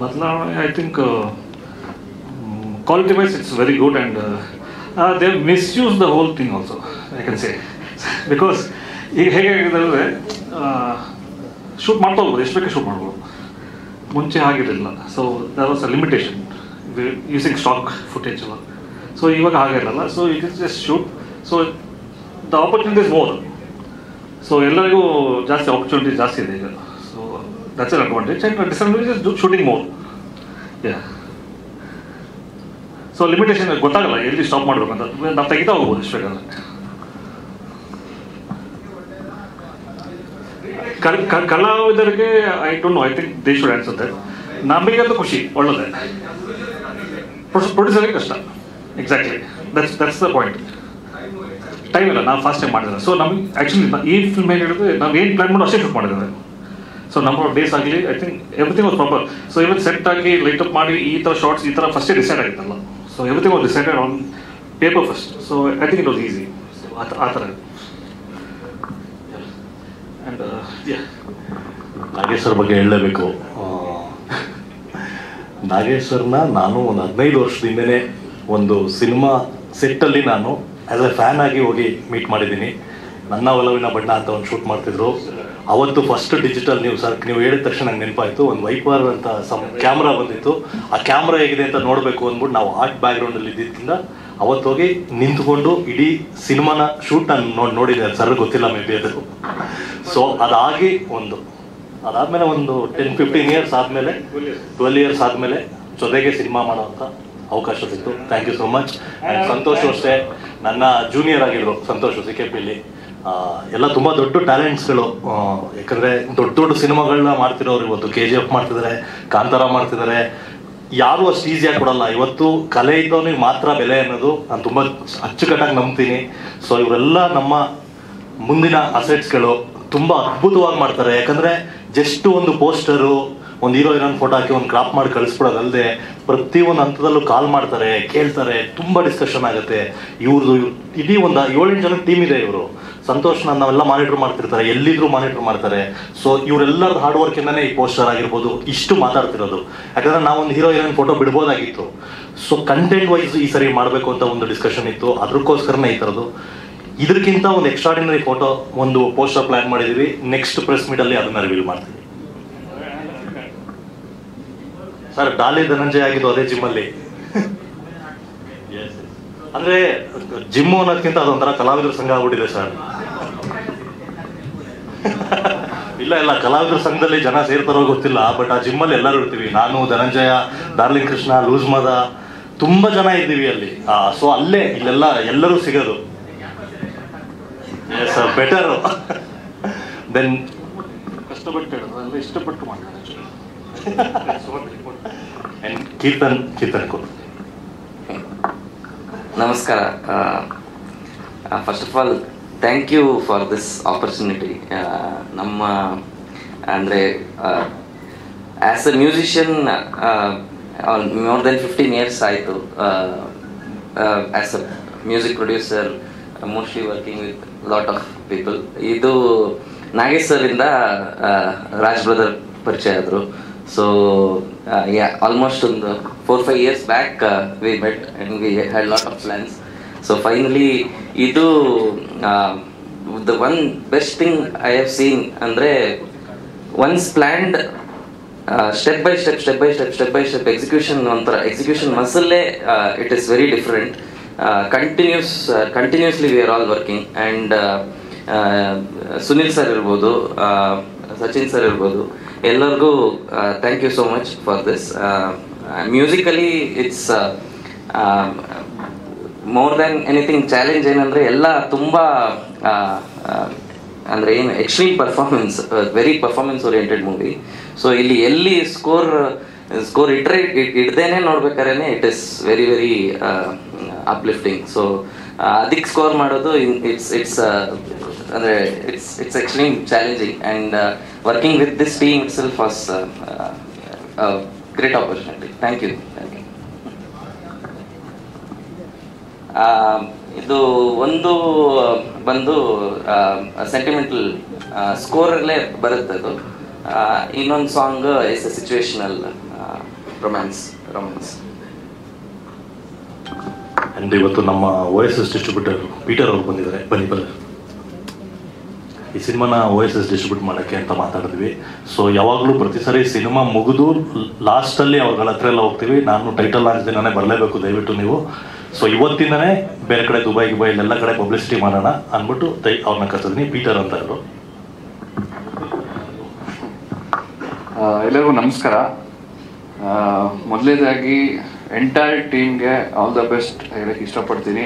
ಬದಲಾವಣೆ I think quality wise it's very good. And they misuse the whole thing also I can say. Because ಈಗ ಹೇಗಾಗಿದೆ ಅಂದರೆ shoot ಮಾಡ್ತಾ ಹೋಗ್ಬೋದು, ಎಷ್ಟು ಬೇಕೇ ಶೂಟ್ ಮಾಡ್ಬೋದು. ಮುಂಚೆ ಆಗಿರಲಿಲ್ಲ. So there was a limitation using stock footage ಎಲ್ಲ. ಸೊ ಇವಾಗ ಹಾಗಿರಲ್ಲ. So it is just shoot. So the opportunities more. So ಎಲ್ಲರಿಗೂ ಜಾಸ್ತಿ ಆಪರ್ಚುನಿಟೀಸ್ ಜಾಸ್ತಿ ಇದೆ ಈಗ. So that's an advantage. And disadvantage is shooting more. Yeah. So limitation ಗೊತ್ತಾಗಲ್ಲ ಎಲ್ಲಿ ಸ್ಟಾಪ್ ಮಾಡಬೇಕಂತ. ನಾವು ತೆಗಿತಾ ಹೋಗ್ಬೋದು ಎಷ್ಟು ಬೇಕಾದ್ರೆ. ಕಲಾವಿದರಿಗೆ I don't know, I think they should answer that. ನಮಗಂತೂ ಖುಷಿ, ಒಳ್ಳೆದೇ. ಪ್ರೊಡ್ಯೂಸರ್ಗೆ ಕಷ್ಟ. Exactly, that's the point. Time ಇಲ್ಲ, ನಾವು ಫಾಸ್ಟ್ ಟೈಮ್ ಮಾಡಿದ್ರೆ. ಸೊ ನಮಗೆ ಆ್ಯಕ್ಚುಲಿ ಈ ಫಿಲ್ಮ್ ಏನು ಹೇಳಿದ್ರೆ ನಾವು ಏನು ಪ್ಲ್ಯಾನ್ ಮಾಡೋ ಅಷ್ಟೇ ಶೂಟ್ ಮಾಡಿದ್ದೇವೆ. ಸೊ ನಂಬರ್ ಆಫ್ ಡೇಸ್ ಆಗಲಿ I think everything was proper. So ಇವತ್ತು ಸೆಟ್ ಆಗಿ ಲೈಟ್ ಅಪ್ ಮಾಡಿ ಈ ಥರ ಶಾರ್ಟ್ಸ್ ಈ ಥರ ಫಸ್ಟೇ ಡಿಸೈಡ್ ಆಗಿತ್ತಲ್ಲ. So everything was decided on paper first. So I think it was easy. So ಆ ಥರ. ಆ್ಯಂಡ್ ನಾಗೇಶ್ ಸರ್ ಬಗ್ಗೆ ಹೇಳಲೇಬೇಕು. ನಾಗೇಶ್ ಸರ್ನ ನಾನು ಒಂದು 15 ವರ್ಷದಿಂದನೇ ಒಂದು ಸಿನಿಮಾ ಸೆಟ್ಟಲ್ಲಿ ನಾನು ಆ್ಯಸ್ ಎ ಫ್ಯಾನ್ ಆಗಿ ಹೋಗಿ ಮೀಟ್ ಮಾಡಿದ್ದೀನಿ. ನನ್ನ ಒಲವಿನ ಬಣ್ಣ ಅಂತ ಒಂದು ಶೂಟ್ ಮಾಡ್ತಿದ್ರು. ಅವತ್ತು ಫಸ್ಟ್ ಡಿಜಿಟಲ್ ನೀವು ಹೇಳಿದ ತಕ್ಷಣ ನಂಗೆ ನೆನಪಾಯಿತು. ಒಂದು ವೈಪರ್ ಅಂತ ಕ್ಯಾಮ್ರಾ ಬಂದಿತ್ತು. ಆ ಕ್ಯಾಮ್ರಾ ಹೇಗಿದೆ ಅಂತ ನೋಡಬೇಕು ಅಂದ್ಬಿಟ್ಟು ನಾವು ಆರ್ಟ್ ಬ್ಯಾಕ್ಗ್ರೌಂಡಲ್ಲಿ ಇದ್ದಿದ್ದರಿಂದ ಅವತ್ತು ಹೋಗಿ ನಿಂತ್ಕೊಂಡು ಇಡೀ ಸಿನಿಮಾನ ಶೂಟ್ ನಾನು ನೋಡಿದ್ದೆ. ಅದು ಸರ್ ಗೊತ್ತಿಲ್ಲ ಮೇ ಬಿ ಅದು. ಸೊ ಅದಾದಮೇಲೆ ಒಂದು 10-15 ಇಯರ್ಸ್ ಆದಮೇಲೆ 12 ಇಯರ್ಸ್ ಆದಮೇಲೆ ಜೊತೆಗೆ ಸಿನಿಮಾ ಮಾಡೋಂಥ ಅವಕಾಶ ಸಿಕ್ತು. Thank you so much. And Santosh ಅಷ್ಟೇ ನನ್ನ ಜೂನಿಯರ್ ಆಗಿದ್ರು. ಸಂತೋಷ್ CKPಲಿ ಎಲ್ಲ ತುಂಬ ದೊಡ್ಡ ಟ್ಯಾಲೆಂಟ್ಸ್ಗಳು. ಯಾಕಂದರೆ ದೊಡ್ಡ ಸಿನಿಮಾಗಳನ್ನ ಮಾಡ್ತಿರೋರು ಇವತ್ತು KGF ಮಾಡ್ತಿದ್ದಾರೆ, ಕಾಂತಾರ ಮಾಡ್ತಿದ್ದಾರೆ. ಯಾರೂ ಅಷ್ಟು ಈಸಿಯಾಗಿ ಕೊಡಲ್ಲ. ಇವತ್ತು ಕಲೆ ಇದ್ದವನಿಗೆ ಮಾತ್ರ ಬೆಲೆ ಅನ್ನೋದು ನಾನು ತುಂಬ ಅಚ್ಚುಕಟ್ಟಾಗಿ ನಂಬ್ತೀನಿ. ಸೊ ಇವರೆಲ್ಲ ನಮ್ಮ ಮುಂದಿನ ಅಸೆಟ್ಸ್ಗಳು. ತುಂಬ ಅದ್ಭುತವಾಗಿ ಮಾಡ್ತಾರೆ. ಯಾಕಂದರೆ ಜಸ್ಟ್ ಒಂದು ಪೋಸ್ಟರು, ಒಂದು ಹೀರೋ ಹೀರೋಯಿನ್ ಫೋಟೋ ಹಾಕಿ ಒಂದು ಕ್ರಾಪ್ ಮಾಡಿ ಕಳಿಸ್ಬಿಡೋದಲ್ಲದೆ ಪ್ರತಿಯೊಂದು ಹಂತದಲ್ಲೂ ಕಾಲ್ ಮಾಡ್ತಾರೆ, ಕೇಳ್ತಾರೆ, ತುಂಬ ಡಿಸ್ಕಷನ್ ಆಗುತ್ತೆ. ಇವ್ರದ್ದು ಇಡೀ ಒಂದು 7-8 ಜನ ಟೀಮ್ ಇದೆ. ಇವರು ಸಂತೋಷ್ನ ನಾವೆಲ್ಲ ಮಾನಿಟರ್ ಮಾಡ್ತಿರ್ತಾರೆ, ಎಲ್ಲಿದ್ರು ಮಾನಿಟರ್ ಮಾಡ್ತಾರೆ. ಸೊ ಇವರೆಲ್ಲರ ಹಾರ್ಡ್ ವರ್ಕಿಂದನೇ ಈ ಪೋಸ್ಟರ್ ಆಗಿರ್ಬೋದು ಇಷ್ಟು ಮಾತಾಡ್ತಿರೋದು. ಯಾಕಂದರೆ ನಾವೊಂದು ಹೀರೋ ಹೀರೋಯಿನ್ ಫೋಟೋ ಬಿಡ್ಬೋದಾಗಿತ್ತು. ಸೊ ಕಂಟೆಂಟ್ ವೈಸ್ ಈ ಸರಿ ಮಾಡಬೇಕು ಅಂತ ಒಂದು ಡಿಸ್ಕಷನ್ ಇತ್ತು. ಅದಕ್ಕೋಸ್ಕರನೇ ಈ ಥರದ್ದು. ಇದಕ್ಕಿಂತ ಒಂದು ಎಕ್ಸ್ಟ್ರಾಡಿನರಿ ಫೋಟೋ ಒಂದು ಪೋಸ್ಟರ್ ಪ್ಲಾನ್ ಮಾಡಿದ್ದೀವಿ. ನೆಕ್ಸ್ಟ್ ಪ್ರೆಸ್ ಮೀಟಲ್ಲಿ ಅದನ್ನ ರಿವೀಲ್ ಮಾಡ್ತೀವಿ. ಸರ್ ಡಾಲಿ ಧನಂಜಯ ಆಗಿದ್ದು ಅದೇ ಜಿಮ್ಮಲ್ಲಿ. ಅಂದ್ರೆ ಜಿಮ್ಮು ಅನ್ನೋದಕ್ಕಿಂತ ಅದೊಂಥರ ಕಲಾವಿದರ ಸಂಘ ಆಗ್ಬಿಟ್ಟಿದೆ ಸರ್. ಇಲ್ಲ ಕಲಾವಿದರ ಸಂಘದಲ್ಲಿ ಜನ ಸೇರ್ತಾರೋ ಗೊತ್ತಿಲ್ಲ, ಬಟ್ ಆ ಜಿಮ್ಮಲ್ಲಿ ಎಲ್ಲರೂ ಇರ್ತೀವಿ. ನಾನು, ಧನಂಜಯ, ಡಾರ್ಲಿಂಗ್ ಕೃಷ್ಣ, ಲೂಸ್ ಮದ, ತುಂಬಾ ಜನ ಇದ್ದೀವಿ ಅಲ್ಲಿ. ಸೊ ಅಲ್ಲೇ ಇಲ್ಲೆಲ್ಲ ಎಲ್ಲರೂ ಸಿಗೋದು. ಎಸ್ ಬೆಟರ್ ದೆನ್ ಕಷ್ಟಪಟ್ಟು ಹೇಳೋದು ಅಲ್ಲ, ಇಷ್ಟಪಟ್ಟು ಮಾಡ್ತಾರೆ. ಕೀರ್ತನ್ ಕೊಡು. ನಮಸ್ಕಾರ. First of all thank you for this opportunity. ನಮ್ಮ ಅಂದರೆ as a musician more than 15 years ಆಯಿತು. As a music producer mostly working with lot of people. ಇದು ನಾಗೇಶ್ ಸರಿಂದ ರಾಜ್ ಬ್ರದರ್ ಪರಿಚಯ ಆದರು. ಸೊ ಆಲ್ಮೋಸ್ಟ್ ಒಂದು 4-5 years back we met and we had lot of plans. So finally ಇದು the one best thing I have seen ಅಂದರೆ once planned step by step execution ಒಂಥರ execution ಮಸಲ್ಲೇ it is very different. Continuously we are all working. And Sunil sir ಇರ್ಬೋದು, Sachin sir ಇರ್ಬೋದು, ಎಲ್ಲರಿಗೂ thank you so much for this. Musically it's more than anything challenge ಏನಂದರೆ ಎಲ್ಲ ತುಂಬ ಅಂದರೆ ಏನು extreme performance, very performance oriented movie. So ಇಲ್ಲಿ ಎಲ್ಲಿ ಸ್ಕೋರ್ ಇಡ್ದೇನೆ ನೋಡ್ಬೇಕಾದ್ರೆ it is very very uplifting. So ಅದಕ್ಕೆ ಸ್ಕೋರ್ ಮಾಡೋದು ಇಟ್ಸ್ ಅಂದರೆ it's extreme challenging. And working with this team itself was great opportunity. Thank you. ಇದು ಒಂದು ಬಂದು ಸೆಂಟಿಮೆಂಟಲ್ ಸ್ಕೋರಲ್ಲೇ ಬರುತ್ತೆ ಅದು. ಇನ್ನೊಂದು song is a situational romance. And ಇವತ್ತು ನಮ್ಮ OSS ಡಿಸ್ಟ್ರಿಬ್ಯೂಟರ್ ಪೀಟರ್ ಅವರು ಬಂದಿದ್ದಾರೆ. ಬನ್ನಿ. ಈ ಸಿನಿಮಾನ OSS ಡಿಸ್ಟ್ರಿಬ್ಯೂಟ್ ಮಾಡೋಕ್ಕೆ ಅಂತ ಮಾತಾಡಿದ್ವಿ. ಸೊ ಯಾವಾಗಲೂ ಪ್ರತಿ ಸರಿ ಸಿನಿಮಾ ಮುಗಿದು ಲಾಸ್ಟಲ್ಲಿ ಅವ್ರಗಳ ಹತ್ರ ಎಲ್ಲ ಹೋಗ್ತೀವಿ. ನಾನು ಟೈಟಲ್ ಲಾಂಚ್ ದಿನನೇ ಬರಲೇಬೇಕು, ದಯವಿಟ್ಟು ನೀವು. ಸೊ ಇವತ್ತಿಂದನೇ ಬೇರೆ ಕಡೆ ದುಬೈ ಇಲ್ಲೆಲ್ಲ ಕಡೆ ಪಬ್ಲಿಸಿಟಿ ಮಾಡೋಣ ಅಂದ್ಬಿಟ್ಟು ಅವ್ರನ್ನ ಕರ್ತಿದ್ದೀನಿ. ಪೀಟರ್ ಅಂತ ಇವರು. ಎಲ್ಲರಿಗೂ ನಮಸ್ಕಾರ. ಮೊದಲನೇದಾಗಿ ಎಂಟೈರ್ ಟೀಮ್ಗೆ ಆಲ್ ದ ಬೆಸ್ಟ್ ಹೇಳಕ್ಕೆ ಇಷ್ಟಪಡ್ತೀನಿ.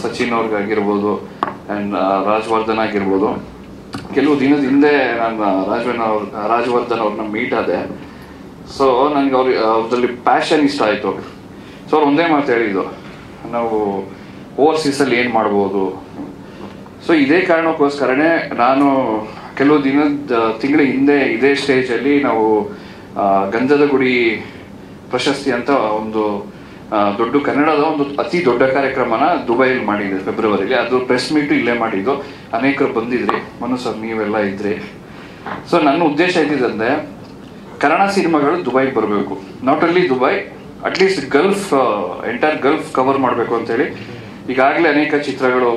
ಸಚಿನ್ ಅವ್ರಿಗಾಗಿರ್ಬೋದು ಆ್ಯಂಡ್ ರಾಜವರ್ಧನ್ ಆಗಿರ್ಬೋದು. ಕೆಲವು ದಿನದ ಹಿಂದೆ ನಾನು ರಾಜವರ್ಧನ್ ಅವ್ರನ್ನ ಮೀಟ್ ಆದೆ. ಸೊ ನನಗೆ ಅವ್ರದ್ರಲ್ಲಿ ಪ್ಯಾಷನ್ ಇಷ್ಟ ಆಯಿತು. ಸೊ ಅವ್ರು ಒಂದೇ ಮಾತು ಹೇಳಿದ್ದು, ನಾವು ಓವರ್ಸೀಸಲ್ಲಿ ಏನು ಮಾಡ್ಬೋದು. ಸೊ ಇದೇ ಕಾರಣಕ್ಕೋಸ್ಕರನೇ ನಾನು ಕೆಲವು ತಿಂಗಳ ಹಿಂದೆ ಇದೇ ಸ್ಟೇಜಲ್ಲಿ ನಾವು ಗಂಧದ ಗುಡಿ ಪ್ರಶಸ್ತಿ ಅಂತ ಒಂದು ದೊಡ್ಡ ಕನ್ನಡದ ಒಂದು ಅತಿ ದೊಡ್ಡ ಕಾರ್ಯಕ್ರಮನ ದುಬೈಲಿ ಮಾಡಿದೆ ಫೆಬ್ರವರಿಲಿ. ಅದು ಪ್ರೆಸ್ ಮೀಟು ಇಲ್ಲೇ ಮಾಡಿದ್ದು, ಅನೇಕರು ಬಂದಿದ್ರಿ, ಮನು ಸರ್ ನೀವೆಲ್ಲ ಇದ್ರಿ. ಸೊ ನನ್ನ ಉದ್ದೇಶ ಇದ್ದಿದ್ದಂದ್ರೆ ಕನ್ನಡ ಸಿನಿಮಾಗಳು ದುಬೈಗೆ ಬರಬೇಕು, not only Dubai, at least Gulf, entire Gulf cover ಮಾಡಬೇಕು ಅಂತೇಳಿ ಈಗಾಗಲೇ ಅನೇಕ ಚಿತ್ರಗಳು,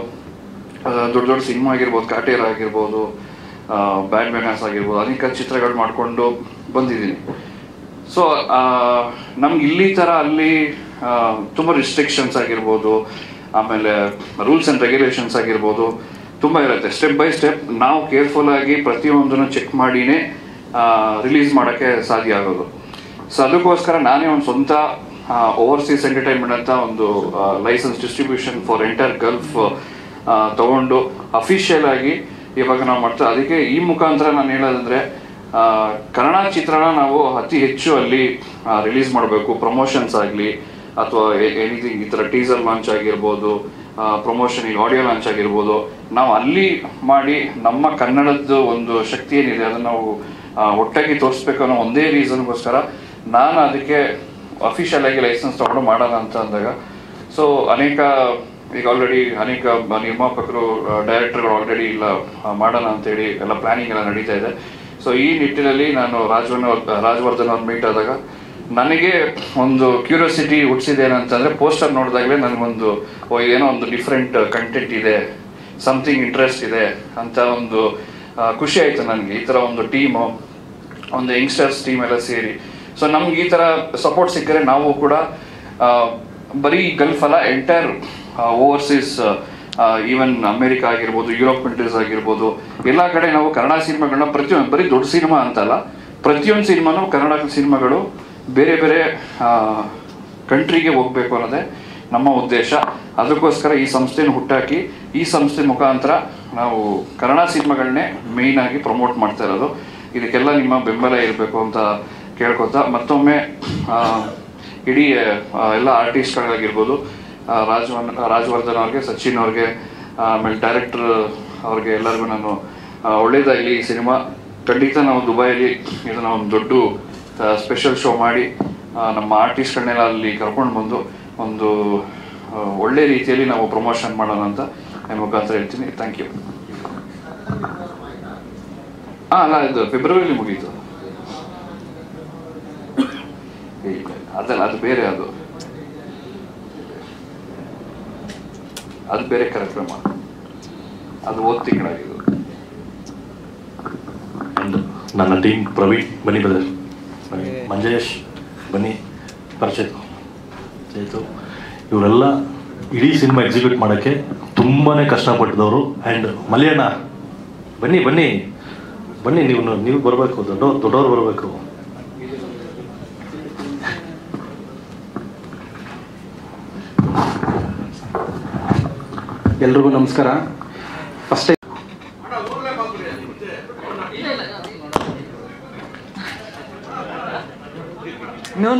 ದೊಡ್ಡ ದೊಡ್ಡ ಸಿನಿಮಾ ಆಗಿರ್ಬೋದು, ಕಾಟೇರ ಆಗಿರ್ಬೋದು, ಬ್ಯಾಂಡ್ ಮೆನಾಸ್ ಆಗಿರ್ಬೋದು, ಅನೇಕ ಚಿತ್ರಗಳು ಮಾಡಿಕೊಂಡು ಬಂದಿದ್ದೀನಿ. ಸೊ ನಮ್ಗೆ ಇಲ್ಲಿ ಥರ ಅಲ್ಲಿ ತುಂಬ ರಿಸ್ಟ್ರಿಕ್ಷನ್ಸ್ ಆಗಿರ್ಬೋದು, ಆಮೇಲೆ ರೂಲ್ಸ್ ಆ್ಯಂಡ್ ರೆಗ್ಯುಲೇಷನ್ಸ್ ಆಗಿರ್ಬೋದು ತುಂಬ ಇರುತ್ತೆ. ಸ್ಟೆಪ್ ಬೈ ಸ್ಟೆಪ್ ನಾವು ಕೇರ್ಫುಲ್ ಆಗಿ ಪ್ರತಿಯೊಂದನ್ನು ಚೆಕ್ ಮಾಡಿನೇ ರಿಲೀಸ್ ಮಾಡೋಕ್ಕೆ ಸಾಧ್ಯ ಆಗೋದು. ಸೊ ಅದಕ್ಕೋಸ್ಕರ ನಾನೇ ಒಂದು ಸ್ವಂತ ಓವರ್ಸೀಸ್ ಎಂಟರ್ಟೈನ್ಮೆಂಟ್ ಅಂತ ಒಂದು licence distribution for entire Gulf ತಗೊಂಡು ಅಫಿಷಿಯಲ್ ಆಗಿ ಇವಾಗ ನಾವು ಮಾಡ್ತಾ. ಅದಕ್ಕೆ ಈ ಮುಖಾಂತರ ನಾನು ಹೇಳೋದಂದ್ರೆ ಕನ್ನಡ ಚಿತ್ರನ ನಾವು ಅತಿ ಹೆಚ್ಚು ಅಲ್ಲಿ ರಿಲೀಸ್ ಮಾಡಬೇಕು. ಪ್ರಮೋಷನ್ಸ್ ಆಗಲಿ ಅಥವಾ ಎನಿಥಿಂಗ್, ಈ ಥರ ಟೀಸರ್ ಲಾಂಚ್ ಆಗಿರ್ಬೋದು, ಪ್ರಮೋಷನ್ ಈಗ ಆಡಿಯೋ ಲಾಂಚ್ ಆಗಿರ್ಬೋದು, ನಾವು ಅಲ್ಲಿ ಮಾಡಿ ನಮ್ಮ ಕನ್ನಡದ ಒಂದು ಶಕ್ತಿ ಏನಿದೆ ಅದನ್ನು ನಾವು ಒಟ್ಟಾಗಿ ತೋರಿಸ್ಬೇಕು ಅನ್ನೋ ಒಂದೇ ರೀಸನ್ಗೋಸ್ಕರ ನಾನು ಅದಕ್ಕೆ ಅಫಿಷಿಯಲ್ ಆಗಿ ಲೈಸೆನ್ಸ್ ತಗೊಂಡು ಮಾಡೋಣ ಅಂತ ಅಂದಾಗ. ಸೊ ಅನೇಕ ಈಗ ಆಲ್ರೆಡಿ ಅನೇಕ ನಿರ್ಮಾಪಕರು, ಡೈರೆಕ್ಟರ್ಗಳು ಆಲ್ರೆಡಿ ಇಲ್ಲ ಮಾಡೋಣ ಅಂತೇಳಿ ಎಲ್ಲ ಪ್ಲಾನಿಂಗ್ ಎಲ್ಲ ನಡೀತಾ ಇದೆ. ಸೊ ಈ ನಿಟ್ಟಿನಲ್ಲಿ ನಾನು ರಾಜವರ್ಧನ್ ಅವ್ರು ಮೀಟ್ ಆದಾಗ ನನಗೆ ಒಂದು ಕ್ಯೂರಿಯಾಸಿಟಿ ಹುಟ್ಟಿಸಿದೆ ಏನಂತಂದರೆ, ಪೋಸ್ಟರ್ ನೋಡಿದಾಗಲೇ ನನಗೊಂದು ಏನೋ ಒಂದು ಡಿಫ್ರೆಂಟ್ ಕಂಟೆಂಟ್ ಇದೆ, ಸಮಥಿಂಗ್ ಇಂಟ್ರೆಸ್ಟ್ ಇದೆ ಅಂತ ಒಂದು ಖುಷಿ ಆಯಿತು ನನಗೆ. ಈ ಥರ ಒಂದು ಟೀಮು, ಒಂದು ಯಂಗ್ಸ್ಟರ್ಸ್ ಟೀಮ್ ಎಲ್ಲ ಸೇರಿ, ಸೊ ನಮ್ಗೆ ಈ ಥರ ಸಪೋರ್ಟ್ ಸಿಕ್ಕರೆ ನಾವು ಕೂಡ ಬರೀ ಗಲ್ಫ್ ಅಲ್ಲ, ಎಂಟೈರ್ ಓವರ್ಸೀಸ್, ಈವನ್ ಅಮೇರಿಕಾ ಆಗಿರ್ಬೋದು, ಯುರೋಪ್ ಕಂಟ್ರೀಸ್ ಆಗಿರ್ಬೋದು, ಎಲ್ಲ ಕಡೆ ನಾವು ಕನ್ನಡ ಸಿನಿಮಾಗಳನ್ನ ಪ್ರತಿಯೊಂದು, ಬರೀ ದೊಡ್ಡ ಸಿನಿಮಾ ಅಂತಲ್ಲ, ಪ್ರತಿಯೊಂದು ಸಿನಿಮಾನು ಕನ್ನಡ ಸಿನಿಮಾಗಳು ಬೇರೆ ಬೇರೆ ಕಂಟ್ರಿಗೆ ಹೋಗಬೇಕು ಅನ್ನೋದೇ ನಮ್ಮ ಉದ್ದೇಶ. ಅದಕ್ಕೋಸ್ಕರ ಈ ಸಂಸ್ಥೆನ ಹುಟ್ಟಾಕಿ ಈ ಸಂಸ್ಥೆ ಮುಖಾಂತರ ನಾವು ಕನ್ನಡ ಸಿನಿಮಾಗಳನ್ನೇ ಮೇಯ್ನ್ ಆಗಿ ಪ್ರಮೋಟ್ ಮಾಡ್ತಾ ಇರೋದು. ಇದಕ್ಕೆಲ್ಲ ನಿಮ್ಮ ಬೆಂಬಲ ಇರಬೇಕು ಅಂತ ಕೇಳ್ಕೊತಾ, ಮತ್ತೊಮ್ಮೆ ಇಡೀ ಎಲ್ಲ ಆರ್ಟಿಸ್ಟ್ಗಳಾಗಿರ್ಬೋದು, ರಾಜವರ್ಧನ್ ಅವ್ರಿಗೆ, ಸಚಿನ್ ಅವ್ರಿಗೆ, ಆಮೇಲೆ ಡೈರೆಕ್ಟರ್ ಅವ್ರಿಗೆ ಎಲ್ಲರಿಗೂ ನಾನು ಒಳ್ಳೇದಾಗಲಿ. ಈ ಸಿನಿಮಾ ಖಂಡಿತ ನಾವು ದುಬೈಯಲ್ಲಿ ಇದನ್ನು ಒಂದು ದೊಡ್ಡ ಸ್ಪೆಷಲ್ ಶೋ ಮಾಡಿ ನಮ್ಮ ಆರ್ಟಿಸ್ಟ್ಗಳನ್ನೆಲ್ಲ ಅಲ್ಲಿ ಕರ್ಕೊಂಡು ಬಂದು ಒಂದು ಒಳ್ಳೆ ರೀತಿಯಲ್ಲಿ ನಾವು ಪ್ರಮೋಷನ್ ಮಾಡೋಣ ಅಂತ ನಿಮ್ಮ ಮುಖಾಂತರ ಹೇಳ್ತೀನಿ. Thank you. ಅಲ್ಲ, ಇದು ಫೆಬ್ರವರಿಲಿ ಮುಗೀತು. ಅದಲ್ಲ, ಅದು ಬೇರೆ, ಅದು ಬೇರೆ ಕಾರ್ಯಕ್ರಮ, ಅದು ಹೋದ ತಿಂಗಳಾಗಿದ್ದು. ನನ್ನ ಟೀಮ್ ಪ್ರವೀಣ್ ಬನ್ನಿ, ಬ್ರದರ್ ಮಂಜೇಶ್ ಬನ್ನಿ, ಪರಿಚಯ ಆಯಿತು. ಇವರೆಲ್ಲ ಇಡೀ ಸಿನಿಮಾ ಎಕ್ಸಿಕ್ಯೂಟ್ ಮಾಡೋಕ್ಕೆ ತುಂಬಾ ಕಷ್ಟಪಟ್ಟಿದವರು. ಆ್ಯಂಡ್ ಮಲಿಯಣ್ಣ ಬನ್ನಿ ಬನ್ನಿ ಬನ್ನಿ, ನೀವು ಬರಬೇಕು, ದೊಡ್ಡವ್ರು ಬರಬೇಕು. ಎಲ್ರಿಗೂ ನಮಸ್ಕಾರ. First No.